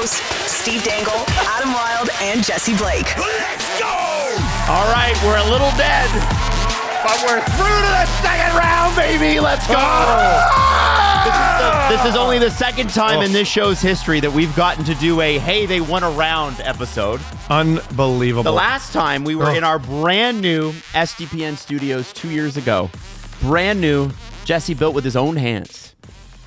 hosts, Steve Dangle, Adam Wilde, and Jesse Blake. Let's go! All right, we're a little dead, but we're through to the second round, baby. Let's go. This is only the second time in this show's history that we've gotten to do a Hey, They Won a Round episode. Unbelievable. The last time we were in our brand new SDPN studios 2 years ago. Brand new. Jesse built with his own hands.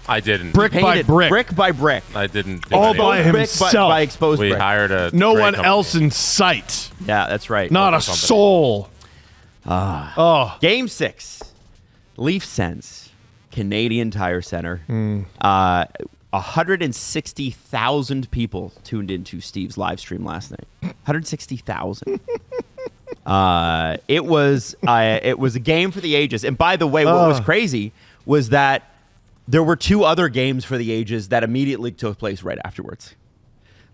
I didn't. Brick by brick. Brick by brick. I didn't. All by Brick himself. by exposed We brick. hired a No great one company. else in sight. Yeah, that's right. Not a company. soul. Game 6. Leaf Sens. Canadian Tire Center. 160,000 people tuned into Steve's live stream last night. 160,000. It was a game for the ages. And by the way, what was crazy was that there were 2 other games for the ages that immediately took place right afterwards.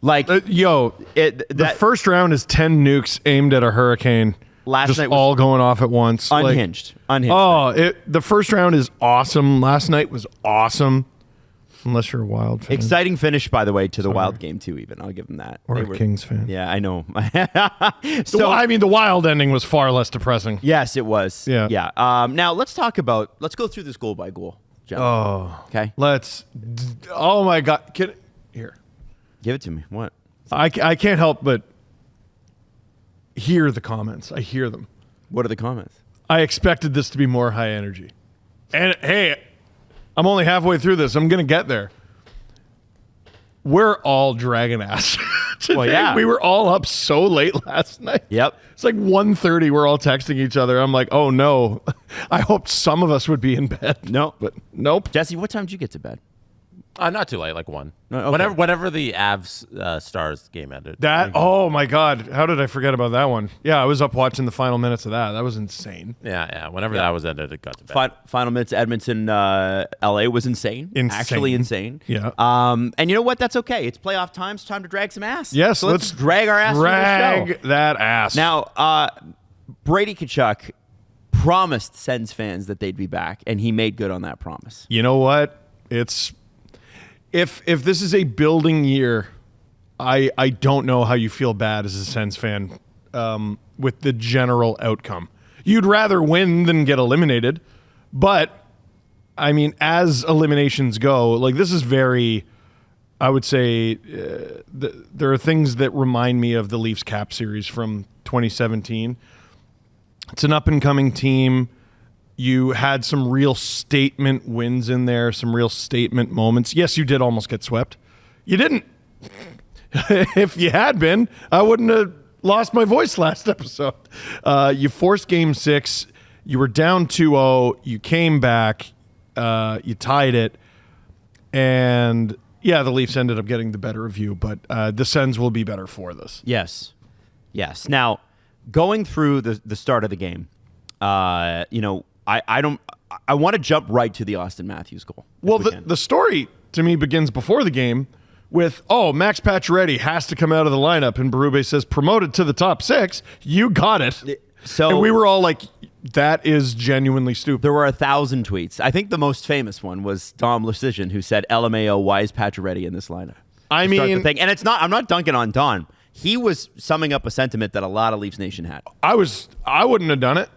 Like, The first round is 10 nukes aimed at a hurricane. Last just night was all going off at once. unhinged. The first round is awesome. Last night was awesome. Unless you're a Wild fan. Exciting finish, by the way, to the Wild game, too, even. I'll give them that. Or a Kings fan. Yeah, I know. The Wild ending was far less depressing. Yes, it was. Yeah. Yeah. Now, let's go through this goal by goal, gentlemen. Okay. Oh, my God. Here. Give it to me. What? I can't help but hear the comments. I hear them. What are the comments? I expected this to be more high energy. And, hey, I'm only halfway through this. I'm going to get there. We're all dragging ass today. Well, yeah. We were all up so late last night. Yep. It's like 1:30. We're all texting each other. I'm like, oh, no. I hoped some of us would be in bed. No. But nope. Jesse, what time did you get to bed? Not too late, like 1. No, okay. Whenever the Avs Stars game ended. Oh, my God. How did I forget about that one? Yeah, I was up watching the final minutes of that. That was insane. Yeah. Whenever that was ended, it got to bed. Final minutes, Edmonton, LA was insane. Actually insane. Yeah. And you know what? That's okay. It's playoff time. It's time to drag some ass. Yes, so let's drag our ass through the show. that ass. Now, Brady Tkachuk promised Sens fans that they'd be back, and he made good on that promise. You know what? If this is a building year, I don't know how you feel bad as a Sens fan with the general outcome. You'd rather win than get eliminated, but I mean, as eliminations go, like this is very, I would say, there are things that remind me of the Leafs Cap series from 2017. It's an up-and-coming team. You had some real statement wins in there, some real statement moments. Yes, you did almost get swept. You didn't. If you had been, I wouldn't have lost my voice last episode. You forced Game 6. You were down 2-0. You came back. You tied it. And, yeah, the Leafs ended up getting the better of you, but the Sens will be better for this. Yes. Now, going through the start of the game, I want to jump right to the Austin Matthews goal. Well, the story to me begins before the game with, Max Pacioretty has to come out of the lineup, and Berube says, promoted to the top 6. You got it. So, and we were all like, that is genuinely stupid. There were 1,000 tweets. I think the most famous one was Dom Lucian, who said, LMAO, why is Pacioretty in this lineup? I mean, and it's not. I'm not dunking on Don. He was summing up a sentiment that a lot of Leafs Nation had. I wouldn't have done it.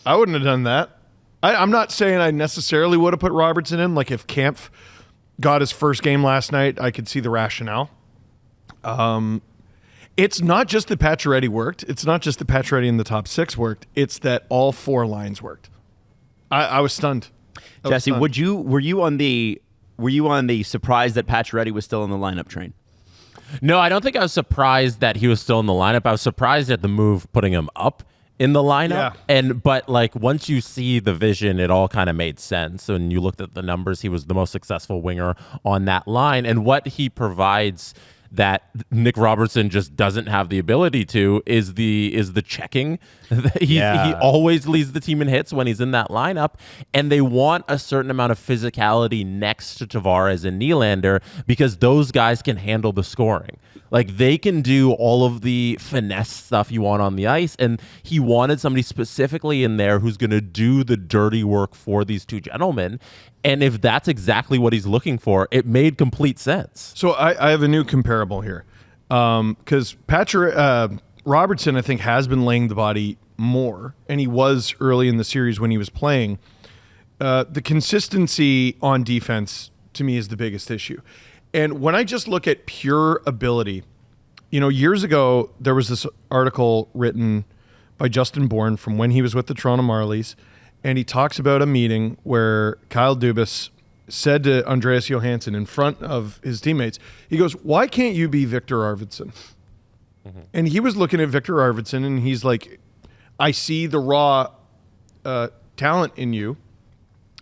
I wouldn't have done that. I'm not saying I necessarily would have put Robertson in. Like if Kampf got his first game last night, I could see the rationale. It's not just that Pacioretty worked. It's not just that Pacioretty in the top 6 worked. It's that all 4 lines worked. I was stunned. Jesse, were you on the surprise that Pacioretty was still in the lineup train? No, I don't think I was surprised that he was still in the lineup. I was surprised at the move putting him up in the lineup. Yeah. But like once you see the vision, it all kind of made sense. And you looked at the numbers, he was the most successful winger on that line. And what he provides that Nick Robertson just doesn't have the ability to is the checking. He always leads the team in hits when he's in that lineup, and they want a certain amount of physicality next to Tavares and Nylander because those guys can handle the scoring. Like they can do all of the finesse stuff you want on the ice, and he wanted somebody specifically in there who's going to do the dirty work for these two gentlemen. And if that's exactly what he's looking for, it made complete sense. So I have a new comparable here. Because Robertson, I think, has been laying the body more, and he was early in the series when he was playing. The consistency on defense, to me, is the biggest issue. And when I just look at pure ability, years ago, there was this article written by Justin Bourne from when he was with the Toronto Marlies, and he talks about a meeting where Kyle Dubas said to Andreas Johansson in front of his teammates, he goes, "Why can't you be Victor Arvidsson?" Mm-hmm. And he was looking at Victor Arvidsson, and he's like, "I see the raw talent in you,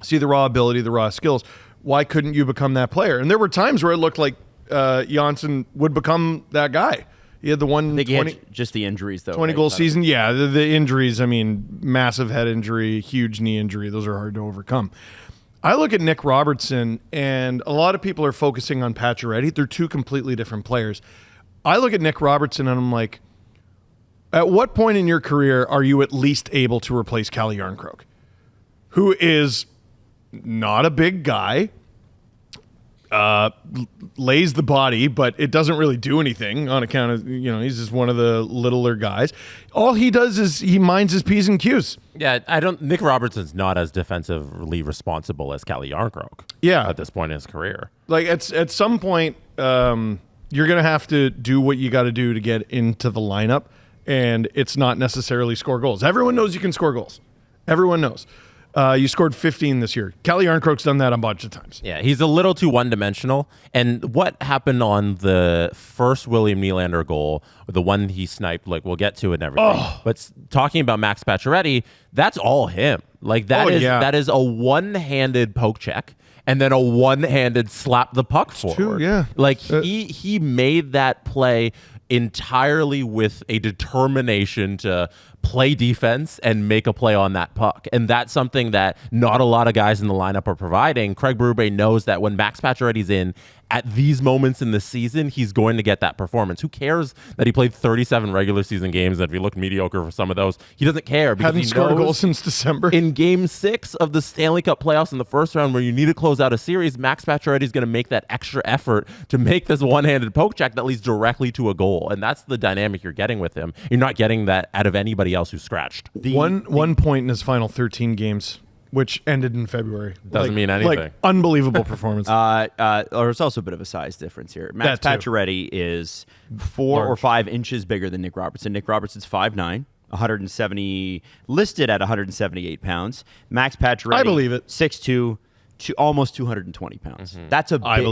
see the raw ability, the raw skills. Why couldn't you become that player?" And there were times where it looked like Johansson would become that guy. He had the one 20, just the injuries, though. 20-goal season. Yeah, the injuries, I mean, massive head injury, huge knee injury. Those are hard to overcome. I look at Nick Robertson, and a lot of people are focusing on Pacioretty. They're two completely different players. I look at Nick Robertson, and I'm like, at what point in your career are you at least able to replace Calle Jarnkrok, who is not a big guy, lays the body, but it doesn't really do anything on account of, he's just one of the littler guys. All he does is he minds his P's and Q's. Yeah, Nick Robertson's not as defensively responsible as Calle Jarnkrok. Yeah. At this point in his career. Like at some point, you're going to have to do what you got to do to get into the lineup, and it's not necessarily score goals. Everyone knows you can score goals. Everyone knows. You scored 15 this year. Calle Jarnkrok's done that a bunch of times. Yeah, he's a little too one-dimensional. And what happened on the first William Nylander goal, the one he sniped, we'll get to it and everything. Oh. But talking about Max Pacioretty, that's all him. That is a one-handed poke check and then a one-handed slap the puck forward. He made that play entirely with a determination to play defense and make a play on that puck. And that's something that not a lot of guys in the lineup are providing. Craig Berube knows that when Max Pacioretty's in at these moments in the season, he's going to get that performance. Who cares that he played 37 regular season games? And if he looked mediocre for some of those, he doesn't care because Hadn't he scored a knows goal since December. In Game 6 of the Stanley Cup playoffs in the first round, where you need to close out a series, Max Pacioretty's going to make that extra effort to make this one-handed poke check that leads directly to a goal. And that's the dynamic you're getting with him. You're not getting that out of anybody else who's scratched. One point in his final 13 games, which ended in February. Doesn't mean anything. Unbelievable performance. There's also a bit of a size difference here. Max Pacioretty is 4 or 5 inches bigger than Nick Robertson. Nick Robertson's 5'9", 170, listed at 178 pounds. Max Pacioretty, I believe it. 6'2", to almost 220 pounds. Mm-hmm.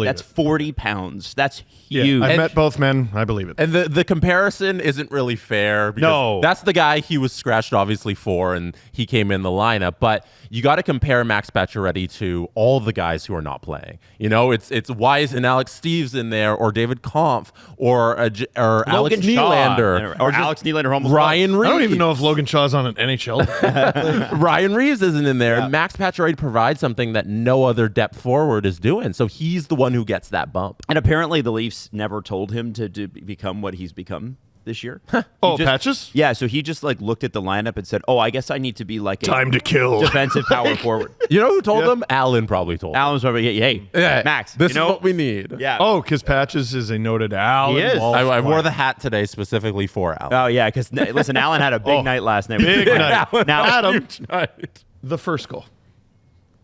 That's 40 pounds. That's huge. Yeah, I've met both men. I believe it. And the comparison isn't really fair. Because that's the guy he was scratched obviously for, and he came in the lineup. But you got to compare Max Pacioretty to all the guys who are not playing. It's why isn't Alex Steves in there, or David Kampf, or Alex Nylander, or Alex Nylander, Ryan Reeves. I don't even know if Logan Shaw's on an NHL. Ryan Reeves isn't in there. Yeah. Max Pacioretty provides something that no other depth forward is doing. So he's the one who gets that bump. And apparently the Leafs never told him to become what he's become this year. Patches? Yeah, so he just looked at the lineup and said, I guess I need to be time to kill defensive power forward. You know who told him? Allen probably told him. Allen's probably, hey, Max, this is what we need. Yeah. Because Patches is a noted Allen. He is. I wore the hat today specifically for Allen. Oh, yeah, because, listen, Allen had a big night last night. Big night. Now, Adam, the first goal.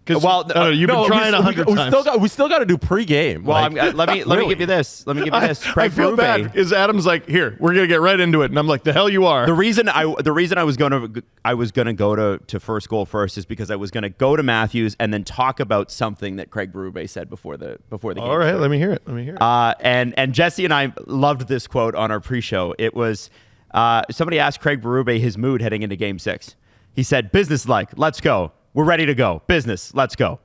You've been trying 100 times. We still got to do pregame. Well, let me give you this. Craig I feel Berube, bad. Is Adam's like, here, we're gonna get right into it, and I'm like, the hell you are. The reason I was gonna go to first goal first is because I was gonna go to Matthews and then talk about something that Craig Berube said before the game. All right, let me hear it. And Jesse and I loved this quote on our pre-show. It was somebody asked Craig Berube his mood heading into Game 6. He said, "Business-like, let's go. We're ready to go. Business, let's go."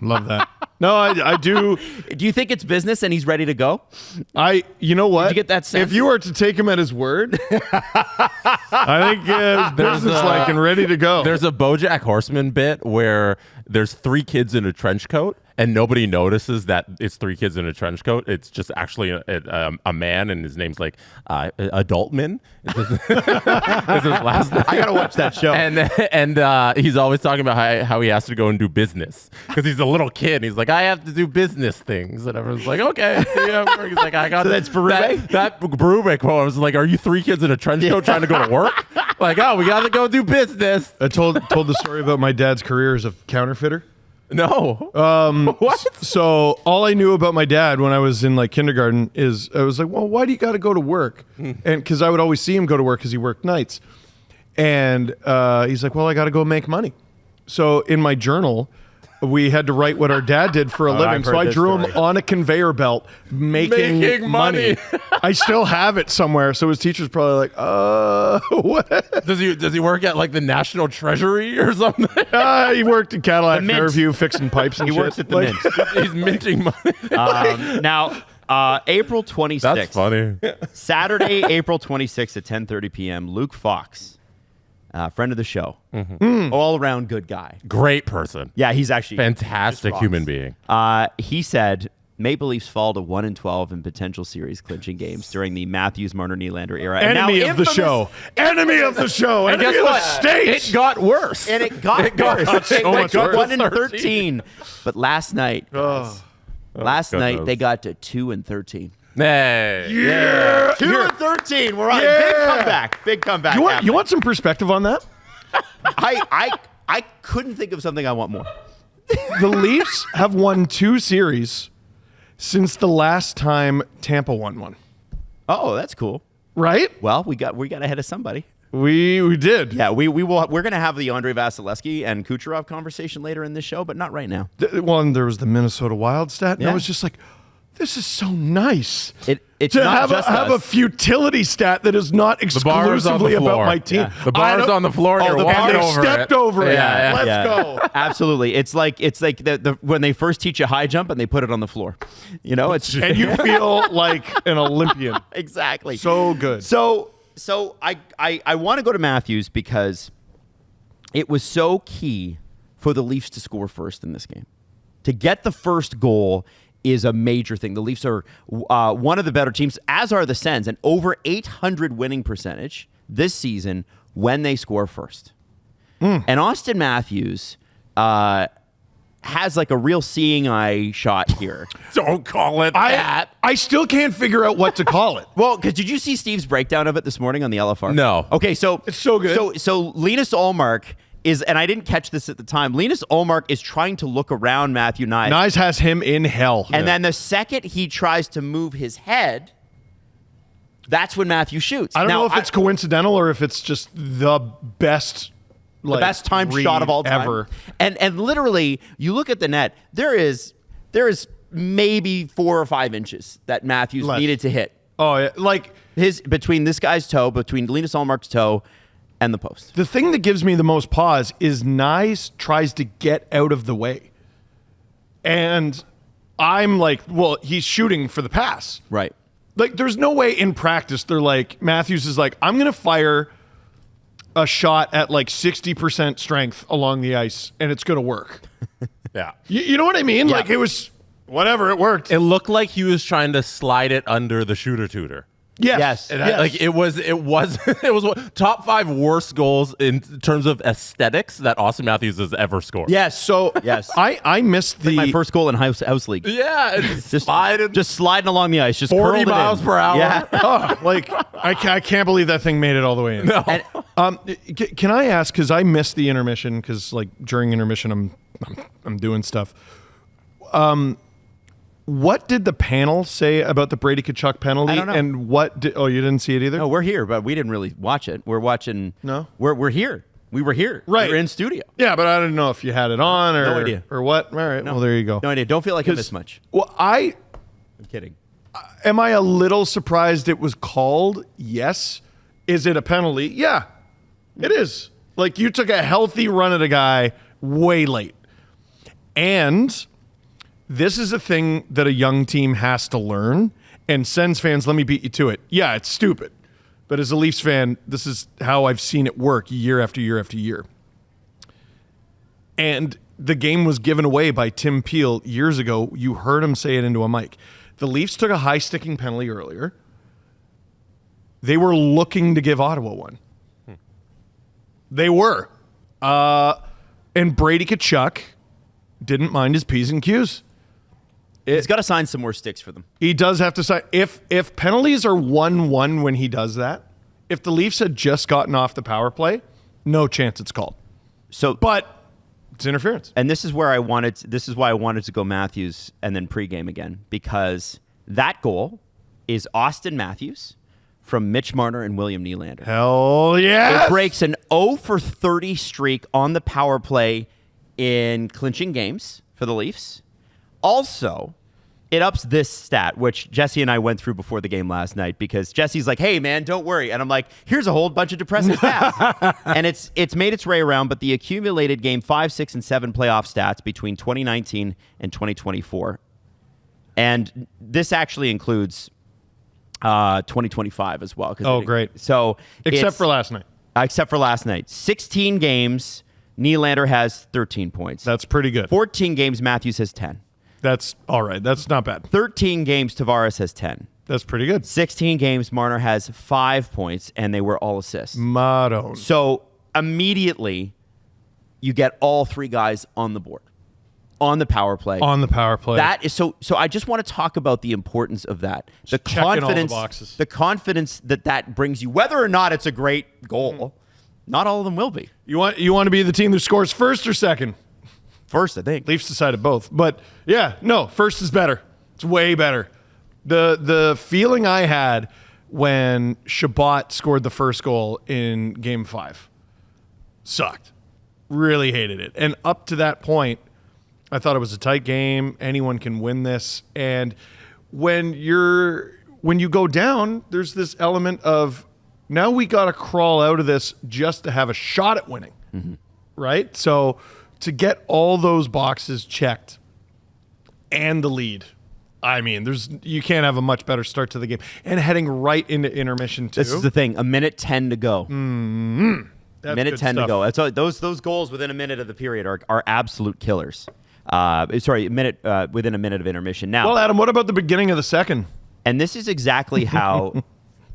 Love that. No, I do. Do you think it's business and he's ready to go? You know what? Did you get that sense? If you were to take him at his word, I think it's business-like and ready to go. There's a BoJack Horseman bit where there's 3 kids in a trench coat, and nobody notices that it's three kids in a trench coat. It's just actually a man, and his name's like Adultman. It's his last name. I gotta watch that show. And he's always talking about how he has to go and do business because he's a little kid. And he's like, I have to do business things, and everyone's like, okay. See ya. He's like, I got. So that's Berube? That Berube quote. I was like, are you three kids in a trench coat trying to go to work? Like, oh, we got to go do business. I told the story about my dad's career as a counterfeiter. No. What? So all I knew about my dad when I was in like kindergarten is I was like, well, why do you got to go to work? And because I would always see him go to work because he worked nights. And he's like, well, I got to go make money. So in my journal, we had to write what our dad did for a living. I've So heard I this drew story. him on a conveyor belt making money. I still have it somewhere. So his teacher's probably like, what? Does he work at like the National Treasury or something? He worked in Cadillac Mint. Fairview fixing pipes and He shit. works at the Like, Mint. He's minting money. Now, April 26th. That's funny. Saturday, April 26th at 10:30 p.m. Luke Fox, friend of the show, all around good guy. Great person. Yeah, he's actually Fantastic just human rocks. being. He said Maple Leafs fall to 1-12 in potential series clinching games during the Matthews Marner Nylander era. And enemy now of the show. Enemy of the show. And Enemy guess of the what? state. It got worse. And it got worse. so much worse. 1-13. But last night, last night goodness. they got to 2-13. Hey. Yeah. 2-13. We're on Yeah. big comeback. Big comeback. You want some perspective on that? I couldn't think of something I want more. The Leafs have won 2 series since the last time Tampa won one. Oh, that's cool. Right? Well, we got ahead of somebody. We did. Yeah, we're gonna have the Andrei Vasilevsky and Kucherov conversation later in this show, but not right now. Well, and there was the Minnesota Wild stat, and Yeah. I was just like, this is so nice. It's to not have just have us. a futility stat that is not bar's on exclusively the about floor. my team. Yeah. The bar's on the floor and you're and walking they over stepped it. over it. Yeah, yeah. Let's Yeah. go. Absolutely. It's like the when they first teach you high jump and they put it on the floor. You know, it's And you feel like an Olympian. exactly So good. So I want to go to Matthews because it was so key for the Leafs to score first in this game. To get the first goal is a major thing. The Leafs are one of the better teams, as are the Sens, an over 800 winning percentage this season when they score first. And Austin Matthews has like a real seeing eye shot here. Don't call it that. I still can't figure out what to call it. Well, because did you see Steve's breakdown of it this morning on the LFR? No. Okay, so It's so good. So Linus Ullmark is, and I didn't catch this at the time. Linus Ullmark is trying to look around Matthew Knies, Nyes has him in hell. and then the second he tries to move his head, that's when Matthew shoots. I don't Now, know if it's coincidental or if it's just the best, the best time read shot of all time ever. And literally, you look at the net. There is maybe 4 or 5 inches that Matthews Less. needed to hit. Oh, yeah. Like, Between this guy's toe, between Linus Ullmark's toe, and the post. the thing that gives me the most pause is Nyes tries to get out of the way. And I'm like, well, he's shooting for the pass. Right. Like, there's no way in practice they're like, Matthews is like, I'm going to fire a shot at like 60% strength along the ice and it's going to work. Yeah. You know what I mean? Yeah. Like, it was whatever, it worked. It looked like he was trying to slide it under the shooter tutor. Yes. And like it was top 5 worst goals in terms of aesthetics that Austin Matthews has ever scored. Yes. So Yes. I missed the my first goal in house league. Yeah. It's just sliding along the ice, just 40 curled it miles in. per hour. Yeah. oh, like I can't believe that thing made it all the way in. No. Can I ask, because I missed the intermission, because like during intermission I'm doing stuff. What did the panel say about the Brady Tkachuk penalty? I don't know. And what did, you didn't see it either? No, we're here, but we didn't really watch it. We're watching. No? We're here. We were here. Right. We were in studio. Yeah, but I didn't know if you had it on or No idea. or what. All right. Well, there you go. No idea. Don't feel like I 'Cause- missed much. Well, I'm kidding. am I a little surprised it was called? Yes. Is it a penalty? Yeah, it is. Like, you took a healthy run at a guy way late. And this is a thing that a young team has to learn. And Sens fans, let me beat you to it. Yeah, it's stupid. But as a Leafs fan, this is how I've seen it work year after year after year. And the game was given away by Tim Peel years ago. You heard him say it into a mic. The Leafs took a high-sticking penalty earlier. They were looking to give Ottawa one. They were. And Brady Tkachuk didn't mind his P's and Q's. He's got to sign some more sticks for them. He does have to sign. If penalties are 1-1 when he does that, if the Leafs had just gotten off the power play, no chance it's called. But it's interference. And this is why I wanted to go Matthews and then pregame again, because that goal is Austin Matthews from Mitch Marner and William Nylander. Hell yeah! It breaks an 0 for 30 streak on the power play in clinching games for the Leafs. Also, it ups this stat, which Jesse and I went through before the game last night, because Jesse's like, hey, man, don't worry. And I'm like, here's a whole bunch of depressing stats. And it's made its way around, but the accumulated game 5, 6, and 7 playoff stats between 2019 and 2024. And this actually includes 2025 as well. Oh, great. So Except for last night. 16 games, Nylander has 13 points. That's pretty good. 14 games, Matthews has 10. That's all right. That's not bad. 13 games, Tavares has 10. That's pretty good. 16 games, Marner has 5 points, and they were all assists. Madon. So immediately, you get all 3 guys on the board, on the power play. That is so. I just want to talk about the importance of that. The confidence, all the boxes. The confidence that brings you, whether or not it's a great goal. Not all of them will be. You want to be the team that scores first or second? First, I think. Leafs decided both. But yeah, no, first is better. It's way better. The feeling I had when Shabbat scored the first goal in Game 5 sucked. Really hated it. And up to that point, I thought it was a tight game. Anyone can win this. And when you go down, there's this element of, now we got to crawl out of this just to have a shot at winning. Mm-hmm. Right? So to get all those boxes checked and the lead, I mean, you can't have a much better start to the game. And heading right into intermission, too. This is the thing. A minute 10 to go. Mm-hmm. That's minute 10 stuff. to go. That's all, those goals within a minute of the period are absolute killers. Within a minute of intermission. Now, well, Adam, what about the beginning of the second? And this is exactly how,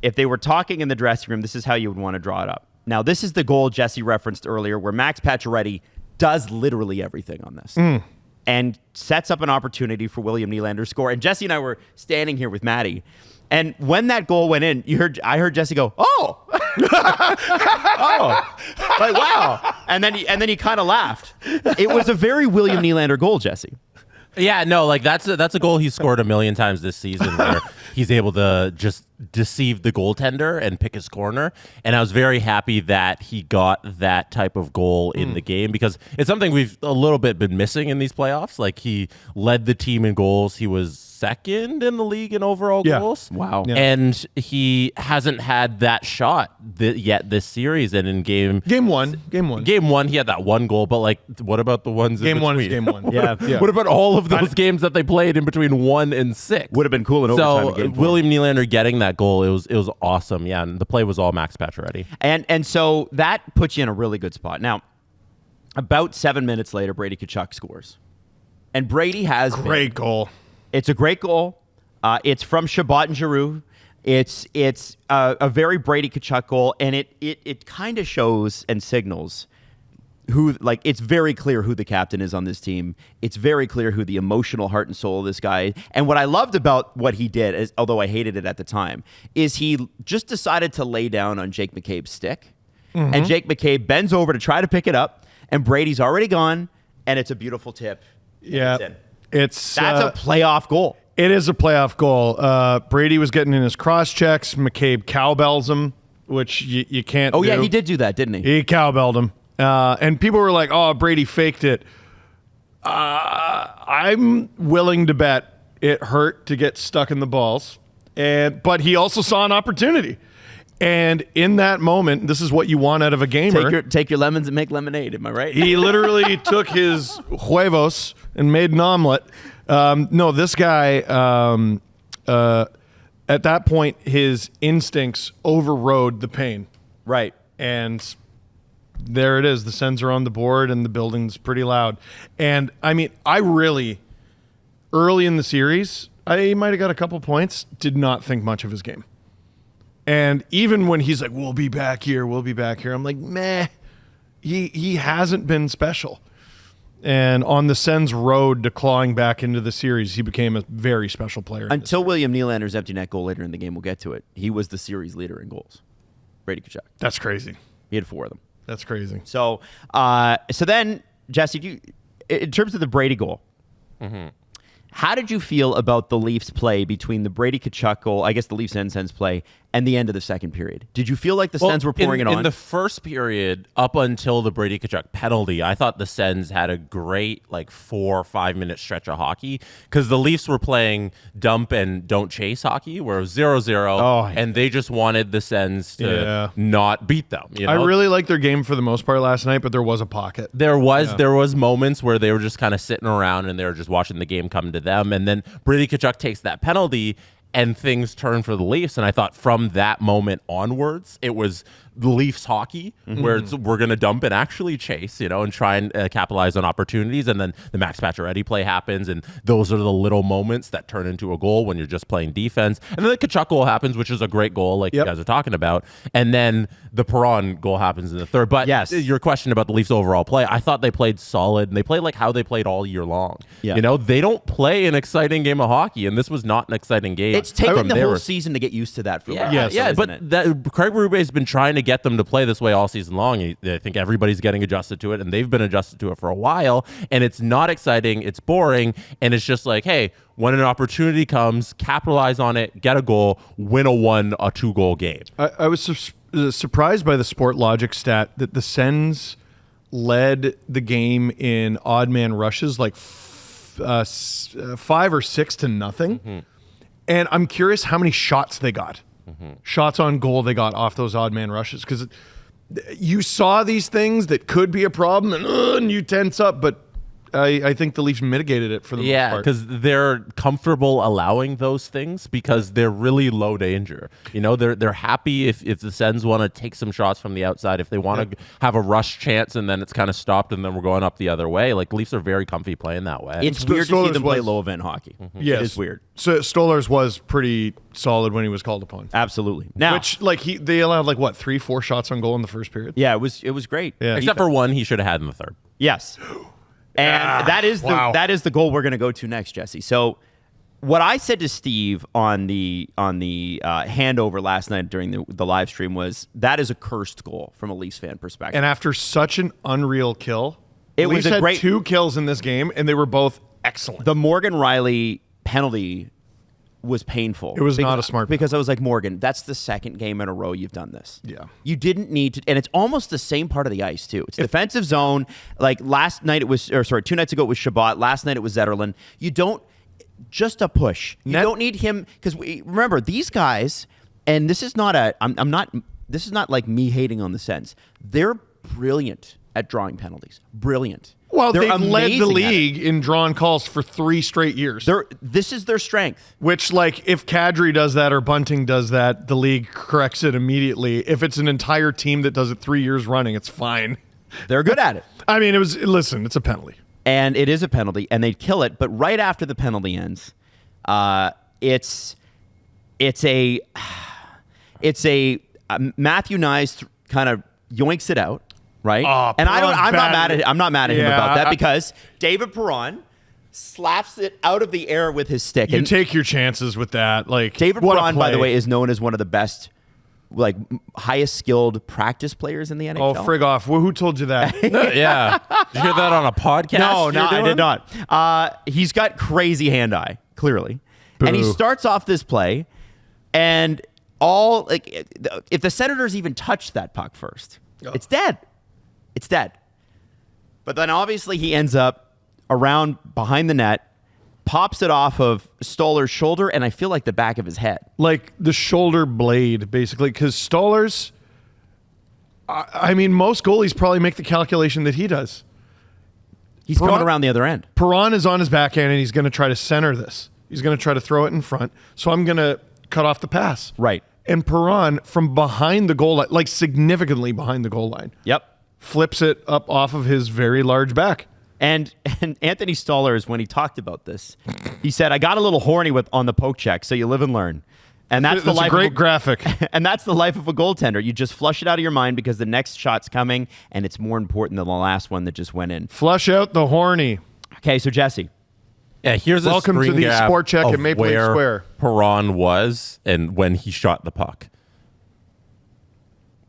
if they were talking in the dressing room, this is how you would want to draw it up. Now, this is the goal Jesse referenced earlier, where Max Pacioretty does literally everything on this and sets up an opportunity for William Nylander to score. And Jesse and I were standing here with Maddie, and when that goal went in, I heard Jesse go, "Oh, oh, like wow!" And then he kind of laughed. It was a very William Nylander goal, Jesse. Yeah, no, like that's a goal he's scored a million times this season, where he's able to just deceive the goaltender and pick his corner. And I was very happy that he got that type of goal in the game, because it's something we've a little bit been missing in these playoffs. Like, he led the team in goals. He was second in the league in overall goals. Wow. Yeah. And he hasn't had that shot yet this series. And in game one, he had that one goal. But, like, what about the ones in between? Game one. Yeah. What about all of those games that they played in between 1 and 6? Would have been cool in overtime. So in game 4. William Nylander getting that goal, it was awesome. Yeah, and the play was all Max Pacioretty. And so that puts you in a really good spot. Now, about 7 minutes later, Brady Tkachuk scores. And Brady has Great goal. It's a great goal. It's from Shabbat and Giroux. It's a very Brady Tkachuk goal, and it kind of shows and signals who, like, it's very clear who the captain is on this team. It's very clear who the emotional heart and soul of this guy is. And what I loved about what he did, is, although I hated it at the time, is he just decided to lay down on Jake McCabe's stick. Mm-hmm. And Jake McCabe bends over to try to pick it up, and Brady's already gone, and it's a beautiful tip. Yeah. That's a playoff goal. It is a playoff goal. Brady was getting in his cross checks. McCabe cowbells him, which you can't do. Oh, yeah, he did do that, didn't he? He cowbelled him. And people were like, oh, Brady faked it. I'm willing to bet it hurt to get stuck in the balls. But he also saw an opportunity. And in that moment, this is what you want out of a gamer. Take your lemons and make lemonade. Am I right? He literally took his huevos and made an omelet. No, this guy, at that point, his instincts overrode the pain. Right. And there it is. The Sens are on the board, and the building's pretty loud. And, I mean, I really, early in the series, I might have got a couple points, did not think much of his game. And even when he's like, we'll be back here, I'm like, meh. He hasn't been special. And on the Sens' road to clawing back into the series, he became a very special player. Until William Nylander's empty net goal later in the game, we'll get to it. He was the series leader in goals. Brady Tkachuk. That's crazy. He had 4 of them. That's crazy. So then, Jesse, in terms of the Brady goal, how did you feel about the Leafs play between the Brady Tkachuk goal, I guess the Leafs and Sens play, and the end of the second period? Did you feel like the Sens were pouring it on? In the first period, up until the Brady Tkachuk penalty, I thought the Sens had a great 4 or 5 minute stretch of hockey because the Leafs were playing dump and don't chase hockey, where it was 0-0, and they just wanted the Sens to not beat them. You know? I really liked their game for the most part last night, but there was a pocket. There was moments where they were just kind of sitting around and they were just watching the game come to them, and then Brady Tkachuk takes that penalty and things turn for the Leafs. And I thought from that moment onwards, it was the Leafs hockey where we're going to dump and actually chase, and try and capitalize on opportunities. And then the Max Pacioretty play happens. And those are the little moments that turn into a goal when you're just playing defense. And then the Tkachuk goal happens, which is a great goal you guys are talking about. And then the Perron goal happens in the third. But yes, your question about the Leafs overall play, I thought they played solid. And they played like how they played all year long. Yeah. They don't play an exciting game of hockey. And this was not an exciting game. It's taken the whole season to get used to that. But Craig Berube has been trying to get them to play this way all season long. I think everybody's getting adjusted to it, and they've been adjusted to it for a while. And it's not exciting. It's boring. And it's just like, hey, when an opportunity comes, capitalize on it, get a goal, win a 2-goal game. I was surprised by the Sport Logic stat that the Sens led the game in odd man rushes 5 or 6 to nothing. And I'm curious how many shots they got. Shots on goal they got off those odd man rushes, because you saw these things that could be a problem and you tense up, but I think the Leafs mitigated it for the most part. Yeah, because they're comfortable allowing those things because they're really low danger. They're happy if the Sens want to take some shots from the outside, if they want to have a rush chance and then it's kind of stopped and then we're going up the other way. Leafs are very comfy playing that way. It's weird to see them play low event hockey. Yes. It is weird. So Stolarz was pretty solid when he was called upon. Absolutely. Now, which they allowed 3-4 shots on goal in the first period. Yeah, it was great. Yeah. Except for one he should have had in the third. Yes. And that is the goal we're going to go to next, Jesse. So what I said to Steve on the handover last night during the live stream was that is a cursed goal from a Leafs fan perspective. And after such an unreal kill, it was had 2 kills in this game, and they were both excellent. The Morgan Riley penalty was painful. It was not a smart because I was like, Morgan, that's the second game in a row you've done this. Yeah. You didn't need to, and it's almost the same part of the ice too. It's defensive zone. Last night 2 nights ago it was Shabbat. Last night it was Zetterlund. You don't, just a push. You don't need him, because remember these guys, and this is not this is not like me hating on the Sens. They're brilliant at drawing penalties. Brilliant. Well, they're they've led the league in drawn calls for 3 straight years. This is their strength. Which, if Kadri does that or Bunting does that, the league corrects it immediately. If it's an entire team that does it 3 years running, it's fine. They're good at it. I mean, it's a penalty. And it is a penalty, and they'd kill it. But right after the penalty ends, it's a Matthew Nyes kind of yoinks it out. Right, and I'm not mad at him about that, because David Perron slaps it out of the air with his stick. You take your chances with that. David Perron, by the way, is known as one of the best, highest skilled practice players in the NHL. Oh, frig off! Who told you that? Yeah, did you hear that on a podcast? No, I did not. He's got crazy hand-eye, clearly, and he starts off this play, and if the Senators even touch that puck first, it's dead. It's dead. But then obviously he ends up around behind the net, pops it off of Stolar's shoulder, and I feel like the back of his head. The shoulder blade, basically, because Stolar's, I mean, most goalies probably make the calculation that he does. He's coming around the other end. Perron is on his backhand, and he's going to try to center this. He's going to try to throw it in front. So I'm going to cut off the pass. Right. And Perron from behind the goal line, significantly behind the goal line. Yep. flips it up off of his very large back. And Anthony Stollers, when he talked about this, he said, "I got a little horny on the poke check, so you live and learn." And that's the life a great graphic. And that's the life of a goaltender. You just flush it out of your mind because the next shot's coming, and it's more important than the last one that just went in. Flush out the horny. Okay, so Jesse. Yeah, here's Welcome a to screen the grab Sport Check of at Maple Leaf where Square. Perron was and when he shot the puck.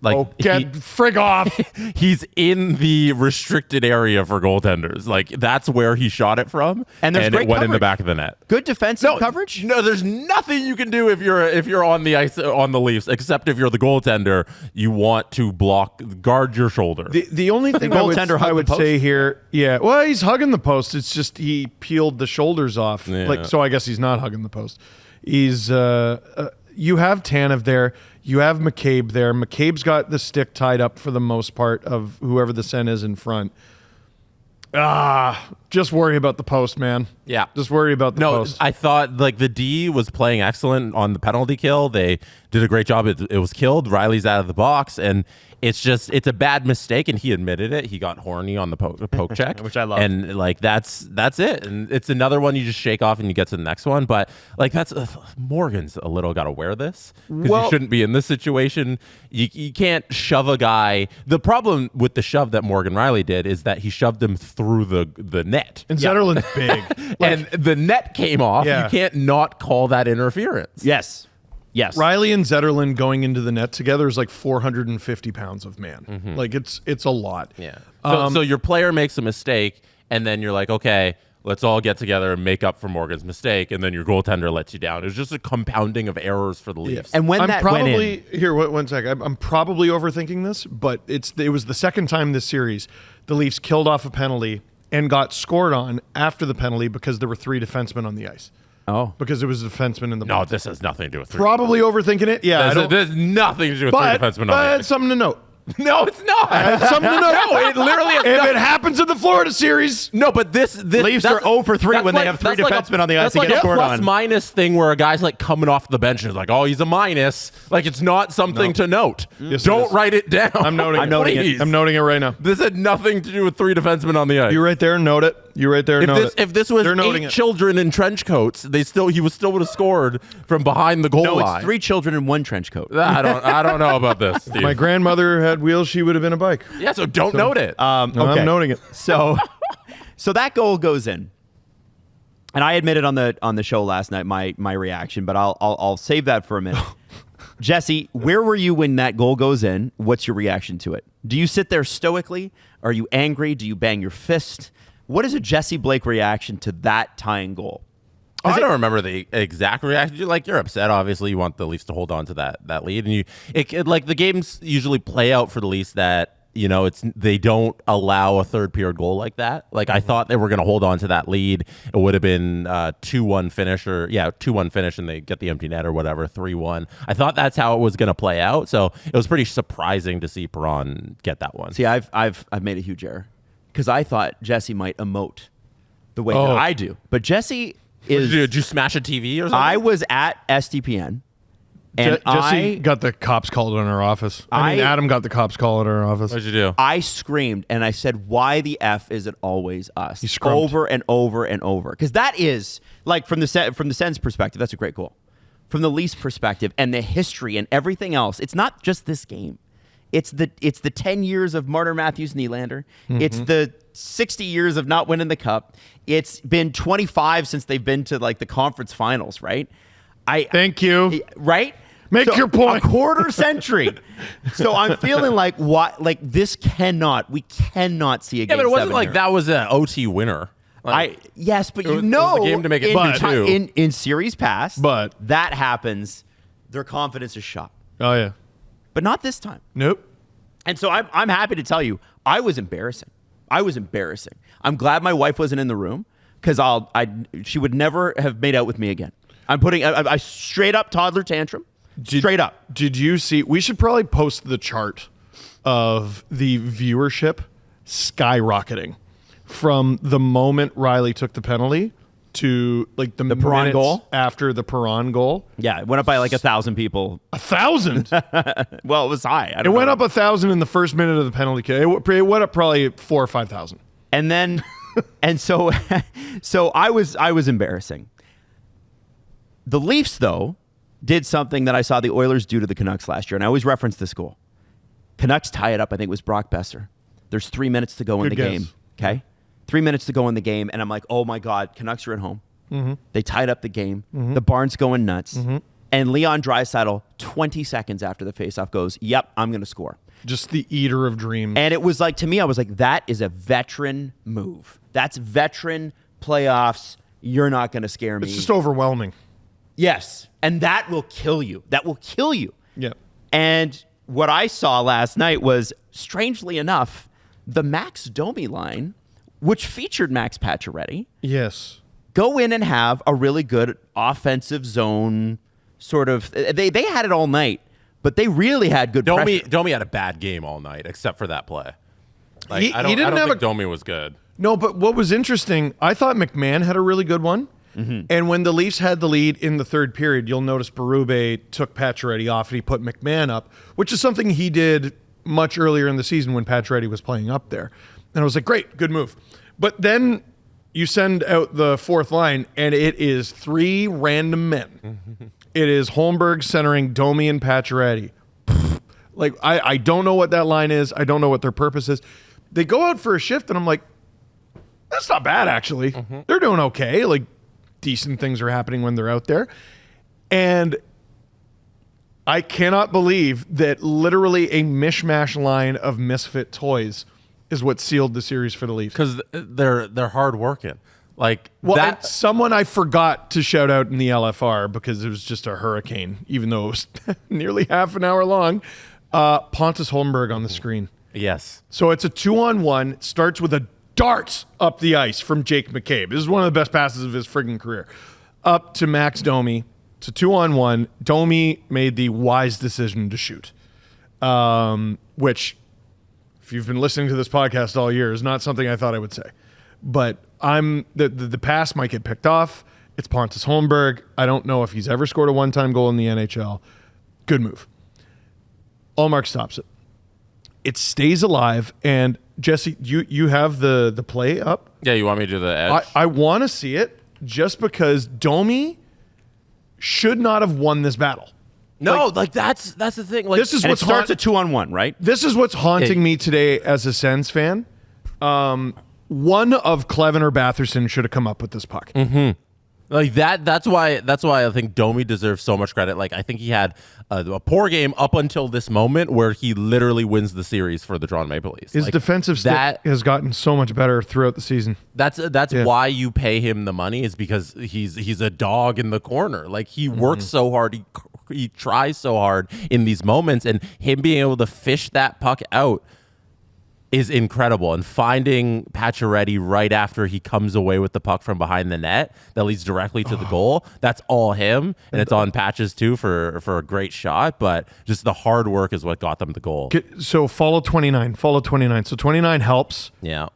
Like Get frig off. he's in the restricted area for goaltenders. Like that's where he shot it from, And there's great it went in the coverage. back of the net. Good defensive coverage? No, there's nothing you can do if you're on the ice on the Leafs, except if you're the goaltender, you want to guard your shoulder. The only thing goaltender I hugged would the post? say here, well, he's hugging the post. It's just he peeled the shoulders off. Yeah. So I guess he's not hugging the post. He's you have Tanev there. You have McCabe there. McCabe's got the stick tied up for the most part of whoever the Sen is in front. Just worry about the post, man. Yeah. Just worry about the post. I thought like the D was playing excellent on the penalty kill. They did a great job. It was killed. Riley's out of the box, and it's a bad mistake, and he admitted it. He got horny on the poke check, Which I love. And like that's it. And it's another one you just shake off and you get to the next one. But like that's Morgan's a little got to wear this because you shouldn't be in this situation. You can't shove a guy. The problem with the shove that Morgan Riley did is that he shoved him through the net. And Zetterlund's big. And the net came off. Yeah. You can't not call that interference. Yes. Riley and Zetterlund going into the net together is like 450 pounds of man. Like it's a lot. Yeah. So your player makes a mistake, and then you're like, okay, let's all get together and make up for Morgan's mistake, and then your goaltender lets you down. It's just a compounding of errors for the Leafs. And when I'm that probably went in, here. One sec. I'm probably overthinking this, but it was the second time this series the Leafs killed off a penalty and got scored on after the penalty because there were 3 defensemen on the ice. oh, Because it was a defenseman in the No, box. this has nothing to do with three. Probably overthinking it. Yeah, There's nothing to do with but three defensemen on it's the something to note. ice. No, it's not. It's something to note. No, it literally has If nothing. it happens in the Florida series, No, but this Leafs are 0 for 3 when they have 3 defensemen on the ice That's to like get a scored plus on. minus thing where a guy's like coming off the bench and is like, oh, he's a minus. Like it's not something to note. Yes, it Don't is. write it down. I'm noting it. Please. I'm noting it right now. This had nothing to do with 3 defensemen on the ice. You right there, note it. You right there, note it. If this was They're noting 8 it. children in trench coats, he still would have scored from behind the goal No, line. it's 3 children in 1 trench coat. I don't know about this. Steve. My grandmother had wheels, she would have been a bike. Yeah, so don't note it. No, Okay. I'm noting it. So that goal goes in, and I admitted on the show last night my reaction, but I'll save that for a minute. Jesse, where were you when that goal goes in? What's your reaction to it? Do you sit there stoically? Are you angry? Do you bang your fist? What is a Jesse Blake reaction to that tying goal? I don't remember the exact reaction. You're upset. Obviously, you want the Leafs to hold on to that lead, and like the games usually play out for the Leafs that they don't allow a third period goal like that. Like I thought they were going to hold on to that lead. It would have been 2-1 finish 2-1 finish, and they get the empty net or whatever 3-1. I thought that's how it was going to play out. So it was pretty surprising to see Perron get that one. See, I've made a huge error because I thought Jesse might emote the way that I do, but Jesse is. Did you smash a TV or something? I was at SDPN. And Jesse got the cops called in our office. Adam got the cops called in our office. What'd you do? I screamed and I said, "Why the F is it always us?" You scrumped. Over and over and over. Because that is like from the Sens perspective, that's a great goal. From the Leafs perspective and the history and everything else, it's not just this game. It's the 10 years of Martyr Matthews Nylander. It's the 60 years of not winning the cup. It's been 25 since they've been to like the conference finals, right? Thank you. Right? Make your point. A quarter century. So I'm feeling like we cannot see a game. Yeah, but it wasn't 7 like here. that was an OT winner. Yes, but It was a game to make it 2-2. in series past, But- that happens. Their confidence is shot, Oh, yeah. but not this time. Nope. And so I'm happy to tell you, I was embarrassing. I'm glad my wife wasn't in the room because she would never have made out with me again. I'm putting a straight up toddler tantrum. Straight up. Did you see? We should probably post the chart of the viewership skyrocketing from the moment Riley took the penalty to like the Perron minutes goal? after the Perron goal. Yeah, it went up by like 1,000 people. 1,000. Well, it was high. It went up 1,000 in the first minute of the penalty kick. It went up probably 4,000 or 5,000. And then, so I was embarrassing. The Leafs, though, did something that I saw the Oilers do to the Canucks last year, and I always reference this goal. Canucks tie it up. I think it was Brock Besser. There's 3 minutes to go in the game. Okay, 3 minutes to go in the game, and I'm like, oh my God, Canucks are at home. Mm-hmm. They tied up the game. Mm-hmm. The barn's going nuts. Mm-hmm. And Leon Draisaitl, 20 seconds after the faceoff goes, yep, I'm going to score. Just the eater of dreams. And it was like, to me, I was like, that is a veteran move. That's veteran playoffs. You're not going to scare me. It's just overwhelming. Yes. And that will kill you. That will kill you. Yeah. And what I saw last night was, strangely enough, the Max Domi line, which featured Max Pacioretty. Yes. Go in and have a really good offensive zone sort of. They had it all night, but they really had good pressure. Domi had a bad game all night, except for that play. Like, He I don't didn't have think Domi was good. No, but what was interesting, I thought McMahon had a really good one. Mm-hmm. And when the Leafs had the lead in the third period, you'll notice Berube took Pacioretty off and he put McMahon up, which is something he did much earlier in the season when Pacioretty was playing up there. And I was like, great, good move. But then you send out the fourth line, and it is 3 random men. It is Holmberg centering Domi and Pacioretty. Like, I don't know what that line is. I don't know what their purpose is. They go out for a shift, and I'm like, that's not bad, actually. Mm-hmm. They're doing okay. Like, decent things are happening when they're out there. And I cannot believe that literally a mishmash line of misfit toys is what sealed the series for the Leafs. Because they're hard working. Like, well, that someone I forgot to shout out in the LFR because it was just a hurricane, even though it was nearly half an hour long. Pontus Holmberg on the screen. Yes. So it's a 2-on-1. It starts with a dart up the ice from Jake McCabe. This is one of the best passes of his friggin' career. Up to Max Domi. It's a 2-on-1. Domi made the wise decision to shoot, which, if you've been listening to this podcast all year, is not something I thought I would say. But the pass might get picked off. It's Pontus Holmberg. I don't know if he's ever scored a one-time goal in the NHL. Good move. Ullmark stops it. It stays alive, and Jesse, you have the play up? Yeah, you want me to do the edge? I want to see it just because Domi should not have won this battle. No, that's the thing. Like, this is and what it starts a 2-on-1, right? This is what's haunting me today as a Sens fan. One of Clevin or Batherson should have come up with this puck. Mm-hmm. Like that's why I think Domi deserves so much credit. Like, I think he had a poor game up until this moment where he literally wins the series for the Toronto Maple Leafs. His defensive stick has gotten so much better throughout the season. That's why you pay him the money, is because he's a dog in the corner. Like, he works so hard, he tries so hard in these moments, and him being able to fish that puck out is incredible. And finding Pacioretty right after he comes away with the puck from behind the net that leads directly to the goal, that's all him. And it's on Patches too for a great shot, but just the hard work is what got them the goal. So follow 29. So 29 helps. Yeah.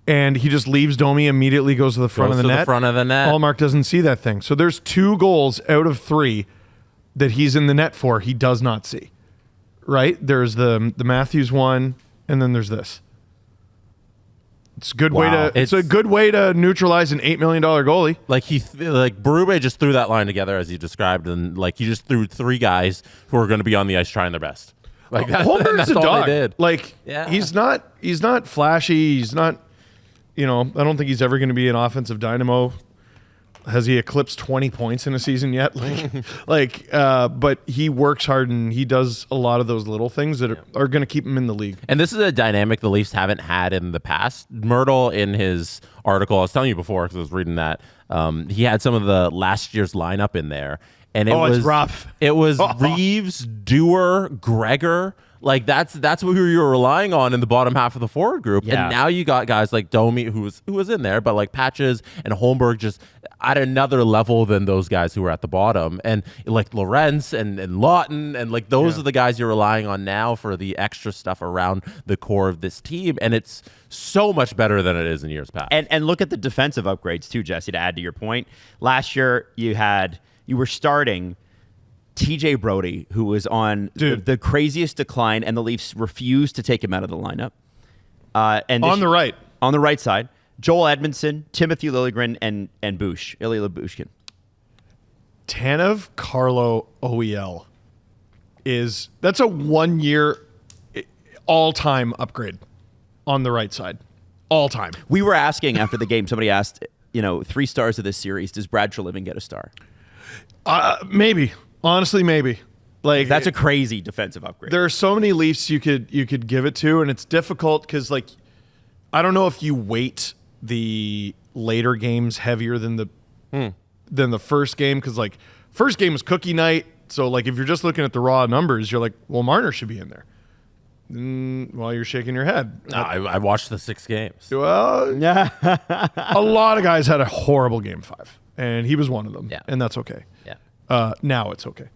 And he just leaves Domi, immediately goes to the front of the net. The front of the net. Ullmark doesn't see that thing. So there's 2 goals out of 3 that he's in the net for he does not see. Right? There's the Matthews one, and then there's this. It's a good way to. It's a good way to neutralize an $8 million goalie. Like Berube just threw that line together as you described, and like he just threw 3 guys who are going to be on the ice trying their best. Like Holmberg's a dog. They did. Like, yeah. He's not flashy. He's not. I don't think he's ever going to be an offensive dynamo. Has he eclipsed 20 points in a season yet? But he works hard, and he does a lot of those little things that are going to keep him in the league. And this is a dynamic the Leafs haven't had in the past. Myrtle, in his article, I was telling you before because I was reading that, he had some of the last year's lineup in there. And it Oh, was it's rough. It was Reeves, Dewar, Gregor. Like that's who you were relying on in the bottom half of the forward group. Yeah. And now you got guys like Domi, who was in there, but like Patches and Holmberg just at another level than those guys who were at the bottom. And like Lorenz and Lawton, and like those are the guys you're relying on now for the extra stuff around the core of this team. And it's so much better than it is in years past. And look at the defensive upgrades too, Jesse, to add to your point. Last year you were starting TJ Brody, who was on the craziest decline, and the Leafs refused to take him out of the lineup. And On the right side, Joel Edmondson, Timothy Liljegren, and Ilya Lyubushkin. Tanev, Carlo, OEL that's a 1 year all-time upgrade on the right side. All time. We were asking after the game, somebody asked, 3 stars of this series, does Brad Treliving get a star? Maybe. Honestly, maybe. Like That's a crazy defensive upgrade. There are so many Leafs you could give it to, and it's difficult because like I don't know if you weight the later games heavier than the first game, because like first game was cookie night. So like if you're just looking at the raw numbers, you're like, well, Marner should be in there. While you're shaking your head. No, I watched the 6 games. Well, a lot of guys had a horrible game 5, and he was one of them. Yeah. And that's okay. Yeah. Now it's okay.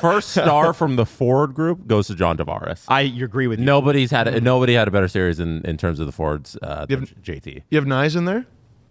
First star from the forward group goes to John Tavares. I agree with you. Nobody had a better series in terms of the forwards than JT. You have Nyes in there?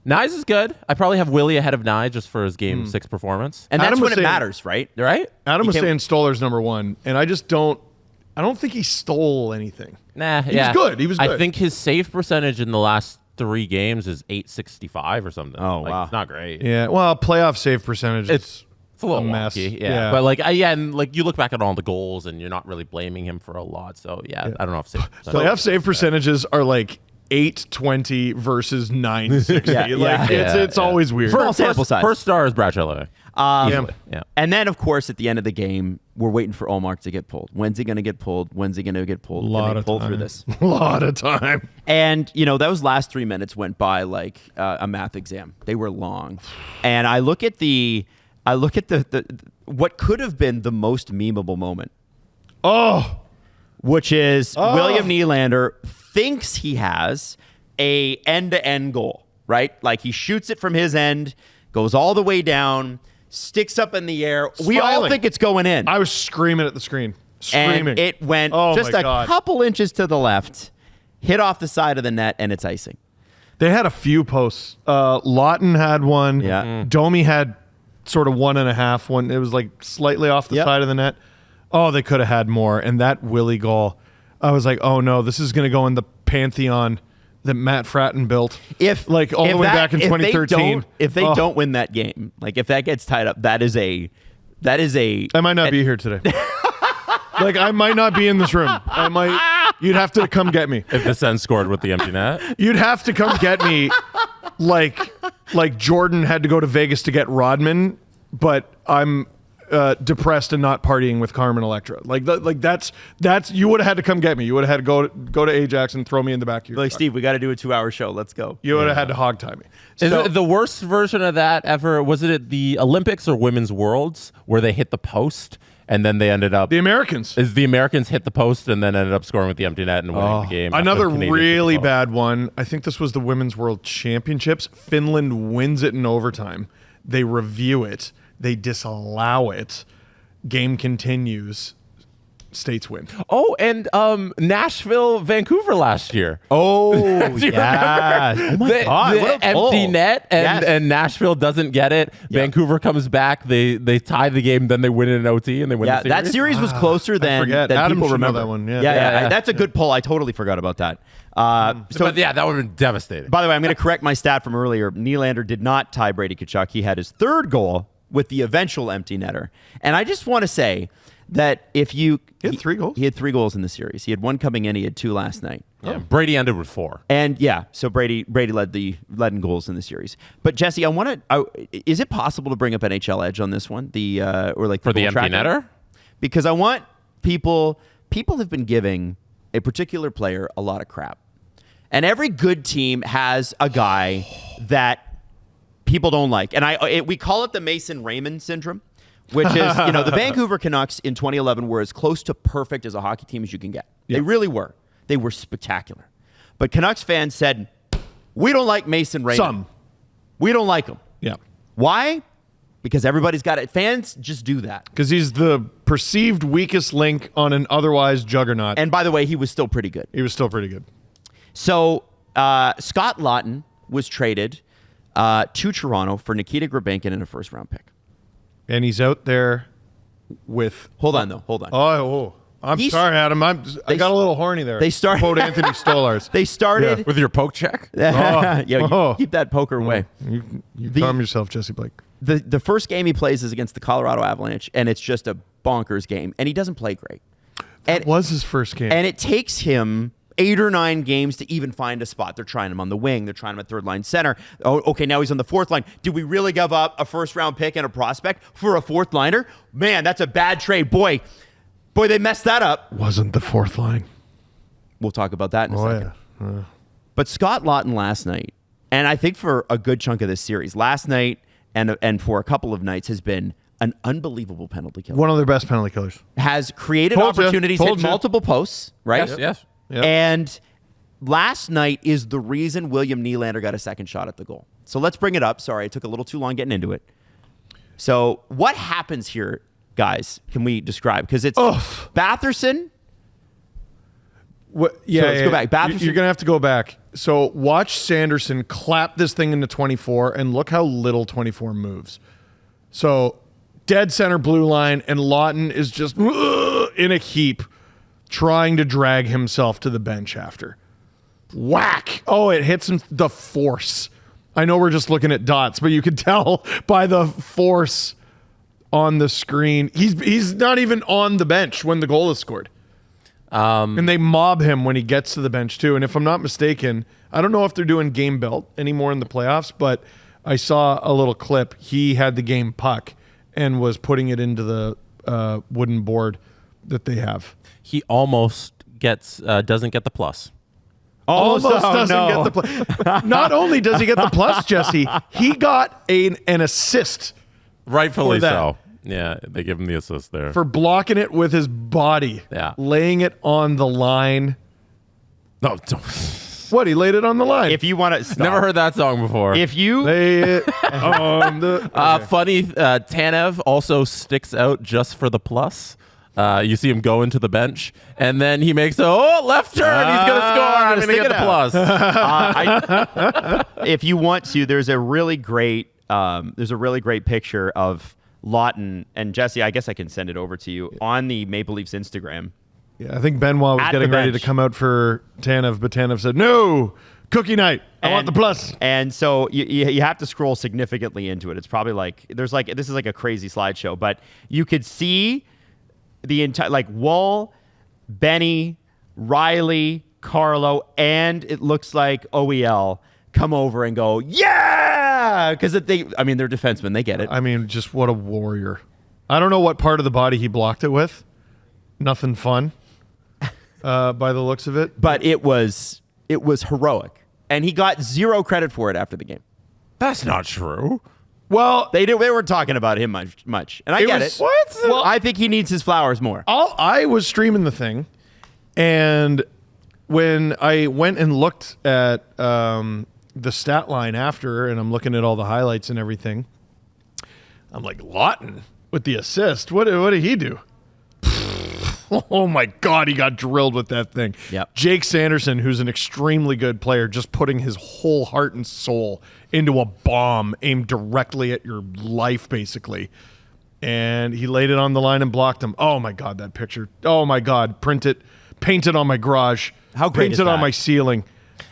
Nyes is good. I probably have Willie ahead of Nyes just for his game 6 performance. And that's Adam when was it saying- matters, right? Right? Adam was saying Stoller's number 1, and I don't think he stole anything. Nah, He was good. He was good. I think his save percentage in the last 3 games is .865 or something. Oh, wow. It's not great. Yeah, well, playoff save percentage It's a little mess. wonky, yeah. But like, and like you look back at all the goals, and you're not really blaming him for a lot. So yeah. I don't know if playoff save percentages are like 820 versus 960. It's always weird. Small sample size. First star is Brad Treliving. Yeah. Yeah. And then, of course, at the end of the game, we're waiting for Ullmark to get pulled. When's he going to get pulled? When's he going to get pulled? Lot of pull time. through this. A lot of time. And, those last 3 minutes went by like a math exam. They were long. And I look at the what could have been the most memeable moment. Oh. Which is William Nylander thinks he has a end-to-end goal, right? Like he shoots it from his end, goes all the way down, sticks up in the air. We all Smiling. think it's going in. I was screaming at the screen. Screaming. And it went just my a God. couple inches to the left, hit off the side of the net, and it's icing. They had a few posts. Lawton had one. Yeah. Domi had sort of 1.5 one. It was like slightly off the side of the net. Oh, they could have had more. And that Willie goal, I was like, oh no, this is going to go in the pantheon that Matt Fratton built. If the way back in 2013. If they don't win that game, like if that gets tied up, that is a. I might not be here today. Like I might not be in this room. You'd have to come get me. If the Sens scored with the empty net. You'd have to come get me like Jordan had to go to Vegas to get Rodman, but I'm depressed and not partying with Carmen Electra. Like that's you would have had to come get me. You would have had to go to Ajax and throw me in the back of your Like, truck. Steve, we got to do a 2-hour show. Let's go. You would have had to hog tie me. Is So- it the worst version of that ever? Was it at the Olympics or Women's Worlds where they hit the post and then they ended up... the Americans. The Americans hit the post and then ended up scoring with the empty net and winning the game. after Another the Canadians hit the really post. bad one. I think this was the Women's World Championships. Finland wins it in overtime. They review it. They disallow it. Game continues. States win. Oh, and Nashville, Vancouver last year. Oh, Do you yeah. remember? Oh, my The God. What a empty pull. net, Yes. and Nashville doesn't get it. Yeah. Vancouver comes back. They tie the game, then they win it in OT, and they win Yeah, the series. that series was closer than forget. people Adam should know remember. that one, yeah. Yeah. That's a good pull. I totally forgot about that. But yeah, that would have been devastating. By the way, I'm going to correct my stat from earlier. Nylander did not tie Brady Tkachuk. He had his 3rd goal with the eventual empty netter. And I just want to say that if you... He had 3 goals? He had 3 goals in the series. He had 1 coming in. He had 2 last night. Yeah, Brady ended with 4. And yeah, so Brady led in goals in the series. But Jesse, I want to... is it possible to bring up NHL Edge on this one? Or like For the goal empty tracker? netter? Because I want people have been giving a particular player a lot of crap. And every good team has a guy that people don't like. And we call it the Mason Raymond syndrome, which is, the Vancouver Canucks in 2011 were as close to perfect as a hockey team as you can get. Yeah. They really were. They were spectacular. But Canucks fans said, we don't like Mason Raymond. We don't like him. Yeah. Why? Because everybody's got it. Fans just do that. Because he's the perceived weakest link on an otherwise juggernaut. And by the way, he was still pretty good. He was still pretty good. So Scott Laughton was traded to Toronto for Nikita Grabenkin and a first-round pick. And he's out there with... Hold on. Oh, I'm sorry, Adam. I got a little horny there. They start quote Anthony Stolarz. They started With your poke check? keep that poker away. You calm yourself, Jesse Blake. The first game he plays is against the Colorado Avalanche, and it's just a bonkers game, and he doesn't play great. That was his first game. And it takes him 8 or 9 games to even find a spot. They're trying him on the wing. They're trying him at third line center. Oh, okay, now he's on the fourth line. Did we really give up a first-round pick and a prospect for a fourth liner? Man, that's a bad trade. Boy, they messed that up. Wasn't the fourth line. We'll talk about that in a second. Yeah. But Scott Laughton last night, and I think for a good chunk of this series, last night and for a couple of nights has been an unbelievable penalty killer. One of their best penalty killers. Has created Told ya. opportunities, Told hit ya. multiple posts, right? Yes. Yep. And last night is the reason William Nylander got a second shot at the goal. So let's bring it up. Sorry, I took a little too long getting into it. So what happens here, guys? Can we describe? Because it's Batherson. What, yeah, So let's go back. Batherson. You're going to have to go back. So watch Sanderson clap this thing into 24, and look how little 24 moves. So dead center blue line, and Laughton is just in a heap trying to drag himself to the bench after. Whack! Oh, it hits him the force. I know we're just looking at dots, but you can tell by the force on the screen. He's not even on the bench when the goal is scored. And they mob him when he gets to the bench too. And if I'm not mistaken, I don't know if they're doing game belt anymore in the playoffs, but I saw a little clip. He had the game puck and was putting it into the wooden board that they have. He almost doesn't get the plus. Almost doesn't get the plus. Not only does he get the plus, Jesse, he got an assist. Rightfully For that. so. Yeah, they give him the assist there. For blocking it with his body. Yeah. Laying it on the line. No, don't. What? He laid it on the line. If you want to, Never heard that song before. If you Lay it on the... Funny, Tanev also sticks out just for the plus. You see him go into the bench, and then he makes a left turn. He's going to score. I'm going to get the plus. if you want to, there's a really great picture of Laughton and Jesse. I guess I can send it over to you on the Maple Leafs Instagram. Yeah, I think Benoit was At getting the ready to bench. come out for Tanev, but Tanev said, no, cookie night. I want the plus. And so you have to scroll significantly into it. It's probably this is like a crazy slideshow, but you could see the entire Woll, Benny, Riley, Carlo, and it looks like OEL come over and go, yeah, because they're defensemen, they get it. I mean, just what a warrior. I don't know what part of the body he blocked it with. Nothing fun, by the looks of it. But it was heroic, and he got zero credit for it after the game. That's not true. Well, They weren't talking about him much, and I get was- it. What? Well, I think he needs his flowers more. I was streaming the thing, and when I went and looked at the stat line after, and I'm looking at all the highlights and everything, I'm like, Laughton with the assist. What did he do? Oh my God, he got drilled with that thing. Yep. Jake Sanderson, who's an extremely good player, just putting his whole heart and soul into a bomb aimed directly at your life, basically. And he laid it on the line and blocked him. Oh my God, that picture. Oh my God, paint it on my garage. How great Paint is it on that? my ceiling.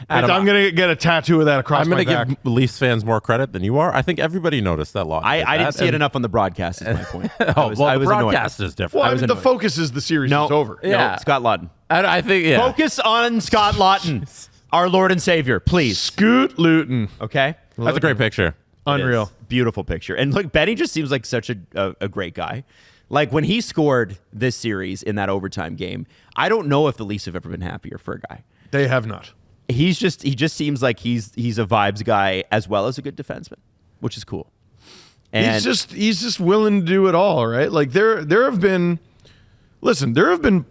Adam, I'm going to get a tattoo of that across I'm my going back. to give Leafs fans more credit than you are. I think everybody noticed that lot. I didn't see it enough on the broadcast, is my point. I was the annoyed. broadcast is different. Well, I was mean, the annoyed. focus is the series is over. Yeah. Scott Laughton. I think, yeah. Focus on Scott Laughton, our Lord and Savior, please. Scoot Luton. Okay? That's a great picture. Unreal. It is. Beautiful picture. And look, Benny just seems like such a great guy. Like when he scored this series in that overtime game, I don't know if the Leafs have ever been happier for a guy. They have not. He just seems like he's a vibes guy as well as a good defenseman. which is cool. And he's just willing to do it all, right? Like there have been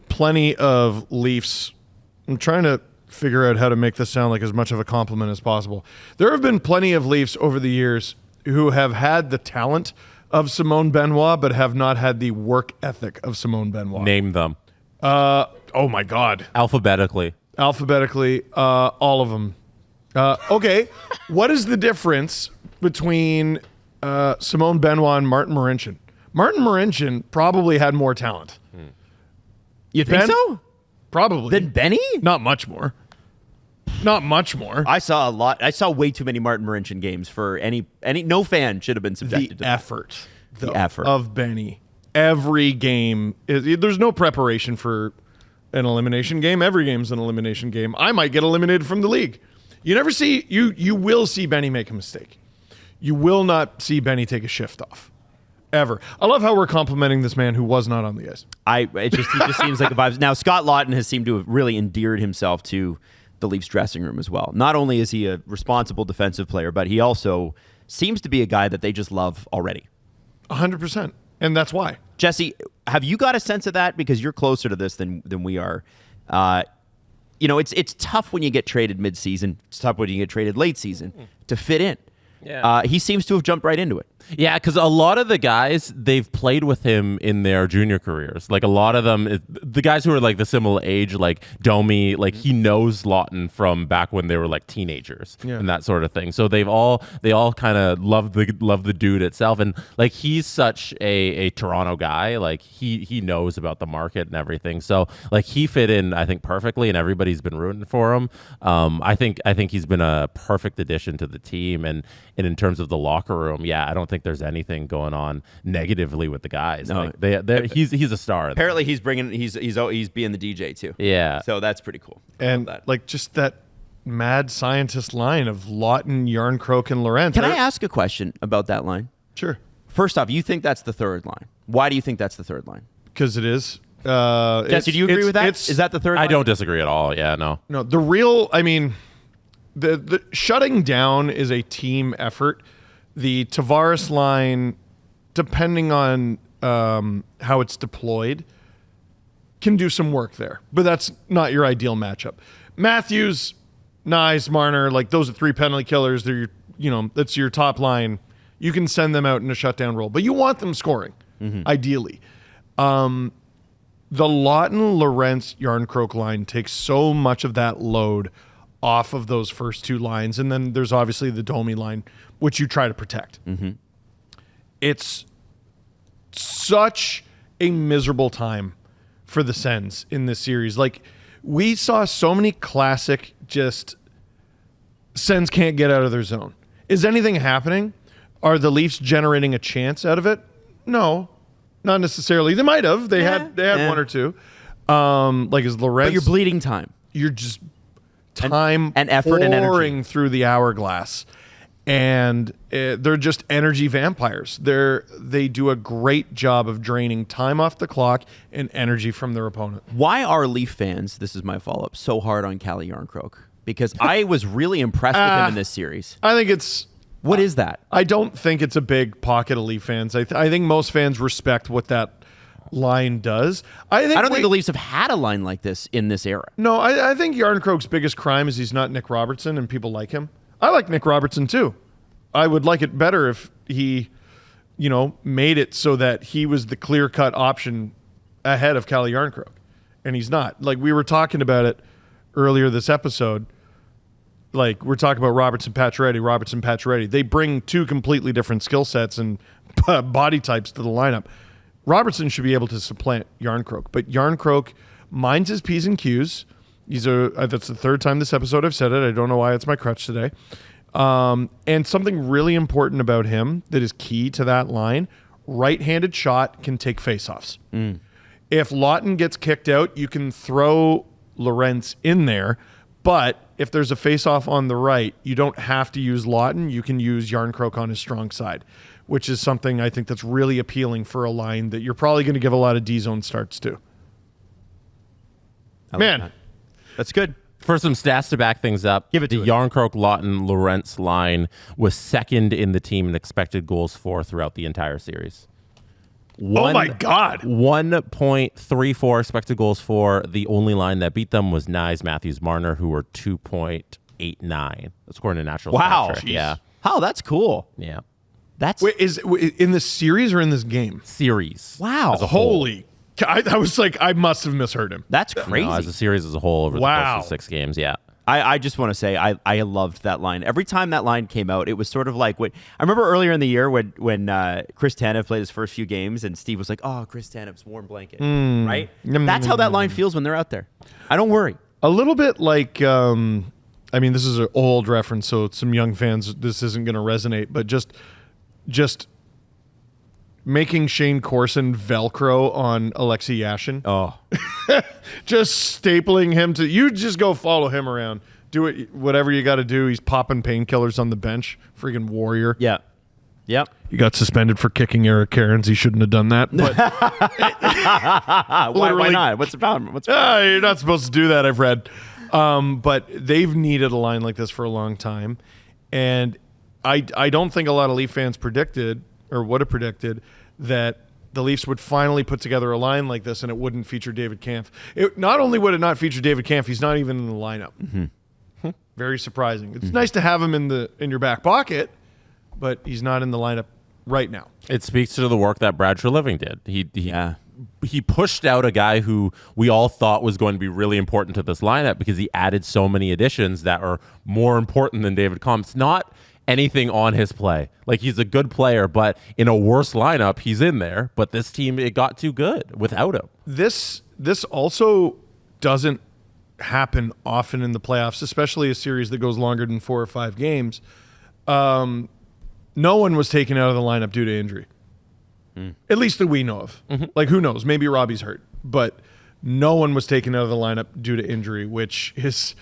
plenty of Leafs. I'm trying to figure out how to make this sound like as much of a compliment as possible. There have been plenty of Leafs over the years who have had the talent of Simone Benoit, but have not had the work ethic of Simone Benoit. Name them. Oh my God. Alphabetically, all of them. Okay. What is the difference between Simone Benoit and Martin Marincin? Martin Marincin probably had more talent. you think so? Probably. Then Benny? Not much more. I saw a lot. I saw way too many Martin Marincin games for any. No fan should have been subjected to effort. The effort of Benny. Every game there's no preparation for an elimination game. Every game's an elimination game. I might get eliminated from the league. You never see you will see Benny make a mistake. You will not see Benny take a shift off. Ever. I love how we're complimenting this man who was not on the ice. He just seems like a vibe. Now Scott Laughton has seemed to have really endeared himself to the Leafs dressing room as well. Not only is he a responsible defensive player, but he also seems to be a guy that they just love already. 100%. And that's why. Jesse, have you got a sense of that? Because you're closer to this than we are. It's tough when you get traded mid-season. It's tough when you get traded late season to fit in. Yeah. He seems to have jumped right into it. Yeah, because a lot of the guys, they've played with him in their junior careers. Like a lot of them, the guys who are like the similar age, like Domi, like he knows Laughton from back when they were like teenagers and that sort of thing. So they all kind of love the dude itself. And like he's such a Toronto guy, like he knows about the market and everything. So like he fit in, I think, perfectly, and everybody's been rooting for him. I think he's been a perfect addition to the team, and in terms of the locker room, I don't think there's anything going on negatively with the guys. No. Like he's a star. Apparently, he's being the DJ too. Yeah, so that's pretty cool. And like just that mad scientist line of Laughton, Yarncroke, and Lorentz. Can I ask a question about that line? Sure. First off, you think that's the third line? Why do you think that's the third line? Because it is. Jesse, do you agree with that? Is that the third line? I don't disagree at all. Yeah, no. No, the real. I mean, the shutting down is a team effort. The Tavares line, depending on how it's deployed, can do some work there. But that's not your ideal matchup. Matthews, Nyes, Marner, like those are three penalty killers. They're that's your top line. You can send them out in a shutdown role, but you want them scoring, ideally. The Laughton, Lorentz, Yarncroke line takes so much of that load off of those first two lines, and then there's obviously the Domi line, which you try to protect. It's such a miserable time for the Sens in this series. Like, we saw so many classic just Sens can't get out of their zone. Is anything happening? Are the Leafs generating a chance out of it? No, not necessarily. They might have. They had one or two. Like is Lorentz. But you're bleeding time. You're just time and effort and energy pouring through the hourglass. And they're just energy vampires. They do a great job of draining time off the clock and energy from their opponent. Why are Leaf fans, this is my follow-up, so hard on Calle Yarncroke? Because I was really impressed with him in this series. I think it's... What is that? I don't think it's a big pocket of Leaf fans. I think most fans respect what that line does. I don't think the Leafs have had a line like this in this era. No, I think Yarncroke's biggest crime is he's not Nick Robertson, and people like him. I like Nick Robertson too. I would like it better if he, made it so that he was the clear-cut option ahead of Calle Yarncroke, and he's not. Like, we were talking about it earlier this episode. Like, we're talking about Robertson Pacioretty. They bring two completely different skill sets and body types to the lineup. Robertson should be able to supplant Yarncroke, but Yarncroke minds his P's and Q's. That's the third time this episode I've said it. I don't know why it's my crutch today. And something really important about him that is key to that line, right-handed shot can take faceoffs. If Laughton gets kicked out, you can throw Lorentz in there, but if there's a faceoff on the right, you don't have to use Laughton. You can use Yarncroke on his strong side, which is something I think that's really appealing for a line that you're probably going to give a lot of D-zone starts to. That's good. For some stats to back things up, Give it to the us. Yarncroke, Lawton, Lorentz line was second in the team in expected goals for throughout the entire series. Oh my God. 1.34 expected goals for. The only line that beat them was Nyes, Matthews, Marner, who were 2.89. That's according to Natural Wow. Stat Trick. Yeah. Oh, that's cool. Yeah. That's Wait, is in the series or in this game? Series. wow. Holy. I was like, I must have misheard him. That's crazy. No, as a series as a whole over the Wow. course of 6 games, yeah. I just want to say I loved that line. Every time that line came out, it was sort of like what I remember earlier in the year when Chris Tanev played his first few games and Steve was like, "Oh, Chris Tanev's warm blanket," right? That's how that line feels when they're out there. I don't worry. A little bit like, I mean, this is an old reference, so some young fans, this isn't going to resonate, but just making Shane Corson Velcro on Alexei Yashin. Oh, Just stapling him to, you just go follow him around. Do it, whatever you got to do. He's popping painkillers on the bench. Freaking warrior. yeah, yep. He got suspended for kicking Eric Cairns. He shouldn't have done that. But Why Literally- not? What's the problem? you're not supposed to do that, I've read. But they've needed a line like this for a long time. And I don't think a lot of Leaf fans predicted or would have predicted that the Leafs would finally put together a line like this and it wouldn't feature David Kampf. Not only would it not feature David Kampf, he's not even in the lineup. Very surprising. It's nice to have him in your back pocket, but he's not in the lineup right now. It speaks to the work that Brad Treliving did. Yeah. He pushed out a guy who we all thought was going to be really important to this lineup because he added so many additions that are more important than David Kampf. Not anything on his play. Like, he's a good player, but in a worse lineup, he's in there. But this team, it got too good without him. This also doesn't happen often in the playoffs, especially a series that goes longer than 4 or 5 games. No one was taken out of the lineup due to injury. At least that we know of. Like, who knows? Maybe Robbie's hurt. But no one was taken out of the lineup due to injury, which is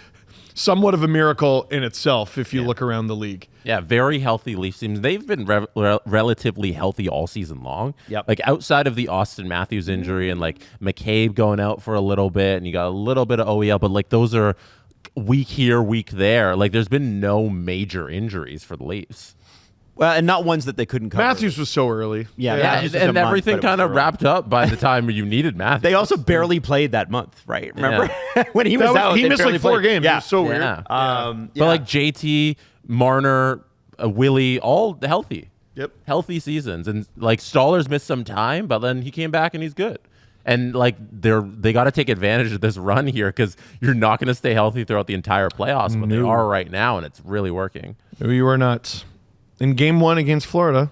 somewhat of a miracle in itself if you look around the league. Yeah, very healthy Leafs teams. They've been relatively healthy all season long. Yep. Like, outside of the Austin Matthews injury and, like, McCabe going out for a little bit, and you got a little bit of OEL, but, like, those are week here, week there. Like, there's been no major injuries for the Leafs. Well, and not ones that they couldn't cover. Matthews was so early. Yeah, Yeah, Matthews was a and month, everything but it was kind of early. wrapped up by the time you needed Matthews. They also barely played that month, right? Remember when he was That was- out? he they missed barely like 4 played. games. Yeah. It was so weird. Yeah. Yeah. But like JT, Marner, Willie, all healthy. Yep. Healthy seasons. And like Stoller's missed some time, but then he came back and he's good. And like they got to take advantage of this run here because you're not going to stay healthy throughout the entire playoffs, but they No. are right now, and it's really working. No, you are not. In game 1 against Florida,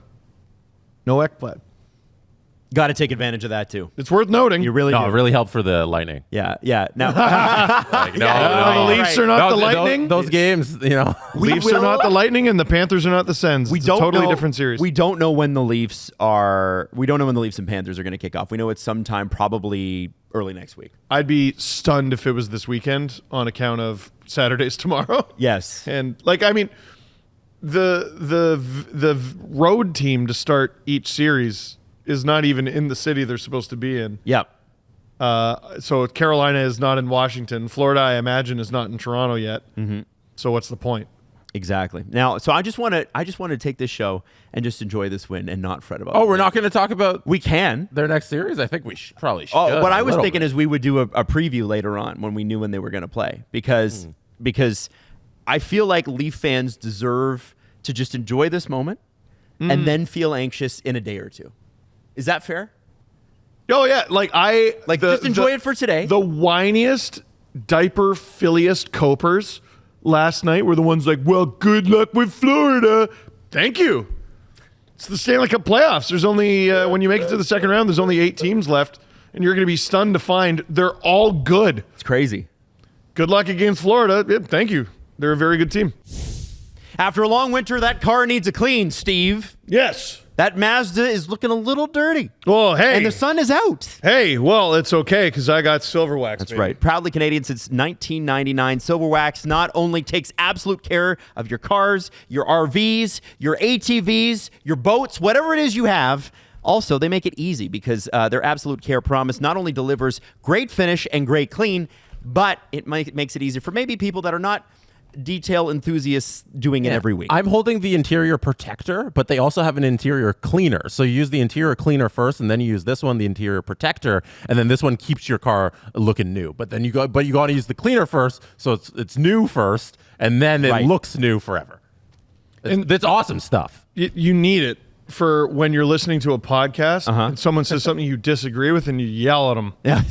no Ekblad. Got to take advantage of that too. It's worth noting. You really No, do. it really helped for the Lightning. Yeah, yeah. Now, Like, no, the Leafs are not the Those- Lightning. Those games, you know. Leafs are not the Lightning, and the Panthers are not the Sens. we It's don't a totally know, different series. We don't know when the Leafs are. We don't know when the Leafs and Panthers are going to kick off. We know it's sometime probably early next week. I'd be stunned if it was this weekend on account of Saturday's tomorrow. Yes. And like, I mean, the road team to start each series is not even in the city they're supposed to be in. Yep. So Carolina is not in Washington. Florida, I imagine, is not in Toronto yet. Mm-hmm. So what's the point? Exactly. Now, so I just want to take this show and just enjoy this win and not fret about. Oh, it. we're not going to talk about We can. their next series? I think we probably should. Oh, what I a was little thinking bit. is we would do a preview later on when we knew when they were going to play because I feel like Leaf fans deserve to just enjoy this moment and then feel anxious in a day or two. Is that fair? Oh yeah, Just enjoy it for today. The whiniest, diaper-filliest copers last night were the ones like, well, good luck with Florida. Thank you. It's the Stanley Cup playoffs. There's only, when you make it to the second round, there's only 8 teams left, and you're going to be stunned to find they're all good. It's crazy. Good luck against Florida. Yeah, thank you. They're a very good team. After a long winter, that car needs a clean, Steve. Yes. That Mazda is looking a little dirty. Well, hey. And the sun is out. Hey, well, it's okay because I got silver wax. That's right. Proudly Canadian since 1999, Silver Wax not only takes absolute care of your cars, your RVs, your ATVs, your boats, whatever it is you have. Also, they make it easy because their absolute care promise not only delivers great finish and great clean, but it makes it easier for maybe people that are not detail enthusiasts doing it every week. I'm holding the interior protector, but they also have an interior cleaner. So you use the interior cleaner first, and then you use this one, the interior protector, and then this one keeps your car looking new. But then you got to use the cleaner first, so it's new first, and then it looks new forever. It's awesome stuff. You need it for when you're listening to a podcast and someone says something you disagree with and you yell at them. Yeah.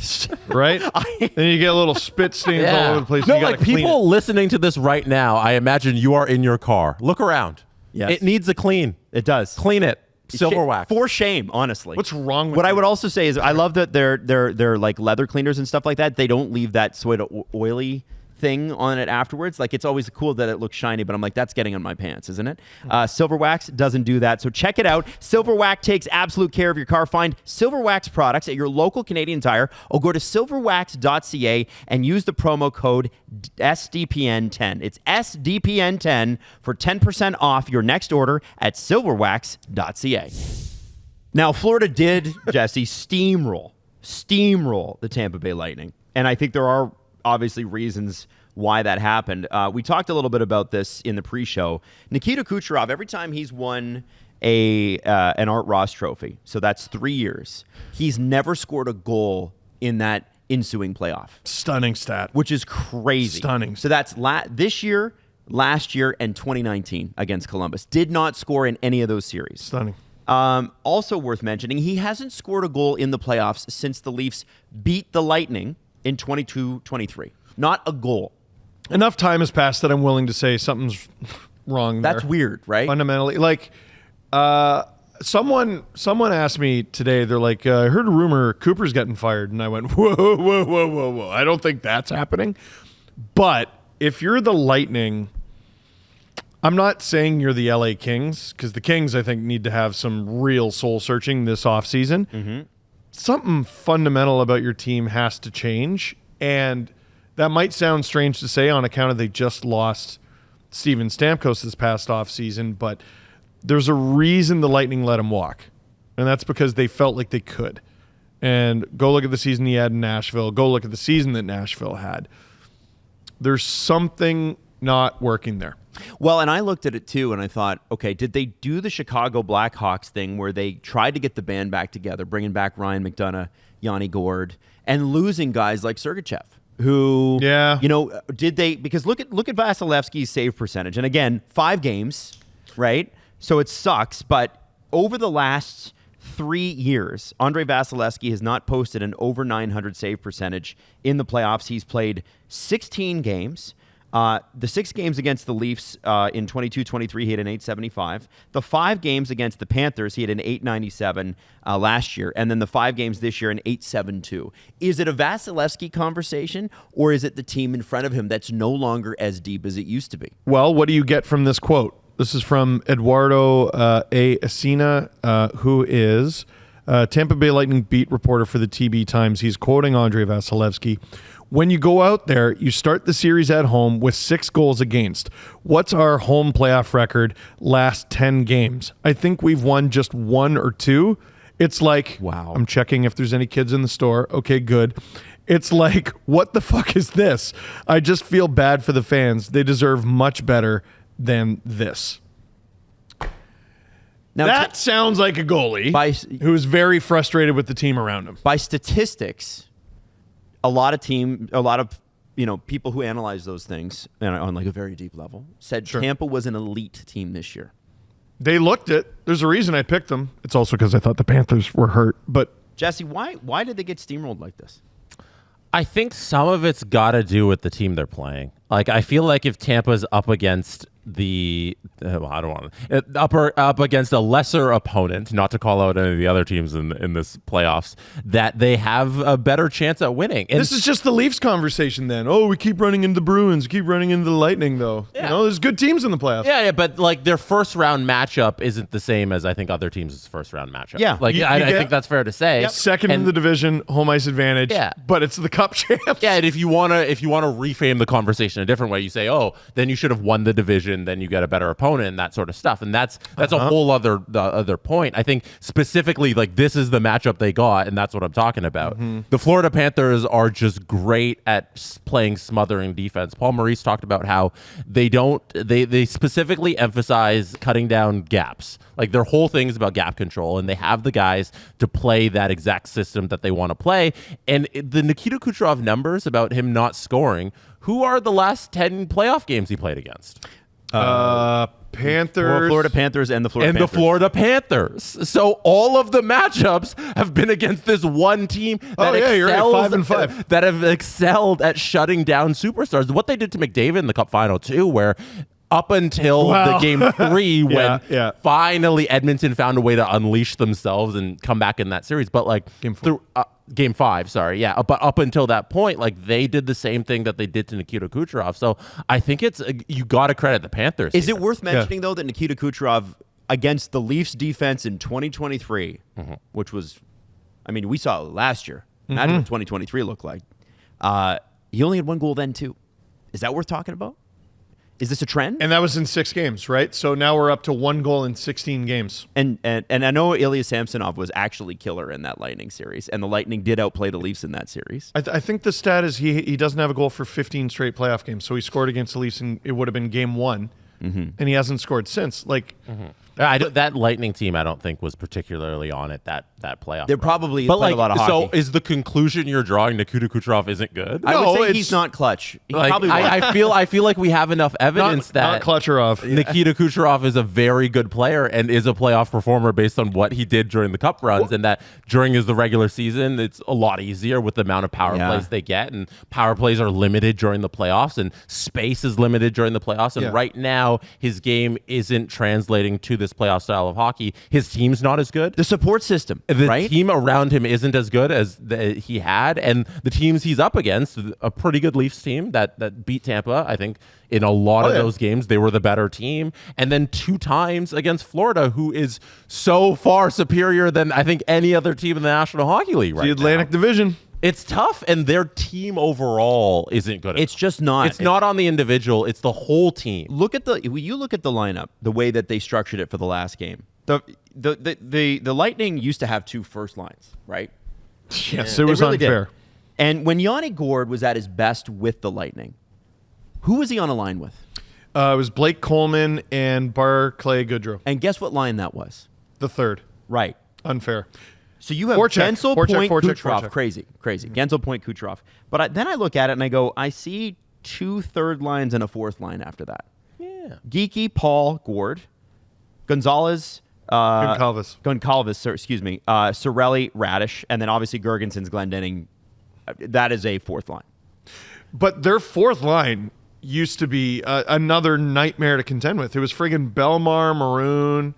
Right? Then you get a little spit stains all over the place. No, you gotta like people listening to this right now, I imagine you are in your car. Look around. Yes. It needs a clean. It does. Clean it. Silver wax. For shame, honestly. What's wrong with What you? I would also say is I love that they're like leather cleaners and stuff like that. They don't leave that sort of oily thing on it afterwards. Like, it's always cool that it looks shiny, but I'm like, that's getting on my pants, isn't it? Silver Wax doesn't do that. So check it out. Silver Wax takes absolute care of your car. Find Silver Wax products at your local Canadian Tire or go to silverwax.ca and use the promo code SDPN10. It's SDPN10 for 10% off your next order at silverwax.ca. Now, Florida did, Jesse, steamroll the Tampa Bay Lightning. And I think there are obviously reasons why that happened. We talked a little bit about this in the pre-show. Nikita Kucherov, every time he's won an Art Ross trophy, so that's 3 years, he's never scored a goal in that ensuing playoff. Stunning stat. Which is crazy. Stunning. So that's this year, last year, and 2019 against Columbus. Did not score in any of those series. Stunning. Also worth mentioning, he hasn't scored a goal in the playoffs since the Leafs beat the Lightning in 22-23. Not a goal. Enough time has passed that I'm willing to say something's wrong there. That's weird, right? Fundamentally. Like, someone asked me today, they're like, I heard a rumor Cooper's getting fired. And I went, whoa. I don't think that's happening. But if you're the Lightning, I'm not saying you're the LA Kings, because the Kings, I think, need to have some real soul searching this offseason. Mm-hmm. Something fundamental about your team has to change, and that might sound strange to say on account of they just lost Steven Stamkos this past offseason, but there's a reason the Lightning let him walk, and that's because they felt like they could. And go look at the season he had in Nashville. Go look at the season that Nashville had. There's something not working there. Well, and I looked at it too, and I thought, okay, did they do the Chicago Blackhawks thing where they tried to get the band back together, bringing back Ryan McDonough, Yanni Gourde, and losing guys like Sergachev, who, did they? Because look at Vasilevsky's save percentage, and again, 5 games, right? So it sucks, but over the last 3 years, Andrei Vasilevsky has not posted an over 900 save percentage in the playoffs. He's played 16 games. The 6 games against the Leafs in 22-23, he had an 875. The 5 games against the Panthers, he had an 897 last year. And then the 5 games this year, an 872. Is it a Vasilevsky conversation, or is it the team in front of him that's no longer as deep as it used to be? Well, what do you get from this quote? This is from Eduardo A. Esina, who is Tampa Bay Lightning beat reporter for the TB Times. He's quoting Andrei Vasilevsky. When you go out there, you start the series at home with 6 goals against. What's our home playoff record last 10 games? I think we've won just 1 or 2. It's like, wow. I'm checking if there's any kids in the store. Okay, good. It's like, what the fuck is this? I just feel bad for the fans. They deserve much better than this. Now, that sounds like a goalie who is very frustrated with the team around him. By statistics, a lot of people who analyze those things on like a very deep level said Tampa was an elite team this year. They looked it. There's a reason I picked them. It's also because I thought the Panthers were hurt. But Jesse, why did they get steamrolled like this? I think some of it's got to do with the team they're playing. Like, I feel like if Tampa's up against up against a lesser opponent, not to call out any of the other teams in this playoffs, that they have a better chance at winning. And this is just the Leafs conversation then. Oh, we keep running into the Bruins, keep running into the Lightning, though. Yeah. There's good teams in the playoffs. Yeah, but like their first round matchup isn't the same as I think other teams' first round matchup. Yeah. Like I think that's fair to say. Yep. Second in the division, home ice advantage. Yeah. But it's the Cup champs. Yeah, and if you wanna reframe the conversation a different way, you say, oh, then you should have won the division division, then you get a better opponent and that sort of stuff. And that's a whole other point. I think specifically, like, this is the matchup they got, and that's what I'm talking about. The Florida Panthers are just great at playing smothering defense. Paul Maurice talked about how they specifically emphasize cutting down gaps. Like, their whole thing is about gap control, and they have the guys to play that exact system that they want to play. And the Nikita Kucherov numbers about him not scoring, who are the last 10 playoff games he played against? Panthers. Florida Panthers and the Florida Panthers. The Florida Panthers. So all of the matchups have been against this one team that you're right, 5-5. that have excelled at shutting down superstars. What they did to McDavid in the Cup final too, where up until the game 3 when finally Edmonton found a way to unleash themselves and come back in that series. But like game 5, sorry. Yeah. But up until that point, like, they did the same thing that they did to Nikita Kucherov. So I think you got to credit the Panthers. Is it worth mentioning, though, that Nikita Kucherov against the Leafs defense in 2023, which was, I mean, we saw it last year. Imagine what 2023 looked like. He only had 1 goal then, too. Is that worth talking about? Is this a trend? And that was in 6 games, right? So now we're up to 1 goal in 16 games. And I know Ilya Samsonov was actually killer in that Lightning series, and the Lightning did outplay the Leafs in that series. I think the stat is he doesn't have a goal for 15 straight playoff games. So he scored against the Leafs, and it would have been game 1, and he hasn't scored since. Like, that Lightning team, I don't think was particularly on it that playoff. They're run. probably but played a lot of hockey. So is the conclusion you're drawing Nikita Kucherov isn't good? I would say he's not clutch. He probably I feel like we have enough evidence that not Clutcherov. Nikita Kucherov is a very good player and is a playoff performer based on what he did during the Cup runs, and that during the regular season it's a lot easier with the amount of power plays they get, and power plays are limited during the playoffs, and space is limited during the playoffs. And right now his game isn't translating to this playoff style of hockey. His team's not as good. The support system, the team around him isn't as good as he had, and the teams he's up against, a pretty good Leafs team that beat Tampa. I think in a lot of those games they were the better team, and then 2 times against Florida, who is so far superior than I think any other team in the National Hockey League right now. The Atlantic Division. It's tough, and their team overall isn't good. It's just not. It's not on the individual. It's the whole team. You look at the lineup, the way that they structured it for the last game. The Lightning used to have 2 first lines, right? Yes, it was really unfair. Did. And when Yanni Gourde was at his best with the Lightning, who was he on a line with? It was Blake Coleman and Barclay Goodrow. And guess what line that was? The third. Right. Unfair. So you have Gensel, Point, Kucherov. Crazy. Gensel, Point, Kucherov. But then I look at it and I go, I see 2 third lines and a 4th line after that. Yeah. Geekie, Paul, Gourde, Gonzalez, Goncalves, excuse me, Cirelli, Radish, and then obviously Gergenson's Glendening. That is a 4th line. But their 4th line used to be another nightmare to contend with. It was friggin' Belmar, Maroon,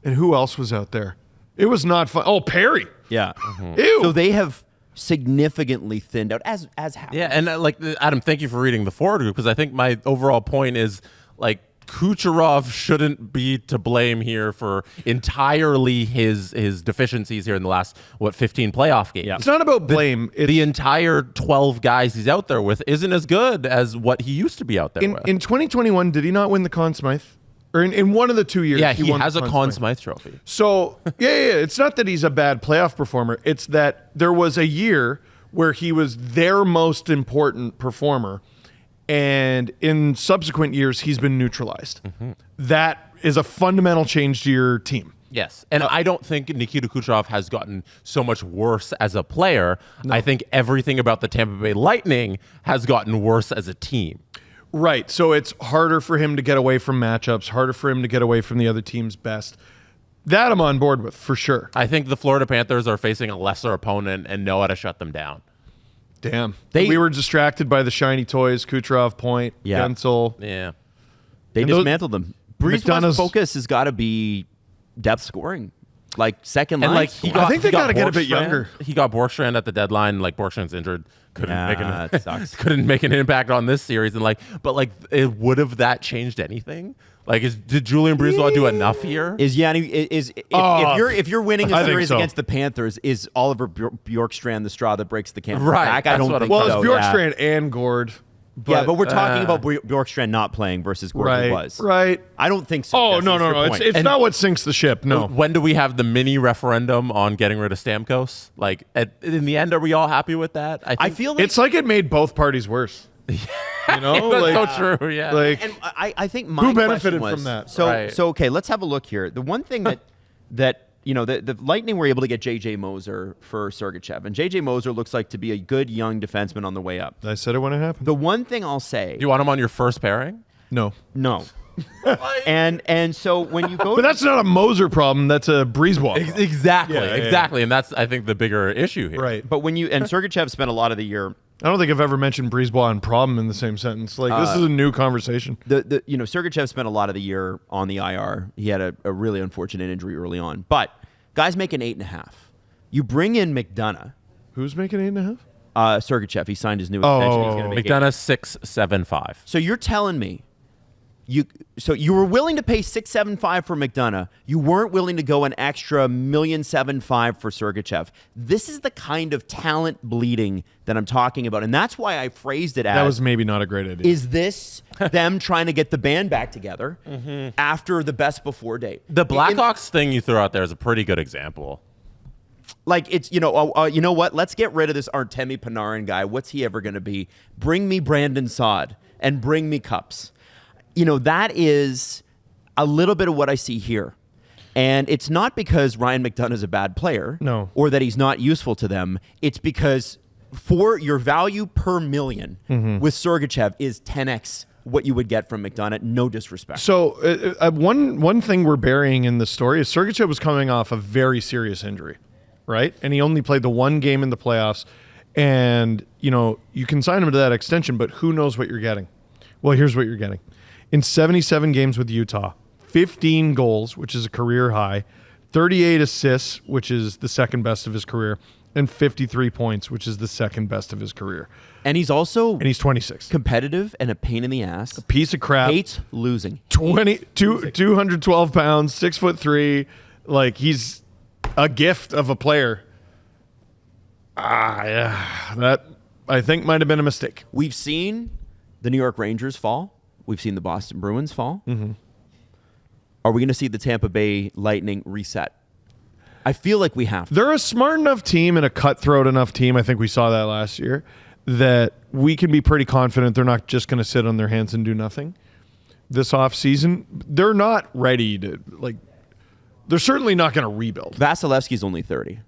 and who else was out there? It was not fun. Oh, Perry. Yeah. Ew. So they have significantly thinned out, as happens. Yeah, and like Adam, thank you for reading the forward group, because I think my overall point is, like, Kucherov shouldn't be to blame here for entirely his deficiencies here in the last 15 playoff games. Yeah. It's not about blame. The entire 12 guys he's out there with isn't as good as what he used to be out there with. In 2021, did he not win the Conn Smythe? Or in one of the 2 years, yeah, he won has a Conn Smythe trophy. So, yeah, it's not that he's a bad playoff performer. It's that there was a year where he was their most important performer, and in subsequent years, he's been neutralized. That is a fundamental change to your team. Yes, and I don't think Nikita Kucherov has gotten so much worse as a player. No. I think everything about the Tampa Bay Lightning has gotten worse as a team. Right, so it's harder for him to get away from matchups, harder for him to get away from the other team's best. That I'm on board with, for sure. I think the Florida Panthers are facing a lesser opponent and know how to shut them down. Damn. We were distracted by the shiny toys, Kucherov, Point, Gensel. Yeah. They dismantled them. Breeze's focus has got to be depth scoring. Like, second line. Like, I think they got to get a bit younger. He got Borkstrand at the deadline. Like, Borkstrand's injured. Couldn't make an impact on this series. And would have that changed anything? Like, did Julian Breezewell do enough here? If you're winning a series against the Panthers, is Oliver Bjorkstrand the straw that breaks the camel's back? I don't think so. Well, it's Bjorkstrand and Gourde. But we're talking about Bjorkstrand not playing versus Gordy was. Right. I don't think so. Oh, no. It's not what sinks the ship. No. When do we have the mini referendum on getting rid of Stamkos? Like, in the end, are we all happy with that? I feel like it's like it made both parties worse. You know, that's so true. Yeah. Like, and I think my who benefited question was, from that? So okay, let's have a look here. The one thing that the Lightning were able to get J.J. Moser for Sergachev, and J.J. Moser looks like to be a good young defenseman on the way up. I said it when it happened. The one thing I'll say, Do you want him on your first pairing? No. and so when you go, But that's not a Moser problem. That's a Brisebois. Exactly. Yeah. Exactly. And that's, I think, the bigger issue here. Right. but when you and Sergachev spent a lot of the year. I don't think I've ever mentioned Brisebois and problem in the same sentence. Like, this is a new conversation. Sergachev spent a lot of the year on the IR. He had a really unfortunate injury early on. But guys making 8.5. You bring in McDonough. Who's making 8.5? Sergachev. He signed his new extension. He's gonna make McDonough 6.75. So you're telling me you were willing to pay 6.75 for McDonough. You weren't willing to go an extra $1.75 for Sergachev. This is the kind of talent bleeding that I'm talking about, and that's why I phrased it as That was maybe not a great idea. Is this them trying to get the band back together after the best before date? The Blackhawks thing you threw out there is a pretty good example. Like, it's, you know what? Let's get rid of this Artemi Panarin guy. What's he ever going to be? Bring me Brandon Saad and bring me Cups. That is a little bit of what I see here. And it's not because Ryan McDonough is a bad player. No. Or that he's not useful to them. It's because for your value per million with Sergachev is 10x what you would get from McDonough. No disrespect. So one thing we're burying in the story is Sergachev was coming off a very serious injury, right? And he only played the one game in the playoffs. And, you can sign him to that extension, but who knows what you're getting? Well, here's what you're getting. In 77 games with Utah, 15 goals, which is a career high, 38 assists, which is the second best of his career, and 53 points, which is the second best of his career. And he's 26. Competitive and a pain in the ass. Piece of crap. Hates losing. 212 pounds, 6'3". Like, he's a gift of a player. That I think might have been a mistake. We've seen the New York Rangers fall. We've seen the Boston Bruins fall. Are we going to see the Tampa Bay Lightning reset? I feel like we have to. They're a smart enough team and a cutthroat enough team. I think we saw that last year, that we can be pretty confident they're not just going to sit on their hands and do nothing this offseason. They're not ready to, they're certainly not going to rebuild. Vasilevsky's only 30,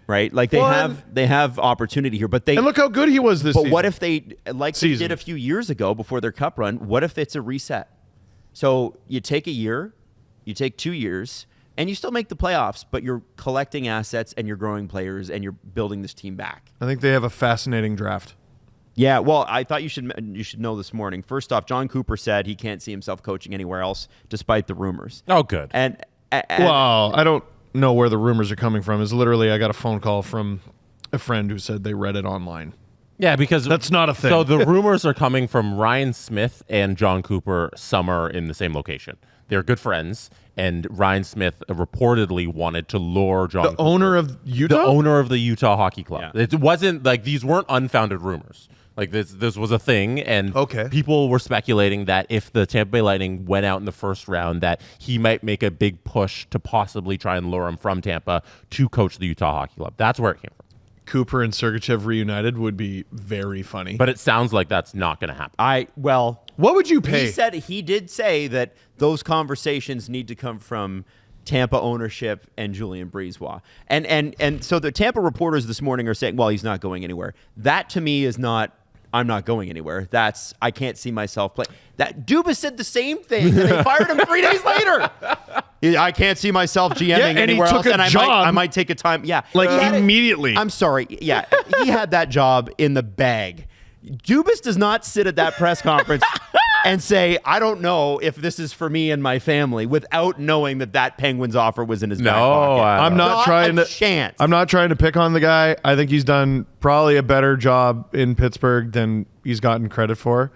right? Like, they have opportunity here, but and look how good he was this season. But what if they did a few years ago before their cup run, what if it's a reset? So you take a year, you take 2 years, and you still make the playoffs, but you're collecting assets and you're growing players and you're building this team back. I think they have a fascinating draft. Yeah, well, I thought you should know this morning. First off, John Cooper said he can't see himself coaching anywhere else, despite the rumors. Oh, good. And well, I don't know where the rumors are coming from. Is literally I got a phone call from a friend who said they read it online. Yeah, because that's not a thing. So the rumors are coming from Ryan Smith and John Cooper. Some are in the same location. They're good friends, and Ryan Smith reportedly wanted to lure John Cooper, owner of Utah? The owner of the Utah Hockey Club. Yeah. It wasn't like these weren't unfounded rumors. Like this was a thing, and people were speculating that if the Tampa Bay Lightning went out in the first round, that he might make a big push to possibly try and lure him from Tampa to coach the Utah Hockey Club. That's where it came from. Cooper and Sergachev reunited would be very funny. But it sounds like that's not going to happen. What would you pay? He did say that those conversations need to come from Tampa ownership and Julien Brisebois. And so the Tampa reporters this morning are saying, well, he's not going anywhere. That to me is not, I'm not going anywhere. That's, I can't see myself play. That Dubas said the same thing, and they fired him 3 days later. I can't see myself GMing anywhere else, and I might take a time. Yeah, immediately. I'm sorry. Yeah, he had that job in the bag. Dubas does not sit at that press conference and say, I don't know if this is for me and my family, without knowing that Penguins offer was in his back pocket. I'm not trying to chance. I'm not trying to pick on the guy. I think he's done probably a better job in Pittsburgh than he's gotten credit for.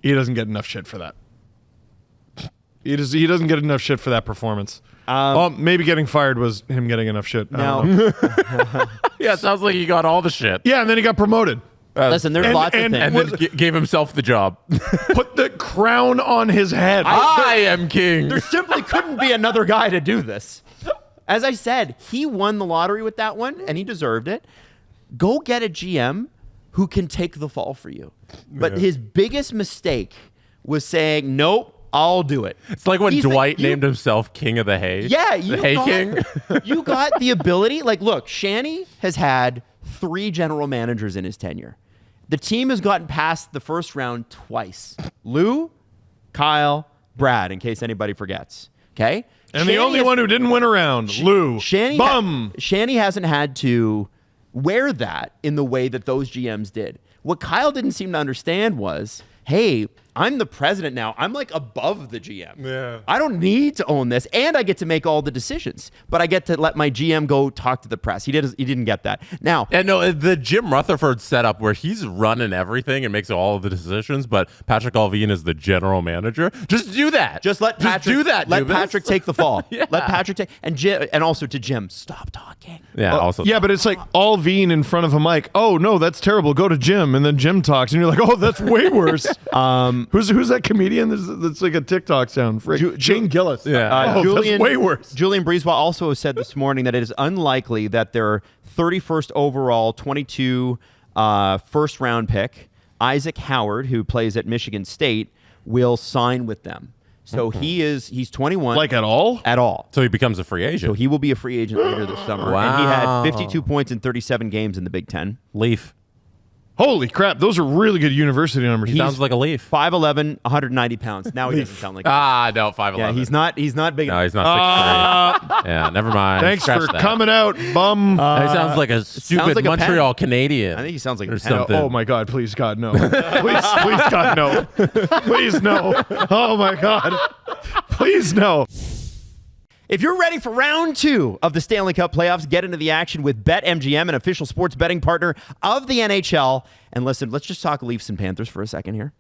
He doesn't get enough shit for that. He doesn't get enough shit for that performance. Maybe getting fired was him getting enough shit. No. Yeah, it sounds like he got all the shit. Yeah, and then he got promoted. Listen, there's lots of things. And then gave himself the job. Put the crown on his head. I am king. There simply couldn't be another guy to do this. As I said, he won the lottery with that one, and he deserved it. Go get a GM who can take the fall for you. But his biggest mistake was saying, nope, I'll do it. It's like when Dwight named himself King of the Hay. Yeah, the Hay King. You got the ability. Like, look, Shanny has had 3 general managers in his tenure. The team has gotten past the first round twice. Lou, Kyle, Brad, in case anybody forgets. Okay? And the only one who didn't win a round, Lou. Shanny hasn't had to wear that in the way that those GMs did. What Kyle didn't seem to understand was, hey, I'm the president now. I'm like above the GM. Yeah. I don't need to own this, and I get to make all the decisions. But I get to let my GM go talk to the press. He didn't get that. Now, and no, the Jim Rutherford setup where he's running everything and makes all of the decisions, but Patrick Allvin is the general manager. Just do that. Just let Patrick do that. Let Dubas. Patrick take the fall. Yeah. Let Patrick take and also to Jim, stop talking. Yeah. Also. Yeah, but it's like Allvin in front of a mic. Oh no, that's terrible. Go to Jim, and then Jim talks, and you're like, oh, that's way worse. Who's that comedian? That's like a TikTok sound. Shane Gillis. Yeah. That's way worse. Julian Breezewell also said this morning that it is unlikely that their 31st overall 22 first round pick, Isaac Howard, who plays at Michigan State, will sign with them. So he's 21. Like at all? At all. So he becomes a free agent. So he will be a free agent later this summer. Wow. And he had 52 points in 37 games in the Big Ten. Leaf. Holy crap, those are really good university numbers. He sounds like a Leaf. 5'11", 190 pounds. Now he doesn't sound like Ah, no, 5'11". Yeah, he's not big No, enough. he's not 6'3". Yeah, never mind. Thanks Scratch for that. coming out, bum. That sounds like a stupid like a Montreal Canadian. I think he sounds like or a something. Oh my God, please God, no. Please God, no. Please no. Oh my God. Please no. If you're ready for round 2 of the Stanley Cup playoffs, get into the action with BetMGM, an official sports betting partner of the NHL. And listen, let's just talk Leafs and Panthers for a second here.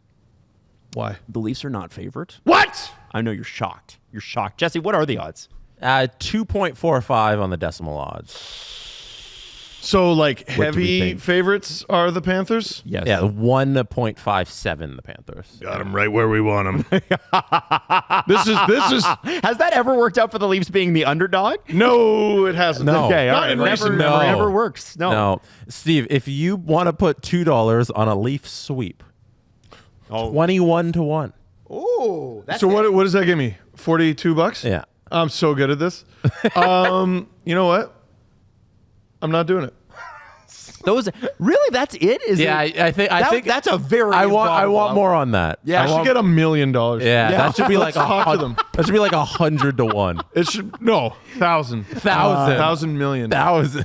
Why? The Leafs are not favored. What? I know you're shocked. You're shocked. Jesse, what are the odds? 2.45 on the decimal odds. So like do we heavy think? favorites are the Panthers? Yes. Yeah, 1.57 the Panthers. Got them right where we want them. This is Has that ever worked out for the Leafs being the underdog? no, it hasn't. No. Okay, all Not right. in Never, recent never, No. ever works. No, Steve, if you want to put $2 on a Leaf sweep, 21 to 1. Ooh, that's So what does that give me? $42? Yeah. I'm so good at this. You know what? I'm not doing it. those. Really, that's it? Is Yeah, it? I think that's a very. I want improbable- more on that. Yeah, I should get $1 million. Yeah, that should be like Let's talk to them. That should be like 100 to 1. It should 1,000. 1,000 million. 1,000.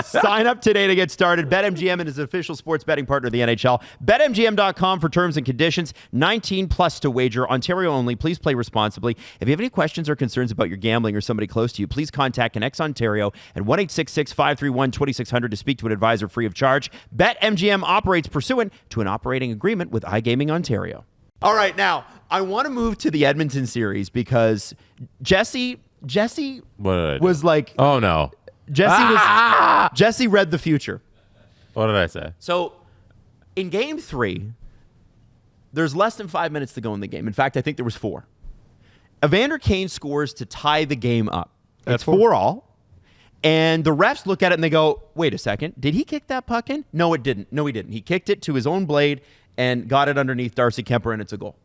Sign up today to get started. BetMGM is an official sports betting partner of the NHL. BetMGM.com for terms and conditions. 19 plus to wager. Ontario only. Please play responsibly. If you have any questions or concerns about your gambling or somebody close to you, please contact Connects Ontario at 1-866-531-2600 to speak to an advisor free of charge. BetMGM operates pursuant to an operating agreement with iGaming Ontario. All right, now I want to move to the Edmonton series because Jesse What did I do? was like, Oh no. Jesse read the future. What did I say? So in game 3, there's less than 5 minutes to go in the game. In fact, I think there was 4. Evander Kane scores to tie the game up. It's 4-all. And the refs look at it and they go, wait a second, did he kick that puck in? No, it didn't. No, he didn't. He kicked it to his own blade and got it underneath Darcy Kemper, and it's a goal.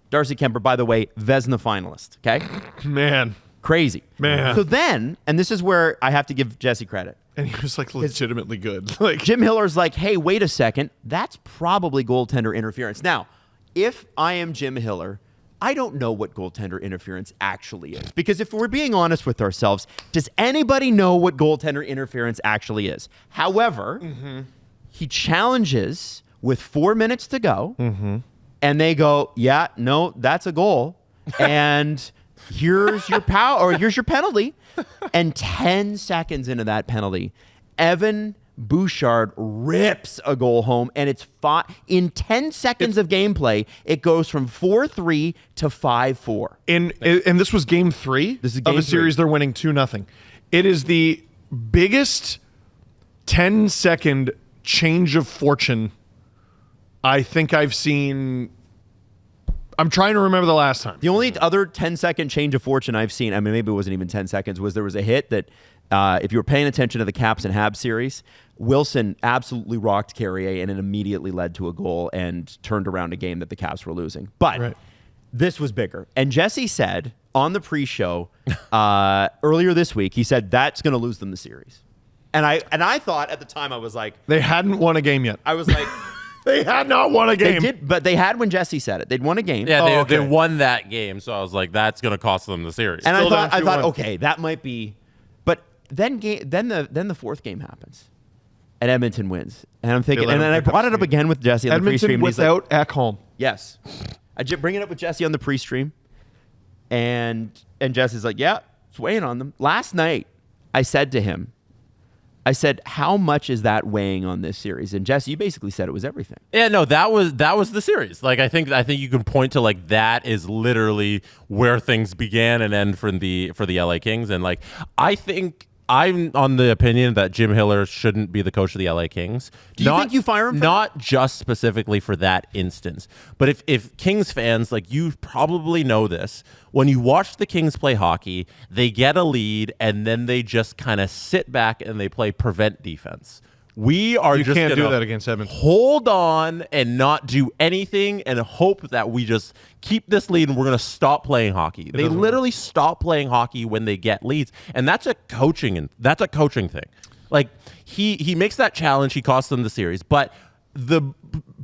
Darcy Kemper, by the way, Vezina finalist, okay? Man. Crazy. Man. So then, and this is where I have to give Jesse credit. And he was like legitimately good. Like Jim Hiller's like, hey, wait a second. That's probably goaltender interference. Now, if I am Jim Hiller, I don't know what goaltender interference actually is. Because if we're being honest with ourselves, does anybody know what goaltender interference actually is? However, he challenges with 4 minutes to go, and they go, yeah, no, that's a goal. And here's your here's your penalty. And 10 seconds into that penalty, Evan Bouchard rips a goal home, and it's in 10 seconds of gameplay, it goes from 4-3 to 5-4. and this was game 3 This is of game a series. 3. They're winning 2-0. It is the biggest 10-second change of fortune I think I've seen. I'm trying to remember the last time. The only other 10-second change of fortune I've seen, I mean, maybe it wasn't even 10 seconds, was there was a hit that, if you were paying attention to the Caps and Habs series, Wilson absolutely rocked Carrier, and it immediately led to a goal and turned around a game that the Caps were losing. But this was bigger. And Jesse said on the pre-show earlier this week, he said that's going to lose them the series. And I thought at the time, I was like... They hadn't won a game yet. I was like... They had not won a game. They did, but they had when Jesse said it. They'd won a game. Yeah, they won that game, so I was like, that's going to cost them the series. And I thought, okay, that might be... But then the fourth game happens. And Edmonton wins. And I'm thinking... And then I brought it up again with Jesse on the pre-stream. Edmonton without Ekholm. Yes. I bring it up with Jesse on the pre-stream. And Jesse's like, yeah, it's weighing on them. Last night, I said to him, how much is that weighing on this series? And Jesse, you basically said it was everything. Yeah, no, that was the series. Like I think you can point to like that is literally where things began and end for the LA Kings. And like I think I'm on the opinion that Jim Hiller shouldn't be the coach of the LA Kings. Do you think you fire him? Not just specifically for that instance, but if Kings fans, like you probably know this, when you watch the Kings play hockey, they get a lead and then they just kind of sit back and they play prevent defense. We are just can't gonna do that against Edmonton. Hold on and not do anything and hope that we just keep this lead and we're going to stop playing hockey. They literally stop playing hockey when they get leads, and that's a coaching thing. Like he makes that challenge, he costs them the series, but the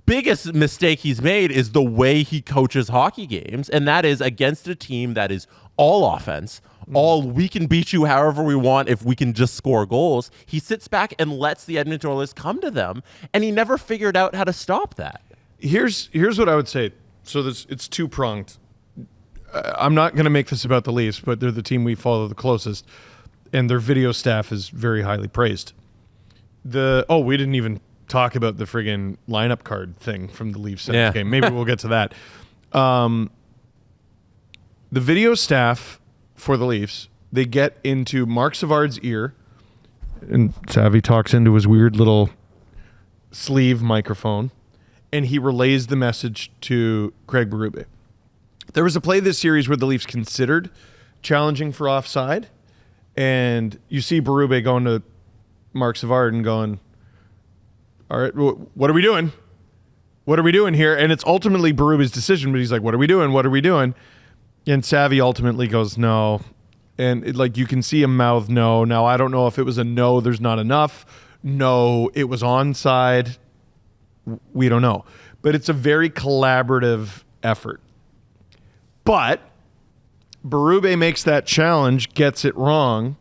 biggest mistake he's made is the way he coaches hockey games, and that is against a team that is all offense. All we can beat you however we want if we can just score goals. He sits back and lets the Edmonton Oilers come to them, and he never figured out how to stop that. Here's what I would say. So it's two-pronged. I'm not going to make this about the Leafs, but they're the team we follow the closest, and their video staff is very highly praised. We didn't even talk about the friggin' lineup card thing from the Leafs game. Maybe we'll get to that. The video staff for the Leafs, they get into Mark Savard's ear, and Savvy talks into his weird little sleeve microphone, and he relays the message to Craig Berube. There was a play this series where the Leafs considered challenging for offside, and you see Berube going to Mark Savard and going, all right, what are we doing? What are we doing here? And it's ultimately Berube's decision, but he's like, what are we doing? What are we doing? And Savvy ultimately goes, no. And you can see him mouth no. Now, I don't know if it was a no, there's not enough. No, it was onside. We don't know. But it's a very collaborative effort. But Berube makes that challenge, gets it wrong,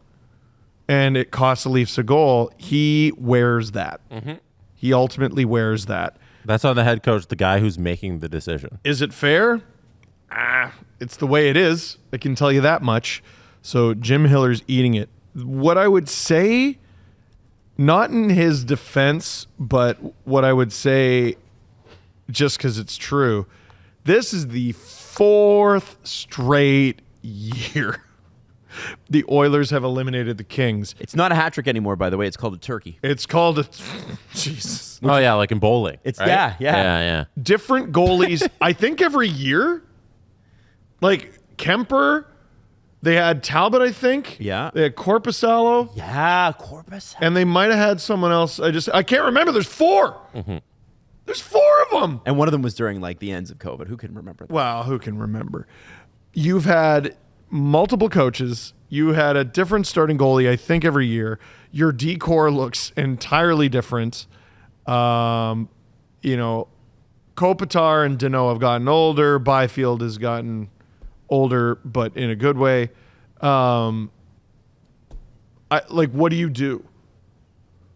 and it costs the Leafs a goal. He wears that. Mm-hmm. He ultimately wears that. That's on the head coach, the guy who's making the decision. Is it fair? It's the way it is. I can tell you that much. So Jim Hiller's eating it. What I would say, not in his defense, but what I would say, just because it's true, this is the fourth straight year the Oilers have eliminated the Kings. It's not a hat trick anymore, by the way. It's called a turkey. It's called a... Jesus. Oh, yeah, like in bowling. It's right? Yeah. Different goalies, I think every year. Like Kemper, they had Talbot, I think. Yeah. They had Korpisalo. Yeah, Korpisalo. And they might have had someone else. I can't remember. There's four. Mm-hmm. There's four of them. And one of them was during the ends of COVID. Who can remember that? Wow, who can remember? You've had multiple coaches. You had a different starting goalie, I think, every year. Your decor looks entirely different. Kopitar and Deneau have gotten older. Byfield has gotten older, but in a good way. What do you do?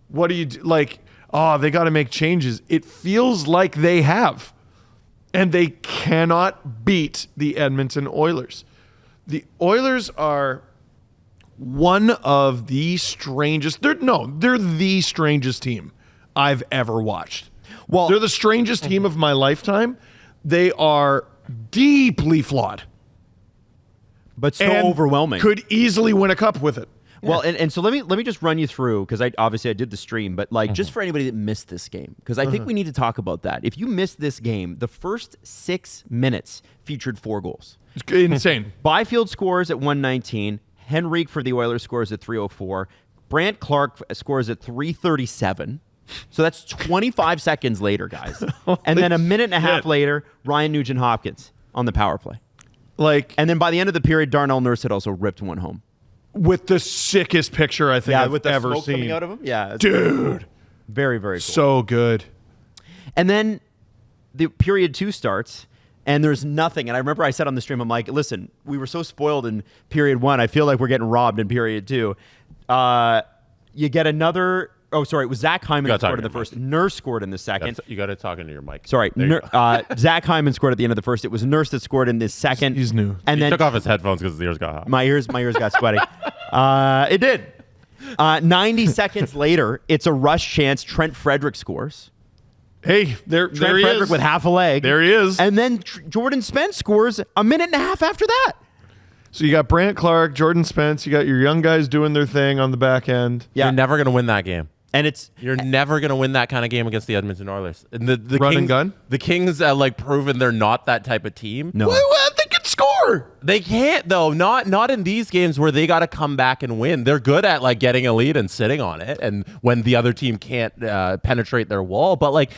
What do you do? They got to make changes. It feels like they have, and they cannot beat the Edmonton Oilers. The Oilers are one of the strangest. They're the strangest team I've ever watched. Well, they're the strangest team of my lifetime. They are deeply flawed. But so overwhelming. Could easily win a cup with it. Well, and so let me just run you through, because I did the stream, but like just for anybody that missed this game, because I think we need to talk about that. If you missed this game, the first 6 minutes featured 4 goals. It's insane. Byfield scores at 119. Henrique for the Oilers scores at 304. Brandt Clark scores at 337. So that's 25 seconds later, guys. And then a minute and a half later, Ryan Nugent-Hopkins on the power play. And then by the end of the period, Darnell Nurse had also ripped one home. With the sickest picture I think I've ever smoke seen. Coming out of him? Yeah. Dude. Very, very cool. So good. And then the period 2 starts, and there's nothing. And I remember I said on the stream, I'm like, listen, we were so spoiled in period 1. I feel like we're getting robbed in period 2. You get another. Oh, sorry. It was Zach Hyman that scored in the first. Nurse scored in the second. You got to talk into your mic. Sorry. Zach Hyman scored at the end of the first. It was Nurse that scored in the second. He's new. And he then took off his headphones because his ears got hot. My ears got sweaty. It did. 90 seconds later, it's a rush chance. Trent Frederick scores. Hey, there Trent he Frederick is. with half a leg. There he is. And then Jordan Spence scores a minute and a half after that. So you got Brandt Clark, Jordan Spence. You got your young guys doing their thing on the back end. Yeah. You're never going to win that game. And you're never going to win that kind of game against the Edmonton Oilers. And the Run Kings, and gun? The Kings proven they're not that type of team. No. They can score. They can't though. Not in these games where they got to come back and win. They're good at getting a lead and sitting on it, and when the other team can't penetrate their wall. But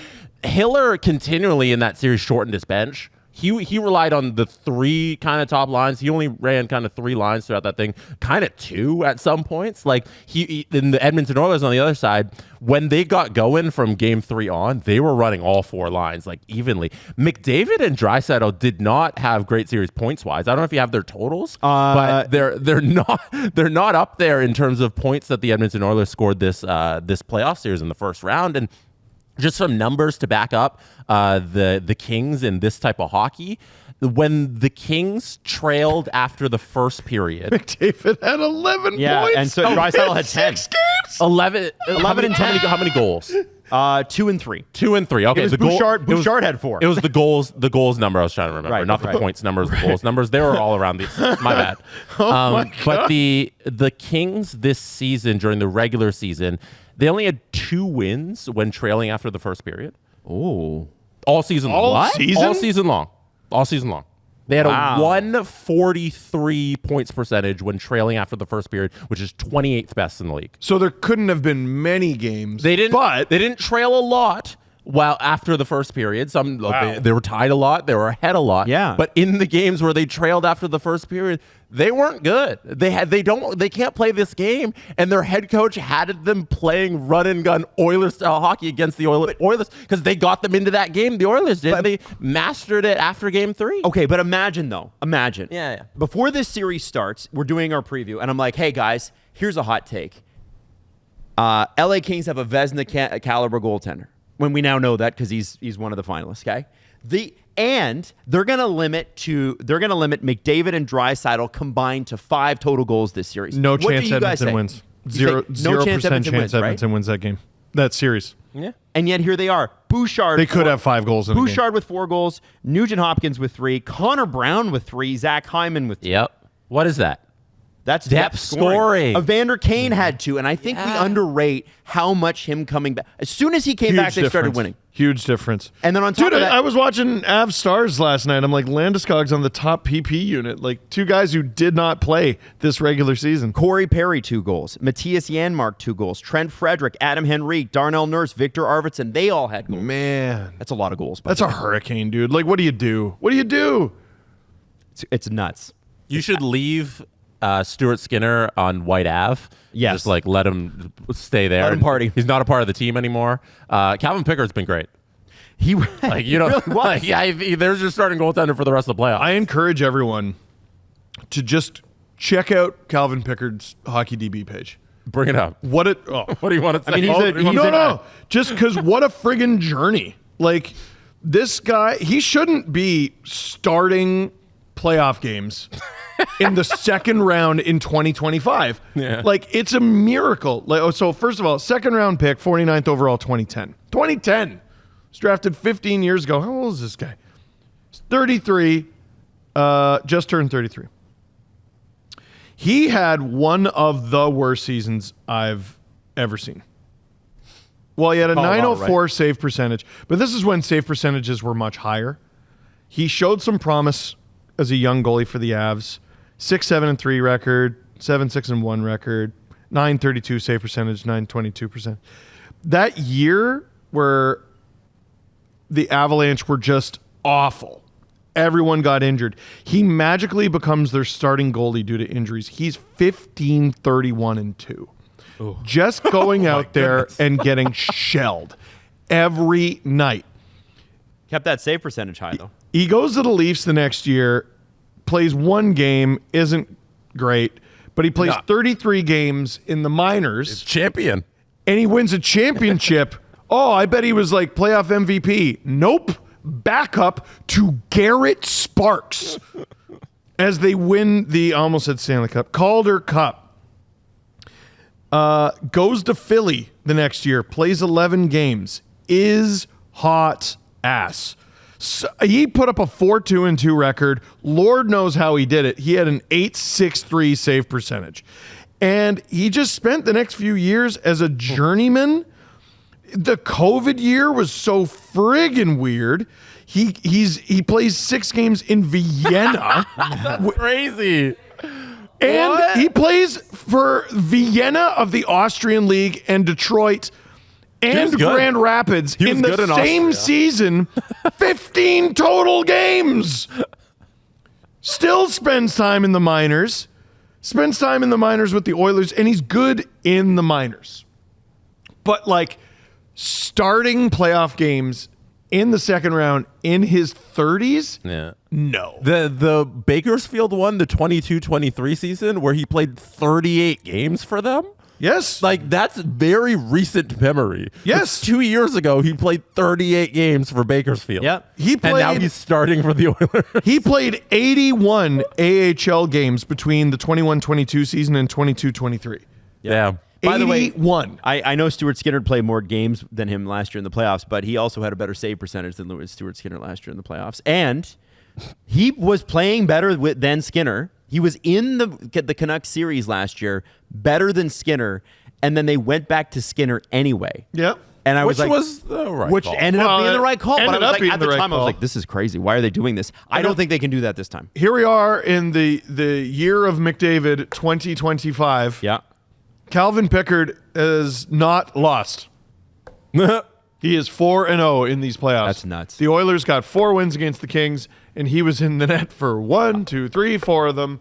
Hiller continually in that series shortened his bench. He relied on the 3 kind of top lines. He only ran kind of 3 lines throughout that thing, kind of 2 at some points. He in the Edmonton Oilers on the other side, when they got going from game 3 on, they were running all 4 lines evenly. McDavid and Draisaitl did not have great series points wise. I don't know if you have their totals, but they're not up there in terms of points that the Edmonton Oilers scored this playoff series in the first round. And just some numbers to back up the Kings in this type of hockey. When the Kings trailed after the first period, McDavid had 11 points. Yeah, and so Draisaitl had 10. 6 games. 11 and 10. How many goals? 2 and 3. 2 and 3. Okay, It was Bouchard had 4. It was the goals number I was trying to remember, Right, not the points numbers, the goals numbers. They were all around these. My bad. My God. But the Kings this season during the regular season, they only had 2 wins when trailing after the first period. Oh. All season long. All season? All season long. All season long. They had a 143 points percentage when trailing after the first period, which is 28th best in the league. So there couldn't have been many games. They didn't trail a lot. Well, after the first period, they were tied a lot, they were ahead a lot. Yeah. But in the games where they trailed after the first period, they weren't good. They can't play this game, and their head coach had them playing run and gun Oilers style hockey against the Oilers because they got them into that game. The Oilers did. They mastered it after game 3. Okay, but imagine. Yeah. Before this series starts, we're doing our preview, and I'm like, hey guys, here's a hot take. LA Kings have a Vezina caliber goaltender. When we now know that because he's one of the finalists, okay? They're gonna limit McDavid and Draisaitl combined to 5 total goals this series. No What do chance you guys Edmonton say? wins. You say 0% chance chance Edmonton wins that game. That series. Yeah. And yet here they are. Bouchard. They could have 5 goals in a game. Bouchard with 4 goals. Nugent-Hopkins with 3. Connor Brown with 3. Zach Hyman with 2. Yep. What is that? That's Depth scoring. Evander Kane had 2, and I think we underrate how much him coming back. As soon as he came back, they started winning. Huge difference. And then on top of that, I was watching Av Stars last night. I'm like, Landeskog's on the top PP unit. 2 guys who did not play this regular season. Corey Perry 2 goals. Matthias Janmark 2 goals. Trent Frederick, Adam Henrique, Darnell Nurse, Victor Arvidsson. They all had goals. Man, That's a lot of goals. that's a hurricane, dude. What do you do? What do you do? It's nuts. You should leave Stuart Skinner on White Ave. Yes. Just let him stay there. Let him party. He's not a part of the team anymore. Calvin Pickard's been great. He Really was. there's your starting goaltender for the rest of the playoffs. I encourage everyone to just check out Calvin Pickard's Hockey DB page. Bring it up. What do you want to say? no. Just because what a friggin' journey. This guy, he shouldn't be starting playoff games in the second round in 2025. Yeah. It's a miracle. So first of all, second round pick, 49th overall, 2010. 2010. Was drafted 15 years ago. How old is this guy? He's 33. Just turned 33. He had one of the worst seasons I've ever seen. Well, he had a Colorado, 904 save percentage, but this is when save percentages were much higher. He showed some promise as a young goalie for the Avs. 6-7-3 record, 7-6-1 record, 932 save percentage, 922%. That year where the Avalanche were just awful, everyone got injured, he magically becomes their starting goalie due to injuries. He's 15-31-2. Ooh. Just going out there and getting shelled every night. Kept that save percentage high, though. He goes to the Leafs the next year, plays one game, isn't great, but he plays 33 games in the minors. He's champion. And he wins a championship. Oh, I bet he was like playoff MVP. Nope. Backup to Garrett Sparks as they win the, I almost said Stanley Cup, Calder Cup. Goes to Philly the next year, plays 11 games, is hot ass. So he put up a 4-2-2 record. Lord knows how he did it. He had an 863 save percentage. And he just spent the next few years as a journeyman. The COVID year was so friggin' weird. He plays 6 games in Vienna. That's crazy. And What? he plays for Vienna of the Austrian League and Detroit and was good. Grand Rapids He was in the good in same Austria. season. 15 total games. Still spends time in the minors. Spends time in the minors with the Oilers, and he's good in the minors. But like starting playoff games in the second round in his 30s? Yeah. No. The Bakersfield one, the 22-23 season, where he played 38 games for them. Yes. Like, that's very recent memory. Yes. It's 2 years ago, he played 38 games for Bakersfield. Yep. He played, And now he's starting for the Oilers. he played 81 AHL games between the 21-22 season and 22-23. Yeah. By the way, 81. I know Stuart Skinner played more games than him last year in the playoffs, but he also had a better save percentage than Stuart Skinner last year in the playoffs. And he was playing better than Skinner. He was in the Canucks series last year, better than Skinner, and then they went back to Skinner anyway. Yep. And I Which was like, was the right which call. ended up being the right call. But I ended was up like, being at the the right time, I was call. like, this is crazy. Why are they doing this? I don't think they can do that this time. Here we are in the year of McDavid 2025. Yeah. Calvin Pickard is not lost. He is 4-0 in these playoffs. That's nuts. The Oilers got 4 wins against the Kings, and he was in the net for 1, 2, 3, 4 of them.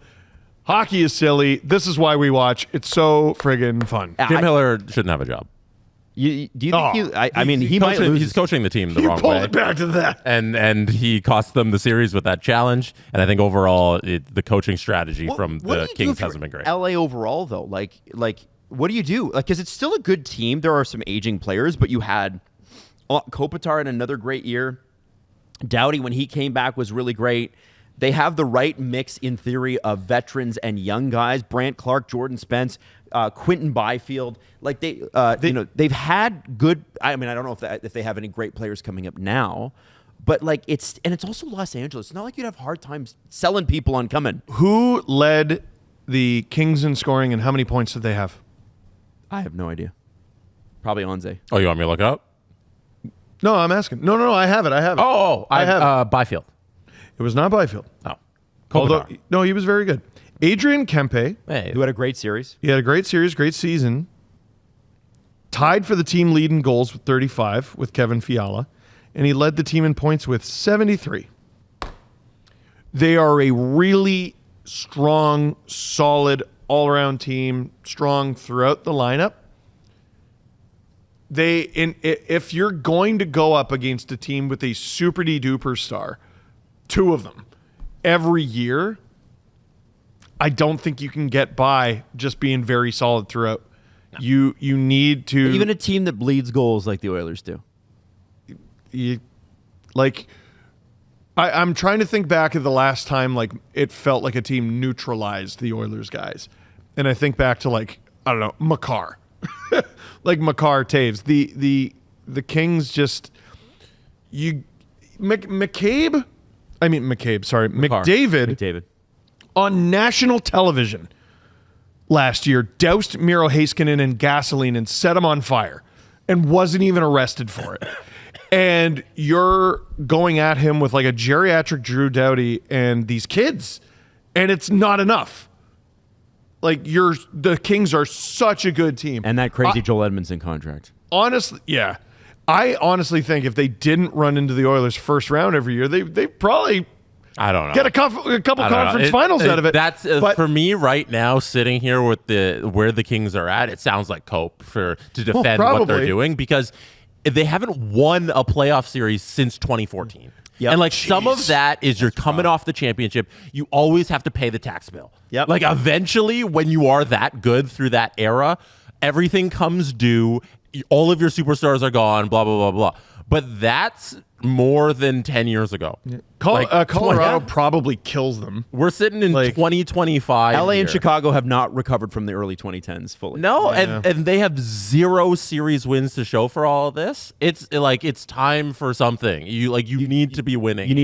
Hockey is silly. This is why we watch. It's so friggin' fun. Jim Miller shouldn't have a job. Do you think I mean, he might Coaching- lose. He's coaching the team the You wrong pulled way. it back to that. And he cost them the series with that challenge. And I think overall, the coaching strategy from What do the you do Kings if you're hasn't been great. LA overall, though, like, what do you do? Like, because it's still a good team. There are some aging players, but you had Kopitar in another great year. Doughty, when he came back, was really great. They have the right mix, in theory, of veterans and young guys. Brant Clark, Jordan Spence, Quentin Byfield. Like they've had good. I mean, I don't know if they have any great players coming up now, but like it's also Los Angeles. It's not like you'd have hard times selling people on coming. Who led the Kings in scoring, and how many points did they have? I have no idea. Probably Onze. Oh, you want me to look it up? No, I'm asking. No, I have it. I have it. I have Byfield. It was not Byfield. Oh. Although, Kopitar. no, he was very good. Adrian Kempe. Hey, Who had a great series. He had a great series, great season. Tied for the team lead in goals with 35 with Kevin Fiala. And he led the team in points with 73. They are a really strong, solid, all-around team, strong throughout the lineup. If you're going to go up against a team with a super-duper star, 2 of them, every year, I don't think you can get by just being very solid throughout. No. You need to... Even a team that bleeds goals like the Oilers do. I'm trying to think back of the last time like it felt like a team neutralized the Oilers guys. And I think back to like, I don't know, Makar. Like Makar, Taves. The Kings just... McDavid McDavid. on national television last year doused Miro Heiskanen in gasoline and set him on fire and wasn't even arrested for it. And you're going at him with like a geriatric Drew Doughty and these kids, and it's not enough. Like the Kings are such a good team. And that crazy Joel Edmondson contract. Honestly, yeah. I honestly think if they didn't run into the Oilers first round every year, they probably I don't know. get a couple conference finals out of it. That's for me right now, sitting here with where the Kings are at. It sounds like cope to defend what they're doing because they haven't won a playoff series since 2014. Yep. And like some of that is you're coming off the championship. You always have to pay the tax bill. Yep. Like eventually, when you are that good through that era, everything comes due. All of your superstars are gone. Blah blah blah blah. But that's more than 10 years ago. Yeah. Colorado probably kills them. We're sitting in 2025. LA here. and Chicago have not recovered from the early 2010s fully. No, and they have 0 series wins to show for all of this. It's like it's time for something. You need to be winning. Do you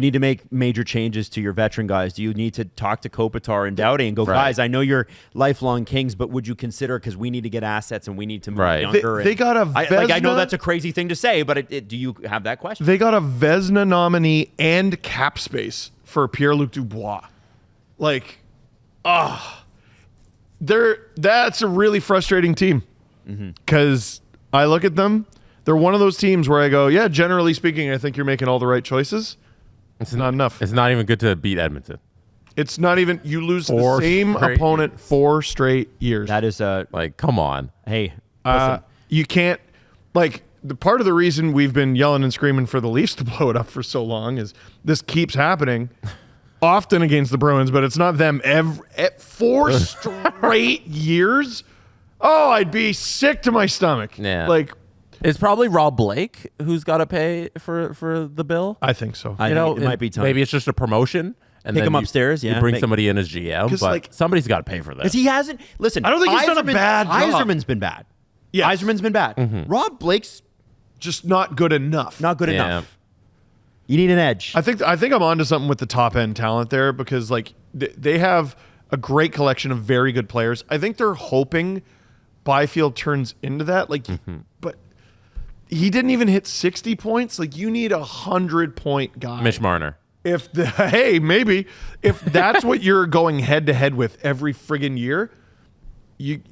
need to make major changes to your veteran guys? Do you need to talk to Kopitar and Doughty and go, guys, I know you're lifelong Kings, but would you consider, because we need to get assets and we need to move younger. They got a Vezina, I know that's a crazy thing to say, but do you have that question? They got a Vezina nominee and cap space for Pierre-Luc Dubois. That's a really frustrating team because I look at them. They're one of those teams where I go, yeah, generally speaking, I think you're making all the right choices. It's not enough. It's not even good to beat Edmonton. It's not even. You lose the same opponent 4 straight years. That is come on. Hey, you can't the part of the reason we've been yelling and screaming for the Leafs to blow it up for so long is this keeps happening often against the Bruins, but it's not them 4 straight years. Oh, I'd be sick to my stomach. Yeah. It's probably Rob Blake who's got to pay for the bill. I think so. I think it might be time. Maybe it's just a promotion. And Pick then him upstairs, you bring somebody in as GM, but somebody's got to pay for that. Because he hasn't. Listen, I don't think he's done a bad job. Yzerman's been bad. Yes. Yzerman's been bad. Rob Blake's just not good enough. Not good enough. You need an edge. I think I'm onto something with the top end talent there because they have a great collection of very good players. I think they're hoping Byfield turns into that. But he didn't even hit 60 points. You need 100-point guy. Mitch Marner. If that's what you're going head to head with every friggin' year, you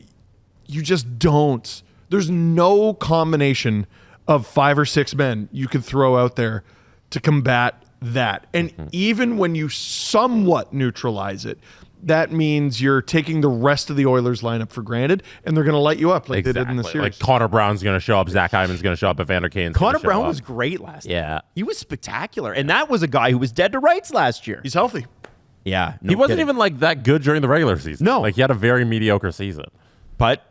just don't. There's no combination of 5 or 6 men you could throw out there to combat that. And even when you somewhat neutralize it, that means you're taking the rest of the Oilers lineup for granted, and they're going to light you up like they did in the series. Connor Brown's going to show up, Zach Hyman's going to show up, Evander Kane's going to show up. Connor Brown was great last year. Yeah. He was spectacular. And that was a guy who was dead to rights last year. He's healthy. Yeah. He wasn't even that good during the regular season. No. He had a very mediocre season. But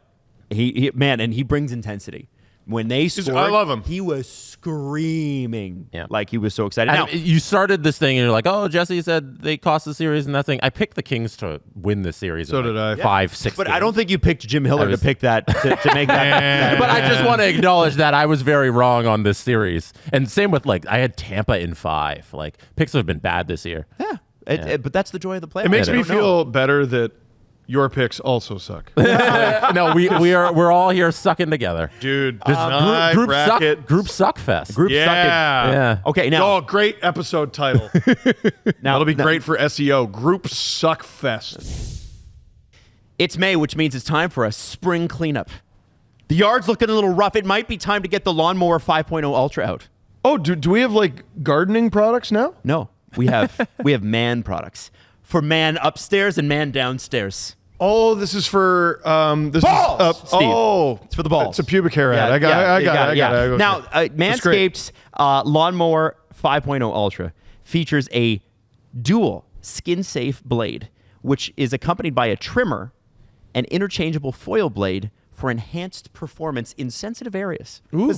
he brings intensity. When they scored, I love him. He was screaming like he was so excited. And now, you started this thing and you're like, oh, Jesse said they cost the series and that thing. I picked the Kings to win the series. So did I. 5-6 but I don't think you picked Jim Hiller to pick that to make that. But I just want to acknowledge that I was very wrong on this series. And same with I had Tampa in 5. Picks have been bad this year. Yeah. But that's the joy of the playoffs. It makes me feel better that your picks also suck. No, we're all here sucking together, dude. Group suck fest. Group sucking. Yeah. Okay. Now, great episode title. That'll be great for SEO. Group suck fest. It's May, which means it's time for a spring cleanup. The yard's looking a little rough. It might be time to get the Lawnmower 5.0 Ultra out. Oh, do we have gardening products now? No, we have man products for man upstairs and man downstairs. Oh, this is for this balls! Is, oh, it's for the balls. It's a pubic hair ad. I got it. Okay. Now, Manscaped's Lawnmower 5.0 Ultra features a dual skin-safe blade, which is accompanied by a trimmer and interchangeable foil blade for enhanced performance in sensitive areas. Ooh.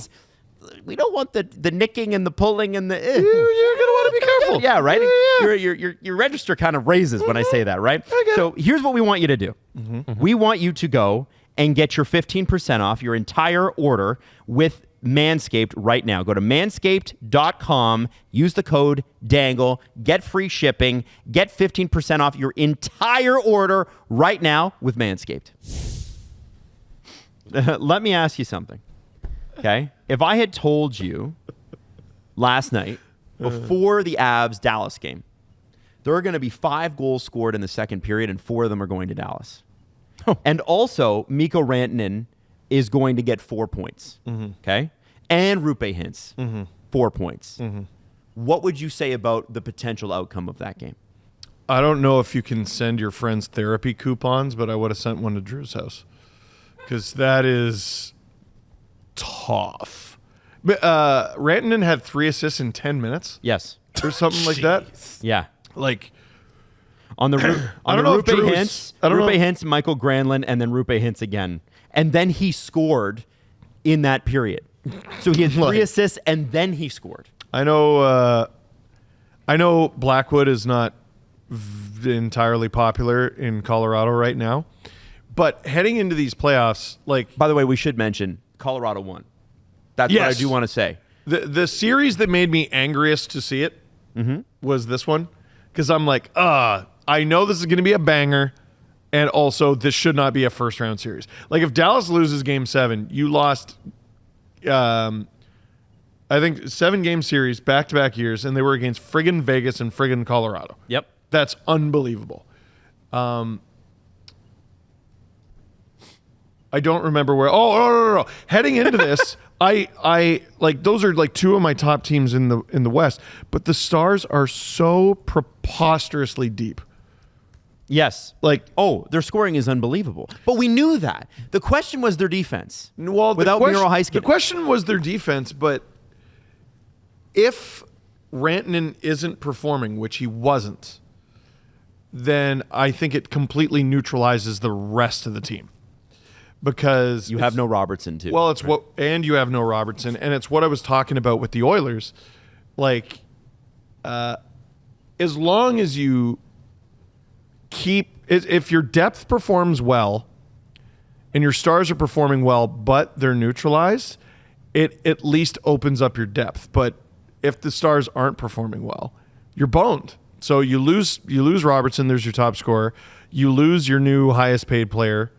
We don't want the nicking and the pulling and the. You're gonna want to be careful. Yeah, right. Yeah. Your register kind of raises when I say that, right? So here's what we want you to do. We want you to go and get your 15% off your entire order with Manscaped right now. Go to manscaped.com, use the code DANGLE, get free shipping, get 15% off your entire order right now with Manscaped. Let me ask you something, okay? If I had told you last night, before the Avs-Dallas game, there are going to be 5 goals scored in the second period, and 4 of them are going to Dallas. And also, Mikko Rantanen is going to get 4 points, okay? And Rupe Hintz, 4 points. What would you say about the potential outcome of that game? I don't know if you can send your friends therapy coupons, but I would have sent one to Drew's house because that is tough. But Rantanen had 3 assists in 10 minutes. Yes. Or something like that. Yeah. Like on the Rupe Hintz, Michael Granlund, and then Rupe Hintz again. And then he scored in that period. So he had 3 assists, and then he scored. I know Blackwood is not entirely popular in Colorado right now, but heading into these playoffs, like, by the way, we should mention Colorado won. That's what I do want to say. The series that made me angriest to see it was this one, because I'm like, I know this is going to be a banger. And also, this should not be a first-round series. Like, if Dallas loses Game 7, you lost, I think, 7-game series, back-to-back years, and they were against friggin' Vegas and friggin' Colorado. Yep. That's unbelievable. I don't remember where. Oh, no. Heading into this, I like, those are like 2 of my top teams in the West, but the Stars are so preposterously deep. Yes. Like, their scoring is unbelievable. But we knew that. The question was their defense. Well, without Miro Heiskanen. The question was their defense, but if Rantanen isn't performing, which he wasn't, then I think it completely neutralizes the rest of the team. Because you have no Robertson too. Well, it's right. And you have no Robertson, and it's what I was talking about with the Oilers. Like, as long as you if your depth performs well and your stars are performing well, but they're neutralized, it at least opens up your depth. But if the Stars aren't performing well, you're boned. So you lose Robertson, there's your top scorer. You lose your new highest paid player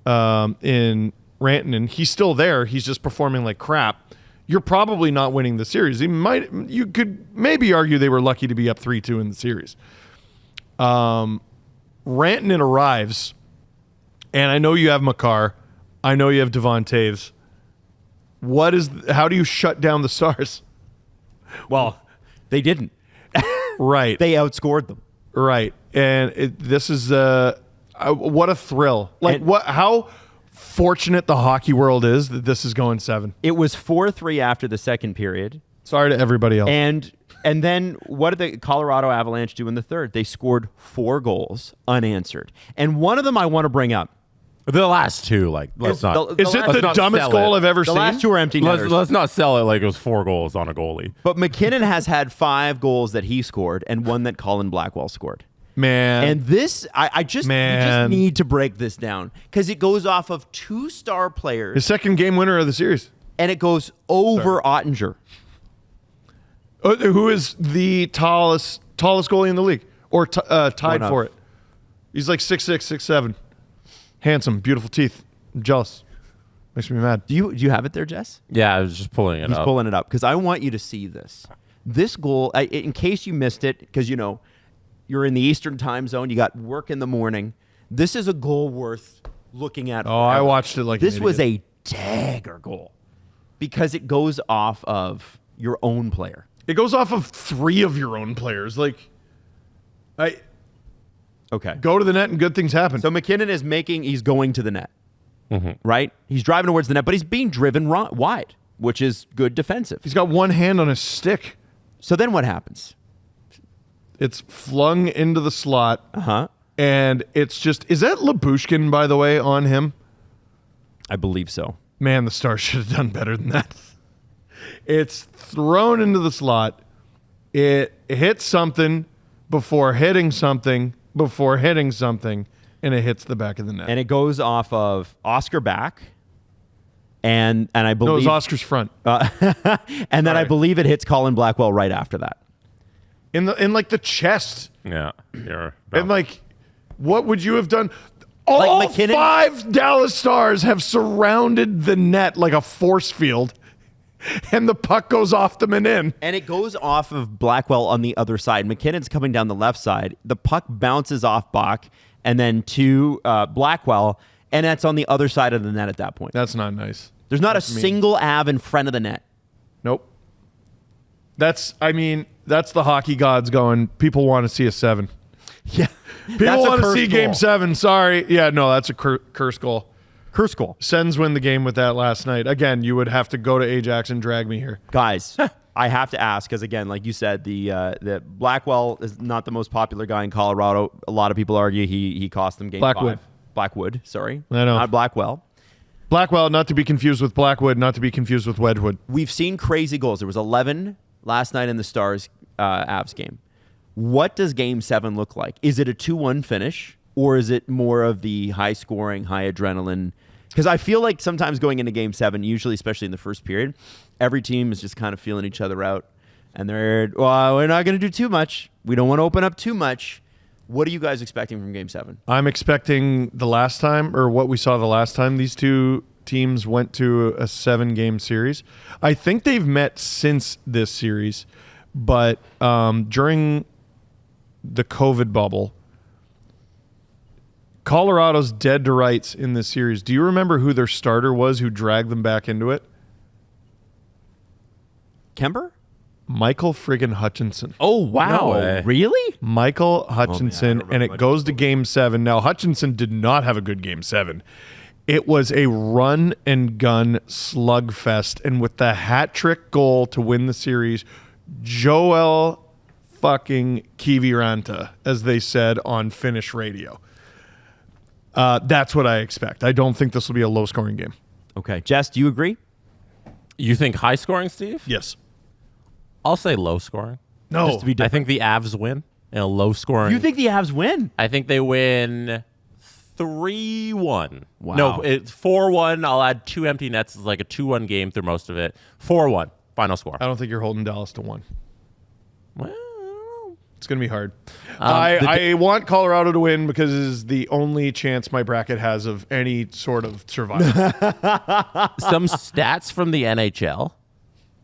in Rantanen. He's still there. He's just performing like crap. You're probably not winning the series. You could maybe argue they were lucky to be up 3-2 in the series. Rantanen arrives, and I know you have Makar. I know you have Devon Taves. How do you shut down the Stars? Well, they didn't. Right. They outscored them. Right. And this is what a thrill. Like, how fortunate the hockey world is that this is going 7. It was 4-3 after the second period. Sorry to everybody else. And then what did the Colorado Avalanche do in the third? They scored 4 goals unanswered. And one of them I want to bring up. The last 2, like, let's not. Is it the dumbest goal I've ever seen? The last 2 are empty netters. Let's not sell it like it was 4 goals on a goalie. But McKinnon has had 5 goals that he scored and 1 that Colin Blackwell scored. Man. And this, we just need to break this down because it goes off of 2 star players. His second game winner of the series. And it goes over Ottinger. Who is the tallest goalie in the league, or tied for it? He's like 6'6", 6'7", handsome, beautiful teeth. I'm jealous. Makes me mad. Do you have it there, Jess? Yeah, I was just pulling it up. He's pulling it up because I want you to see this. This goal, in case you missed it, because you're in the Eastern time zone, you got work in the morning. This is a goal worth looking at. Oh, I watched it like this was a dagger goal because it goes off of your own player. It goes off of 3 of your own players. Like, go to the net and good things happen. So McKinnon he's going to the net, right? He's driving towards the net, but he's being driven wide, which is good defensive. He's got one hand on his stick. So then what happens? It's flung into the slot. And it's just, is that Lyubushkin, by the way, on him? I believe so. Man, the Stars should have done better than that. It's thrown into the slot. It hits something before hitting something, and it hits the back of the net. And it goes off of Oscar Back and I No, it believe was Oscar's front. and then I believe it hits Colin Blackwell right after that. In like the chest. Yeah. You're And like, what would you have done? All McKinnon? 5 Dallas Stars have surrounded the net like a force field, and the puck goes off them and in. And it goes off of Blackwell on the other side. McKinnon's coming down the left side. The puck bounces off Bach and then to Blackwell, and that's on the other side of the net at that point. That's not nice. There's not a single Av in front of the net. Nope. That's the hockey gods going, people want to see a 7. Yeah. People want to see Game 7. Sorry. Yeah, no, that's a curse goal. Curse goal. Sens win the game with that last night. Again, you would have to go to Ajax and drag me here. Guys, I have to ask, because again, like you said, the Blackwell is not the most popular guy in Colorado. A lot of people argue he cost them game Blackwood. 5. Blackwood, sorry. I know. Not Blackwell. Blackwell, not to be confused with Blackwood, not to be confused with Wedgwood. We've seen crazy goals. There was 11 last night in the Stars Avs game. What does Game 7 look like? Is it a 2-1 finish, or is it more of the high-scoring, high adrenaline? Because I feel like sometimes going into Game 7, usually especially in the first period, every team is just kind of feeling each other out. And we're not going to do too much. We don't want to open up too much. What are you guys expecting from Game 7? I'm expecting the last time, or what we saw the last time these two teams went to a 7-game series. I think they've met since this series, but during the COVID bubble, Colorado's dead to rights in this series. Do you remember who their starter was who dragged them back into it? Kemper? Michael friggin' Hutchinson. Oh, wow. No way. Really? Michael Hutchinson, and it goes to Game 7. Now, Hutchinson did not have a good Game 7. It was a run-and-gun slugfest, and with the hat-trick goal to win the series, Joel fucking Kiviranta, as they said on Finnish radio. That's what I expect. I don't think this will be a low-scoring game. Okay. Jess, do you agree? You think high scoring, Steve? Yes. I'll say low scoring. No. Just to be I different. think the Avs win in a low scoring. You think the Avs win? I think they win 3-1. Wow. No, it's 4-1. I'll add 2 empty nets. It's like a 2-1 game through most of it. 4-1. Final score. I don't think you're holding Dallas to 1. Well, I don't know. It's going to be hard. I want Colorado to win because it is the only chance my bracket has of any sort of survival. Some stats from the NHL.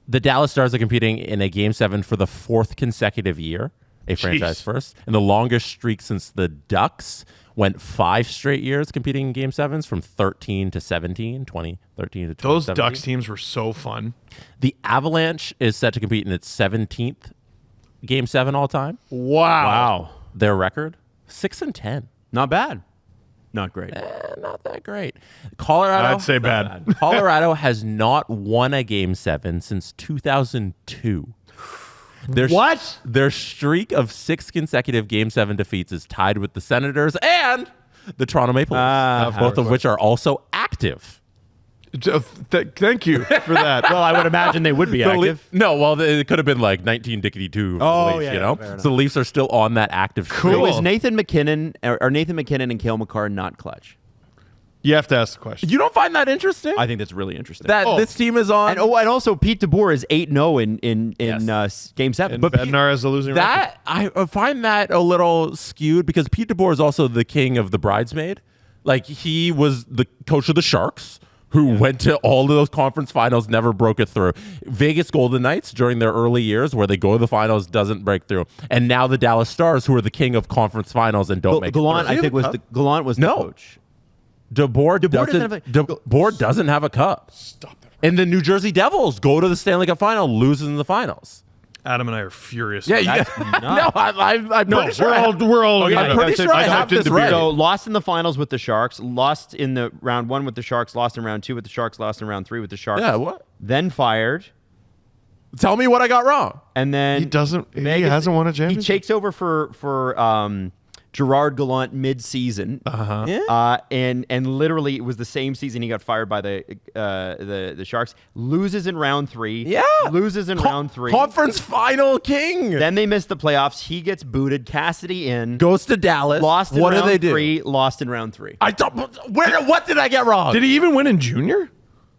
The Dallas Stars are competing in a Game 7 for the 4th consecutive year, a franchise first, and the longest streak since the Ducks went 5 straight years competing in Game 7s from 13 to 17, 2013 to 2017. Those Ducks teams were so fun. The Avalanche is set to compete in its 17th Game 7 all time. Wow. Their record, 6-10. Not bad. Not great. Not that great. Colorado. I'd say bad. Colorado has not won a Game 7 since 2002. What? Their streak of 6 consecutive Game 7 defeats is tied with the Senators and the Toronto Maple Leafs, both of which are also active. Thank you for that. Well, I would imagine they would be active. It could have been like 19-2. Oh, Leafs, yeah, you know? fair enough. So the Leafs are still on that active streak. So is Nathan McKinnon and Cale Makar not clutch? You have to ask the question. You don't find that interesting? I think that's really interesting. that this team is on. and also Pete DeBoer is 8-0 in Game 7. And But Bednar has a losing record. That I find that a little skewed because Pete DeBoer is also the king of the bridesmaid. Like he was the coach of the Sharks, who went to all of those conference finals, never broke it through. Vegas Golden Knights during their early years, where they go to the finals, doesn't break through, and now the Dallas Stars, who are the king of conference finals and don't make Gallant, it through. I think was the coach. DeBoer DeBoer doesn't have a cup. Stop that. And the New Jersey Devils go to the Stanley Cup final, loses in the finals. Adam and I are furious. Yeah, no, I'm pretty sure. We're all. Okay, I'm pretty sure I have this right. So lost in the finals with the Sharks, lost in the round 1 with the Sharks, lost in round 2 with the Sharks, lost in round 3 with the Sharks. Yeah, what? Then fired, Tell me what I got wrong. and then He doesn't. He hasn't won a He championship. takes over for Gerard Gallant mid-season, and literally it was the same season he got fired by the Sharks. Loses in round 3. Yeah. Loses in round 3. Conference final king. Then they miss the playoffs. He gets booted. Cassidy in. Goes to Dallas. Lost in what round do they do? 3. Lost in round 3. I don't. What did I get wrong? Did he even win in junior?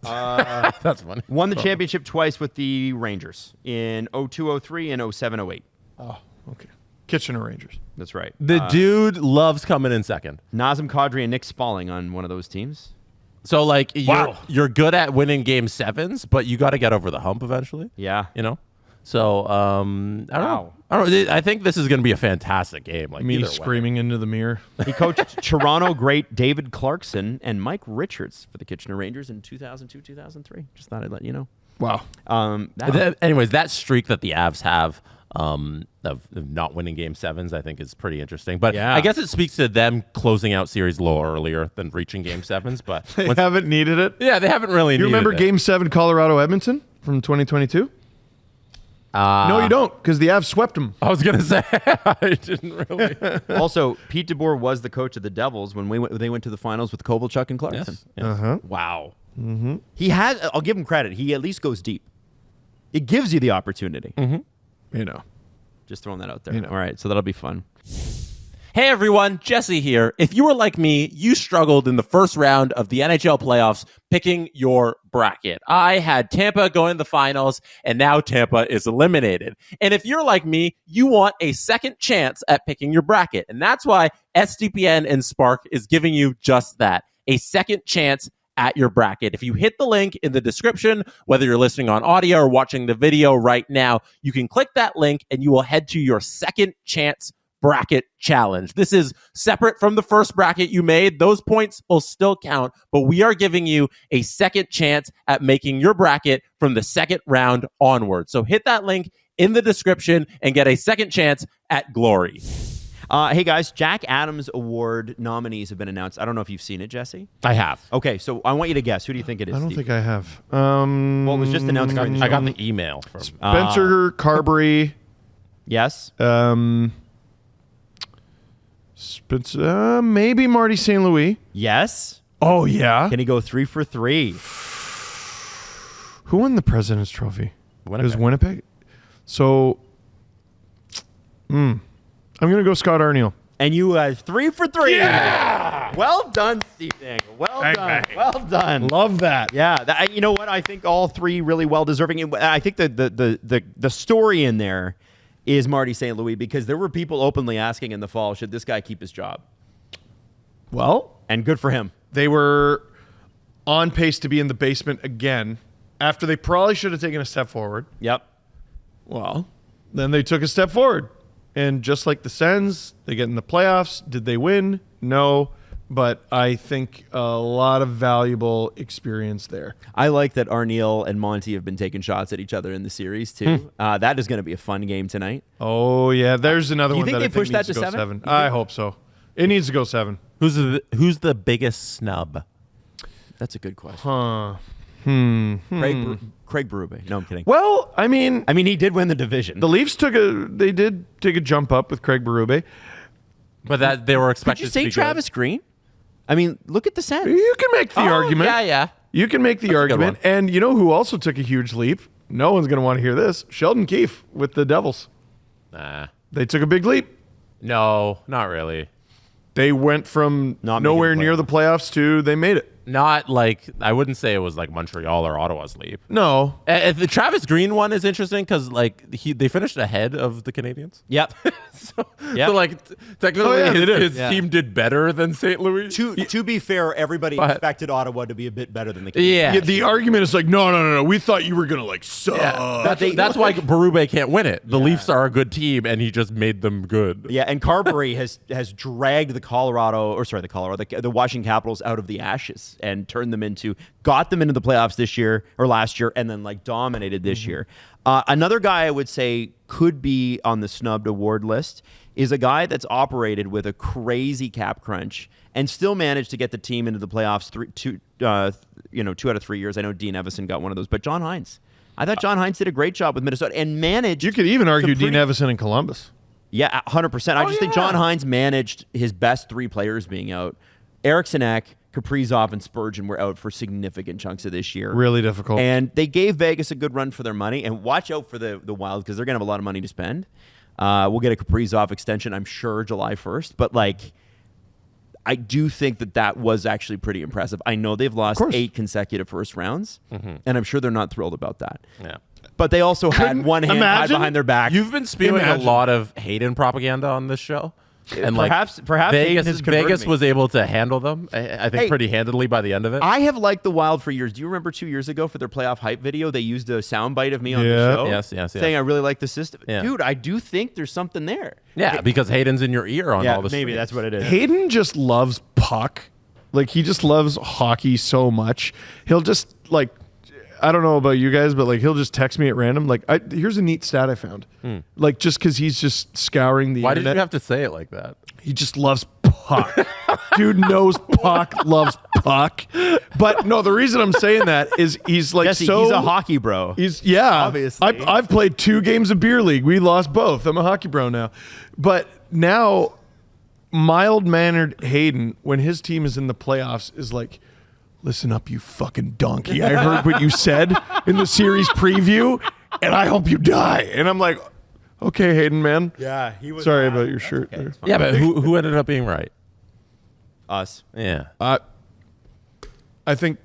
That's funny. Won the championship twice with the Rangers in 02-03 and 07-08. Oh, okay. Kitchener Rangers. That's right. The dude loves coming in second. Nazem Kadri and Nick Spalling on one of those teams. So, like, Wow. you're good at winning game sevens, but you got to get over the hump eventually. Yeah. You know? So, I don't know. I think this is going to be a fantastic game. Like Me either way. screaming into the mirror. He coached Toronto great David Clarkson and Mike Richards for the Kitchener Rangers in 2002-2003. Just thought I'd let you know. Wow. Anyways, that streak that the Avs have of not winning game sevens, I think is pretty interesting. But Yeah. I guess it speaks to them closing out series a little earlier than reaching game sevens. But They haven't needed it. yeah, they haven't really. You needed remember it. Game 7 Colorado Edmonton from 2022? No, you don't, because the Avs swept them. I was gonna say I didn't really. Also, Pete DeBoer was the coach of the Devils when they went to the finals with Kovalchuk and Clarkson. Yes. Wow. Mm-hmm. He has. I'll give him credit. He at least goes deep. It gives you the opportunity. You know. Just throwing that out there. You know. All right, so that'll be fun. Hey everyone, Jesse here. If you were like me, you struggled in the first round of the NHL playoffs picking your bracket. I had Tampa going to the finals, and now Tampa is eliminated. And if you're like me, you want a second chance at picking your bracket. And that's why SDPN and Spark is giving you just that, a second chance at your bracket. If you hit the link in the description, whether you're listening on audio or watching the video right now, you can click that link and you will head to your second chance bracket challenge. This is separate from the first bracket you made. Those points will still count, but we are giving you a second chance at making your bracket from the second round onward. So hit that link in the description and get a second chance at glory. Hey guys, Jack Adams Award nominees have been announced. I don't know if you've seen it, Jesse. I have. Okay, so I want you to guess. Who do you think it is? I don't Steve? think I have. Well, it was just announced during the I show. got the email from Spencer Carberry. Yes. Spencer, maybe Marty St. Louis. Yes. Oh, yeah. Can he go 3 for 3? Who won the President's Trophy? Winnipeg. It was Winnipeg. So, I'm going to go Scott Arniel. And you 3 for 3. Yeah! Well done, Steve Dangle. Well Bang, done. bang. Well done. Love that. Yeah, you know what? I think all three really well deserving. And I think the story in there is Marty St. Louis, because there were people openly asking in the fall, should this guy keep his job? Well, And good for him. they were on pace to be in the basement again after they probably should have taken a step forward. Yep. Well, then they took a step forward. And just like the Sens, they get in the playoffs. Did they win? No. But I think a lot of valuable experience there. I like that Arniel and Monty have been taking shots at each other in the series, too. That is going to be a fun game tonight. Oh, yeah. There's another Do you one think that they I think push that needs to to go 7? 7. You I think- hope so. It needs to go 7. Who's the biggest snub? That's a good question. Huh. Craig Berube. No, I'm kidding. Well, I mean, He did win the division. the Leafs did take a jump up with Craig Berube. But that they were Could expected you to say be Travis Green? Look at the Sens. You can make the argument. Yeah. You can make the a good argument. one. And you know who also took a huge leap? No one's going to want to hear this. Sheldon Keefe with the Devils. Nah. They took a big leap. No, not really. They went from Not making nowhere the near the playoffs to they made it. Not like, I wouldn't say it was like Montreal or Ottawa's leap. No. The Travis Green one is interesting because like they finished ahead of the Canadians. Yep. So Yep. like technically Oh, yeah, they did. his team did better than St. Louis. To be fair, everybody But- expected Ottawa to be a bit better than the Yeah. Yeah, the argument is like, no. We thought you were going to like suck. That's why Berube can't win it. The Leafs are a good team, and he just made them good. Yeah, and Carberry has dragged the Washington Capitals out of the ashes and turned them got them into the playoffs this year or last year, and then like dominated this year. Another guy I would say could be on the snubbed award list is a guy that's operated with a crazy cap crunch and still managed to get the team into the playoffs 2 out of 3 years. I know Dean Evison got one of those, but John Hines. I thought John Hines did a great job with Minnesota and managed. You could even argue some pretty- Dean Evison in Columbus. Yeah, 100%. I just think John Hines managed his best 3 players being out. Eriksson Ek, Kaprizov, and Spurgeon were out for significant chunks of this year. Really difficult. And they gave Vegas a good run for their money. And watch out for the Wild because they're going to have a lot of money to spend. We'll get a Kaprizov extension, I'm sure, July 1st. But, I do think that was actually pretty impressive. I know they've lost 8 consecutive first rounds, and I'm sure they're not thrilled about that. Yeah. But they also had one hand tied behind their back. You've been spewing a lot of Hayden propaganda on this show. And perhaps Vegas was able to handle them, I think, pretty handedly by the end of it. I have liked the Wild for years. Do you remember 2 years ago for their playoff hype video, they used a soundbite of me on the show? Yes. Saying I really like the system. Yeah. Dude, I do think there's something there. Yeah, because Hayden's in your ear on all the maybe streams. that's what it is. Hayden just loves puck. Like, he just loves hockey so much. He'll just, like, I don't know about you guys, but, like, he'll just text me at random. Like, here's a neat stat I found. Like, just because he's just scouring the Why internet. did you have to say it like that? He just loves puck. Dude knows puck, loves puck. But no, the reason I'm saying that is he's like Jesse, he's a hockey bro. Obviously. I've played 2 games of beer league. We lost both. I'm a hockey bro now. But now, mild-mannered Hayden, when his team is in the playoffs, is like, listen up, you fucking donkey. I heard what you said in the series preview, and I hope you die. And I'm like, okay, Hayden, man. Yeah, he was. Sorry about your shirt there. Yeah, but who ended up being right? Us. Yeah. I think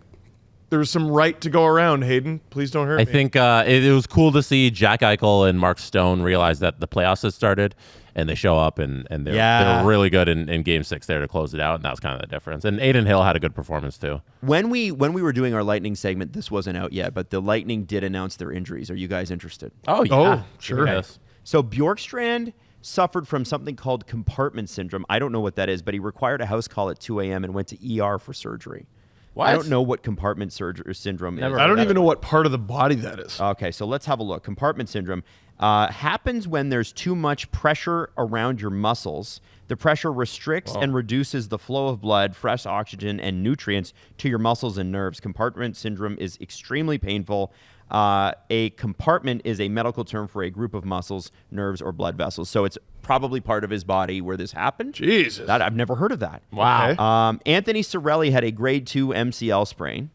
there was some right to go around, Hayden. Please don't hurt me. I think it was cool to see Jack Eichel and Mark Stone realize that the playoffs had started, and they show up, and they're really good in Game 6 there to close it out, and that was kind of the difference. And Aiden Hill had a good performance, too. When we were doing our Lightning segment, this wasn't out yet, but the Lightning did announce their injuries. Are you guys interested? Oh, yeah. Oh, sure. Yes. So Bjorkstrand suffered from something called compartment syndrome. I don't know what that is, but he required a house call at 2 a.m. and went to ER for surgery. What? I don't know what compartment syndrome is. I don't even know what part of the body that is. Okay, so let's have a look. Compartment syndrome happens when there's too much pressure around your muscles. The pressure restricts and reduces the flow of blood, fresh oxygen, and nutrients to your muscles and nerves. Compartment syndrome is extremely painful. A compartment is a medical term for a group of muscles, nerves, or blood vessels. So it's probably part of his body where this happened. Jesus. I've never heard of that. Wow. Okay. Anthony Cirelli had a grade 2 MCL sprain.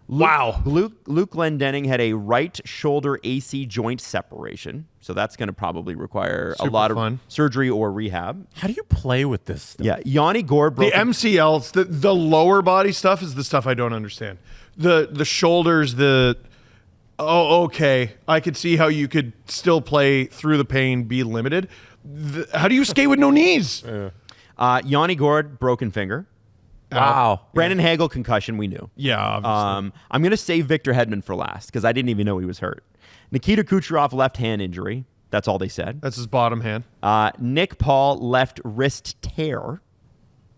Wow. Luke Glendening had a right shoulder AC joint separation. So that's going to probably require a lot of surgery or rehab. How do you play with this stuff? Yeah. Yanni Gord broke The MCLs, the lower body stuff is the stuff I don't understand. The shoulders, okay. I could see how you could still play through the pain, be limited. How do you skate with no knees? Yanni Gord, broken finger. Wow. Brandon Hagel, concussion, we knew. Yeah, obviously. I'm going to save Victor Hedman for last because I didn't even know he was hurt. Nikita Kucherov, left hand injury. That's all they said. That's his bottom hand. Nick Paul, left wrist tear.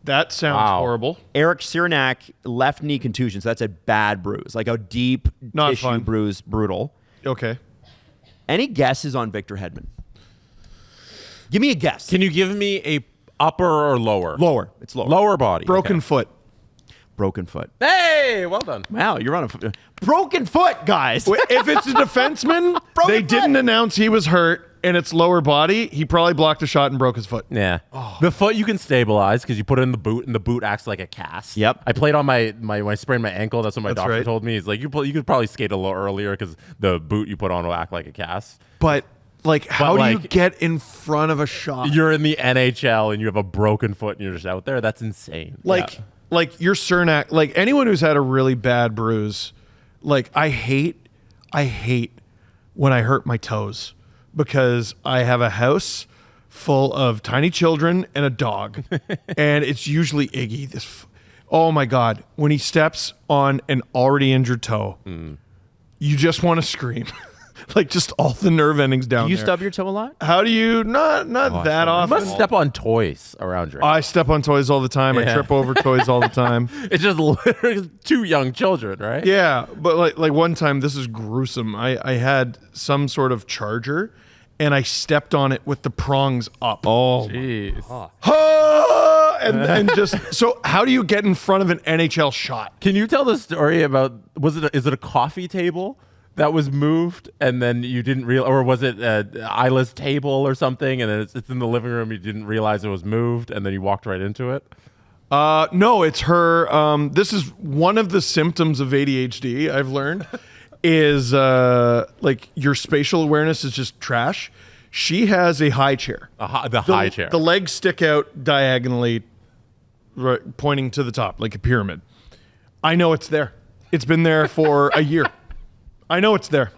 That sounds horrible. Eric Cernak, left knee contusion. So that's a bad bruise, like a deep Not tissue fun. bruise, brutal. Okay. Any guesses on Victor Hedman? Give me a guess. Can you give me a upper or lower? Lower. It's lower. Lower body. Broken foot. Broken foot. Hey, well done. Wow, you're on a broken foot, guys. If it's a defenseman, they didn't announce he was hurt, and it's lower body. He probably blocked a shot and broke his foot. Yeah. The foot you can stabilize because you put it in the boot, and the boot acts like a cast. Yep. I played on when I sprained my ankle. That's what my doctor right. told me. He's like, you could probably skate a little earlier because the boot you put on will act like a cast. But, how do you like- get in front of a shot? You're in the NHL and you have a broken foot and you're just out there. That's insane. Like your Cernak, like anyone who's had a really bad bruise, like I hate when I hurt my toes because I have a house full of tiny children and a dog, and it's usually Iggy. Oh my God, when he steps on an already injured toe, you just want to scream. Like just all the nerve endings down Do you there. stub your toe a lot? How do you not that You often? must step on toys around your I step on toys all the time. I Yeah. trip over toys all the time. It's just literally 2 young children, right? Yeah, but like one time, this is gruesome. I had some sort of charger, and I stepped on it with the prongs up. Oh, Jeez. and just so. How do you get in front of an NHL shot? Can you tell the story about is it a coffee table that was moved and then you didn't realize, or was it Isla's table or something and then it's in the living room, you didn't realize it was moved and then you walked right into it? No, it's her. This is one of the symptoms of ADHD. I've learned is like your spatial awareness is just trash. She has a high chair. The high chair. The legs stick out diagonally right, pointing to the top like a pyramid. I know it's there. It's been there for a year. I know it's there.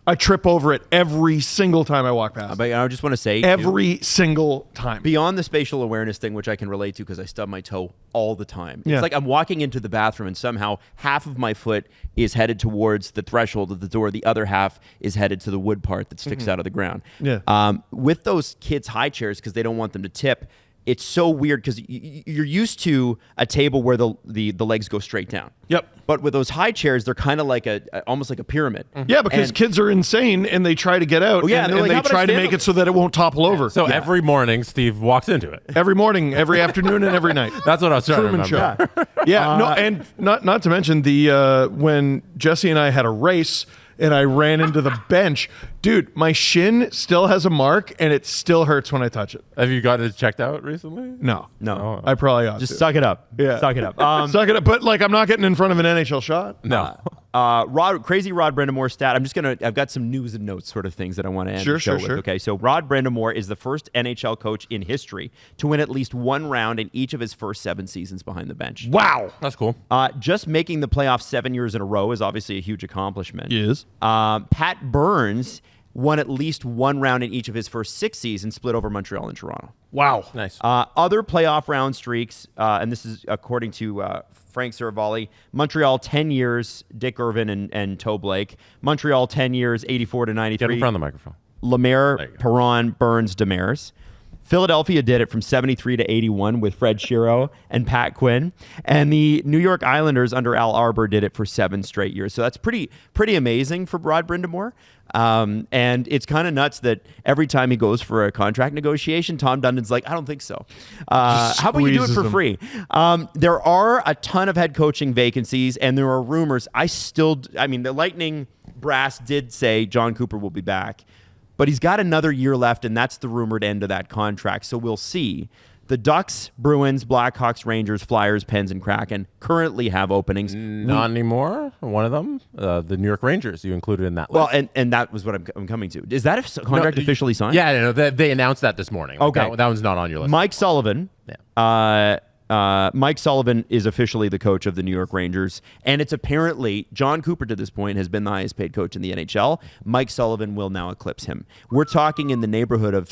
I trip over it every single time I walk past. But I just want to say, every single time. beyond the spatial awareness thing, which I can relate to because I stub my toe all the time. Yeah. It's like I'm walking into the bathroom and somehow half of my foot is headed towards the threshold of the door. The other half is headed to the wood part that sticks out of the ground. Yeah. With those kids' high chairs, because they don't want them to tip, it's so weird because you're used to a table where the legs go straight down. Yep. But with those high chairs, they're kind of like almost like a pyramid. Yeah, because kids are insane and they try to get out. Oh, yeah, and they're like, they "How about try I to stand make up?" it so that it won't topple over. So every morning, Steve walks into it. Every morning, every afternoon, and every night. That's what I was trying Truman to remember. Show. Yeah, no, and not to mention the when Jesse and I had a race and I ran into the bench, dude, my shin still has a mark and it still hurts when I touch it. Have you gotten it checked out recently? No, No. I probably ought Just to. suck it up. Yeah. Suck it up. Suck it up, but like I'm not getting in front of an NHL shot. No. Crazy Rod Brindamore stat. I've got some news and notes sort of things that I want to end Sure, the show sure, with. sure. Okay, so Rod Brindamore is the first NHL coach in history to win at least one round in each of his first 7 seasons behind the bench. Wow. That's cool. Just making the playoffs 7 years in a row is obviously a huge accomplishment. Yes. Pat Burns won at least one round in each of his first 6 seasons, split over Montreal and Toronto. Wow. Nice. Other playoff round streaks, and this is according to Frank Saravalli, Montreal 10 years, Dick Irvin and Toe Blake. Montreal 10 years, 84 to 93. Get in front of the microphone. Lemaire, There you go. Perron, Burns, Demers. Philadelphia did it from 73 to 81 with Fred Shiro and Pat Quinn. And the New York Islanders under Al Arbor did it for 7 straight years. So that's pretty amazing for Rod Brindamore. And it's kind of nuts that every time he goes for a contract negotiation, Tom Dundon's like, I don't think so. How about you do it squeezes for him. free? There are a ton of head coaching vacancies, and there are rumors. The Lightning brass did say John Cooper will be back, but he's got another year left, and that's the rumored end of that contract. So we'll see. The Ducks, Bruins, Blackhawks, Rangers, Flyers, Pens, and Kraken currently have openings. Not anymore. One of them, the New York Rangers, you included in that Well, list. and that was what I'm coming to. Is that a contract officially signed? Yeah, no, they announced that this morning. Okay. That one's not on your list. Mike Sullivan. Yeah. Mike Sullivan is officially the coach of the New York Rangers, and it's apparently John Cooper to this point has been the highest paid coach in the NHL. Mike Sullivan will now eclipse him. We're talking in the neighborhood of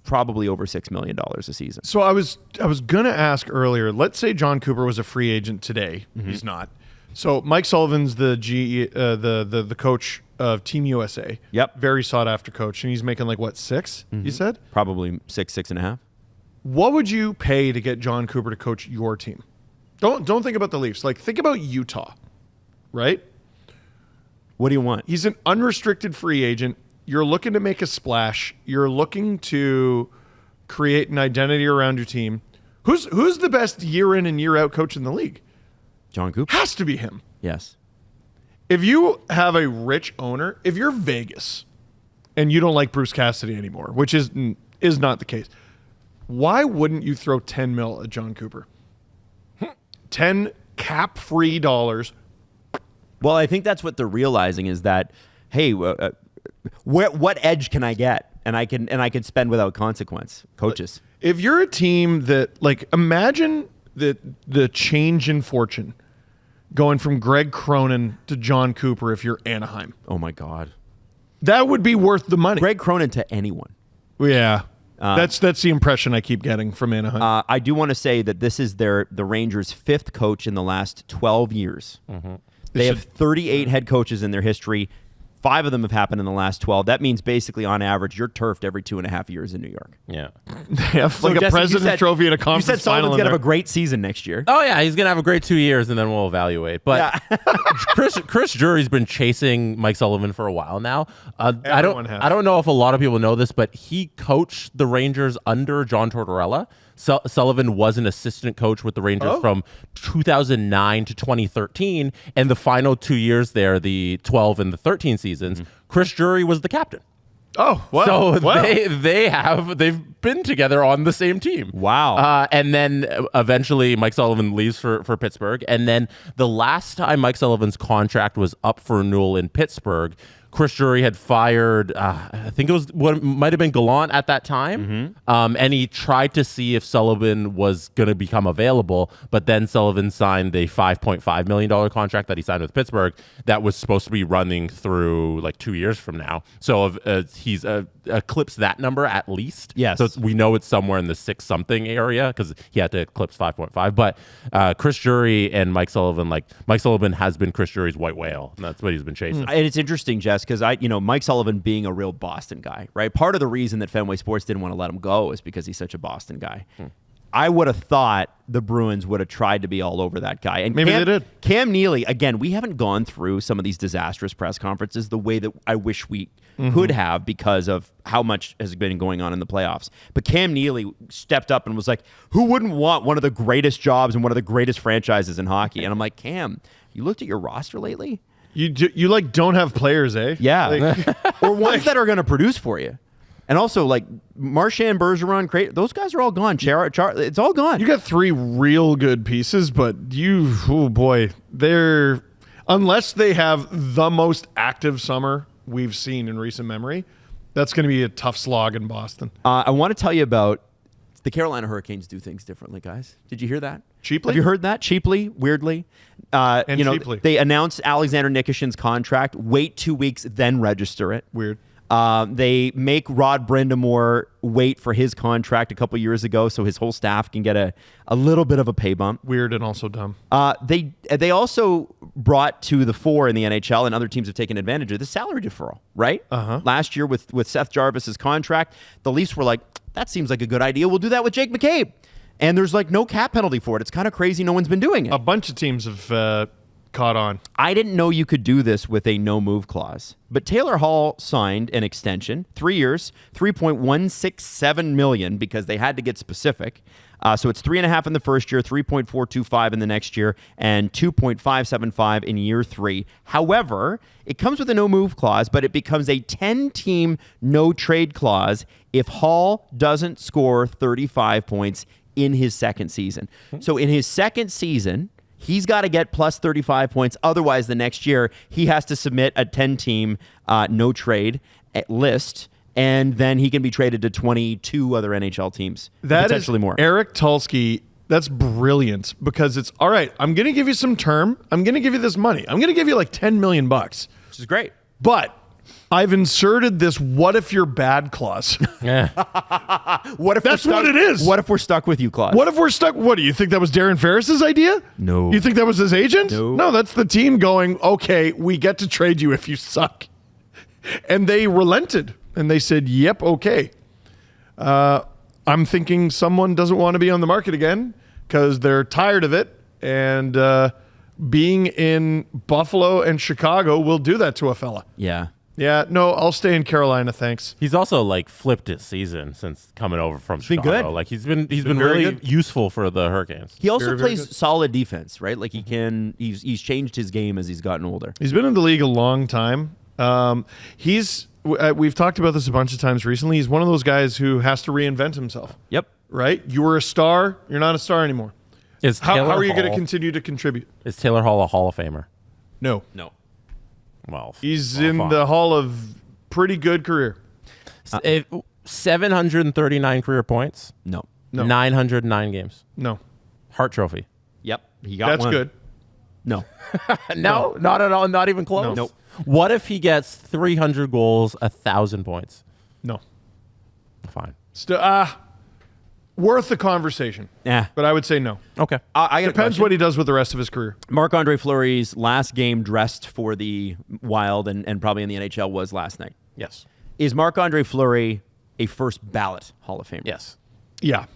probably over $6 million a season. So I was gonna ask earlier. Let's say John Cooper was a free agent today. Mm-hmm. He's not. So Mike Sullivan's the coach of Team USA. Yep. Very sought after coach, and he's making like what 6? You said. Probably 6.5. What would you pay to get John Cooper to coach your team? Don't think about the Leafs. Like think about Utah, right? What do you want? He's an unrestricted free agent. You're looking to make a splash. You're looking to create an identity around your team. Who's the best year in and year out coach in the league? John Cooper? Has to be him. Yes. If you have a rich owner, if you're Vegas and you don't like Bruce Cassidy anymore, which is not the case, why wouldn't you throw 10 mil at John Cooper? 10 cap-free dollars. Well, I think that's what they're realizing is that, hey, what edge can I get? And I can spend without consequence. Coaches. If you're a team that, like, imagine the change in fortune going from Greg Cronin to John Cooper if you're Anaheim. Oh my God. That would be worth the money. Greg Cronin to anyone. Yeah. That's the impression I keep getting from Anaheim. I do want to say that this is the Rangers' 5th coach in the last 12 years. Mm-hmm. They have 38 head coaches in their history. 5 of them have happened in the last 12. That means basically, on average, you're turfed every 2.5 years in New York. Yeah. They have like Jesse, a President's you said- Trophy and a conference You said final. Sullivan's in going to have there. a great season next year. Oh yeah, he's gonna have a great 2 years, and then we'll evaluate. But Chris Drury's been chasing Mike Sullivan for a while now. Everyone has. I don't know if a lot of people know this, but he coached the Rangers under John Tortorella. Sullivan was an assistant coach with the Rangers from 2009 to 2013, and the final 2 years there, the 12 and the 13 seasons, Chris Drury was the captain. Oh, wow. So Wow. they've been together on the same team. Wow. And then eventually Mike Sullivan leaves for Pittsburgh. And then the last time Mike Sullivan's contract was up for renewal in Pittsburgh, Chris Drury had fired, I think it was what might have been Gallant at that time. And he tried to see if Sullivan was going to become available, but then Sullivan signed a $5.5 million contract that he signed with Pittsburgh that was supposed to be running through like 2 years from now. So he's eclipsed that number at least. Yes. So we know it's somewhere in the 6-something area because he had to eclipse 5.5. But Chris Drury and Mike Sullivan, Mike Sullivan has been Chris Drury's white whale. And that's what he's been chasing. And it's interesting, Jess, because Mike Sullivan being a real Boston guy, right? Part of the reason that Fenway Sports didn't want to let him go is because he's such a Boston guy. I would have thought the Bruins would have tried to be all over that guy. And Maybe they did. Cam Neely, again, we haven't gone through some of these disastrous press conferences the way that I wish we could have because of how much has been going on in the playoffs. But Cam Neely stepped up and was like, who wouldn't want one of the greatest jobs and one of the greatest franchises in hockey? And I'm like, Cam, you looked at your roster lately? You don't have players, eh? Yeah. Or ones that are going to produce for you. And also, Marchand, Bergeron, those guys are all gone. It's all gone. You got 3 real good pieces, but unless they have the most active summer we've seen in recent memory, that's going to be a tough slog in Boston. I want to tell you about the Carolina Hurricanes do things differently, guys. Did you hear that? Cheaply? Have you heard that? Cheaply, weirdly. Cheaply. They announced Alexander Nikishin's contract, wait 2 weeks, then register it. Weird. They make Rod Brindamore wait for his contract a couple years ago so his whole staff can get a little bit of a pay bump. Weird and also dumb. They also brought to the fore in the NHL, and other teams have taken advantage of the salary deferral, right? Last year with Seth Jarvis's contract, the Leafs were like, that seems like a good idea. We'll do that with Jake McCabe. And there's no cap penalty for it. It's kind of crazy no one's been doing it. A bunch of teams have caught on. I didn't know you could do this with a no-move clause. But Taylor Hall signed an extension, 3 years, $3.167 million, because they had to get specific. So it's 3.5 in the first year, 3.425 in the next year, and 2.575 in year 3. However, it comes with a no-move clause, but it becomes a 10-team no-trade clause if Hall doesn't score 35 points in his second season. So in his second season, he's got to get plus 35 points. Otherwise, the next year, he has to submit a 10-team no-trade list, and then he can be traded to 22 other NHL teams, potentially more. Eric Tulsky, that's brilliant because it's, all right, I'm going to give you some term. I'm going to give you this money. I'm going to give you like $10 million. Which is great. But I've inserted this what if you're bad clause. Yeah. What if that's what it is. What if we're stuck with you clause? What if we're stuck? What, do you think that was Darren Ferris's idea? No. You think that was his agent? No, that's the team going, okay, we get to trade you if you suck. And they relented and they said, yep, okay. I'm thinking someone doesn't want to be on the market again because they're tired of it. And being in Buffalo and Chicago will do that to a fella. Yeah. Yeah, no, I'll stay in Carolina, thanks. He's also flipped his season since coming over from Chicago. Good. He's been very really good. useful for the Hurricanes. He also Very, very plays good. solid defense, right? He's changed his game as he's gotten older. He's been in the league a long time. We've talked about this a bunch of times recently. He's one of those guys who has to reinvent himself. Yep. Right? You were a star. You're not a star anymore. How are you going to continue to contribute? Is Taylor Hall a Hall of Famer? No. Well, He's in the Hall of pretty good career. 739 career points. No. 909 games. No. Hart Trophy. Yep. He got That's one. good. No. No, not at all. Not even close. No. Nope. What if he gets 300 goals, 1,000 points? No. Fine. Worth the conversation. Yeah. But I would say no. Okay. I got Depends what he does with the rest of his career. Marc-Andre Fleury's last game dressed for the Wild and probably in the NHL was last night. Yes. Is Marc-Andre Fleury a first ballot Hall of Famer? Yes. Yeah.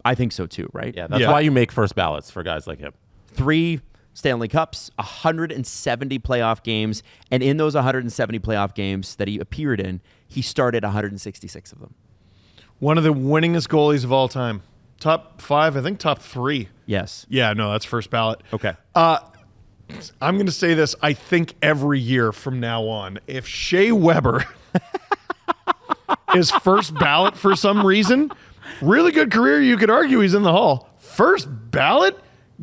I think so too, right? Yeah. That's Yeah. why you make first ballots for guys like him. 3 Stanley Cups, 170 playoff games, and in those 170 playoff games that he appeared in, he started 166 of them. One of the winningest goalies of all time. Top 5, I think top 3. Yes. Yeah, no, that's first ballot. Okay. I'm going to say this, I think every year from now on. If Shea Weber is first ballot for some reason, really good career, you could argue he's in the Hall. First ballot?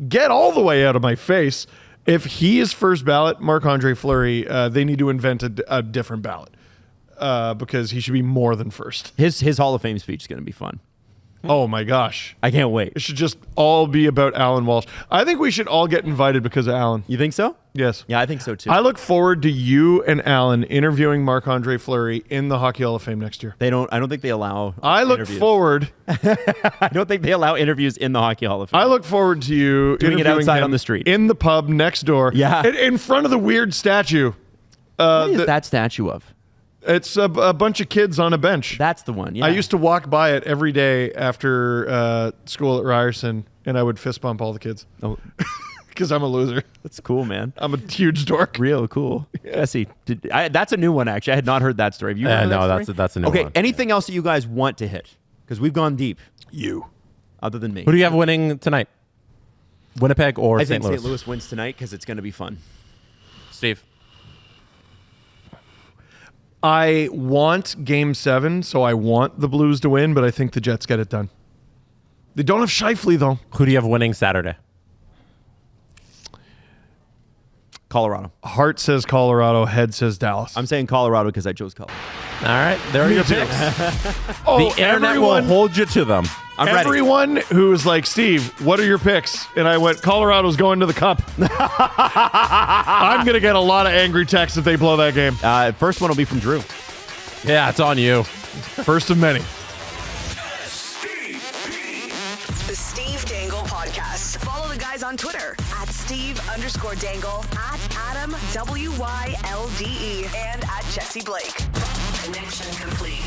Get all the way out of my face. If he is first ballot, Marc-Andre Fleury, they need to invent a different ballot because he should be more than first. His Hall of Fame speech is going to be fun. Oh my gosh. I can't wait. It should just all be about Alan Walsh. I think we should all get invited because of Alan. You think so? Yes. Yeah, I think so too. I look forward to you and Alan interviewing Marc-Andre Fleury in the Hockey Hall of Fame next year. I don't think they allow I look interviews. forward. I don't think they allow interviews in the Hockey Hall of Fame. I look forward to you Doing it interviewing outside him on the street. in the pub next door. Yeah. In front of the weird statue. What is that statue of? It's a bunch of kids on a bench. That's the one. Yeah. I used to walk by it every day after school at Ryerson, and I would fist bump all the kids Oh, because I'm a loser. that's cool, man. I'm a huge dork. Real cool. Jesse, that's a new one, actually. I had not heard that story. Have you heard no, that story? that's a new Okay, one. anything else that you guys want to hit? Because we've gone deep, You. other than me. Who do you have winning tonight? Winnipeg or I St. think Louis? St. Louis wins tonight because it's going to be fun. Steve. I want Game 7, so I want the Blues to win, but I think the Jets get it done. They don't have Scheifele, though. Who do you have winning Saturday? Colorado. Heart says Colorado, head says Dallas. I'm saying Colorado because I chose Colorado. All right, there are your picks. Oh, The internet will hold you to them. I'm ready. everyone who was like, Steve, what are your picks? And I went, Colorado's going to the Cup. I'm going to get a lot of angry texts if they blow that game. First one will be from Drew. Yeah, it's on you. First of many. The Steve Dangle Podcast. Follow the guys on Twitter at Steve_Dangle, at Adam WYLDE, and at Jesse Blake. Connection complete.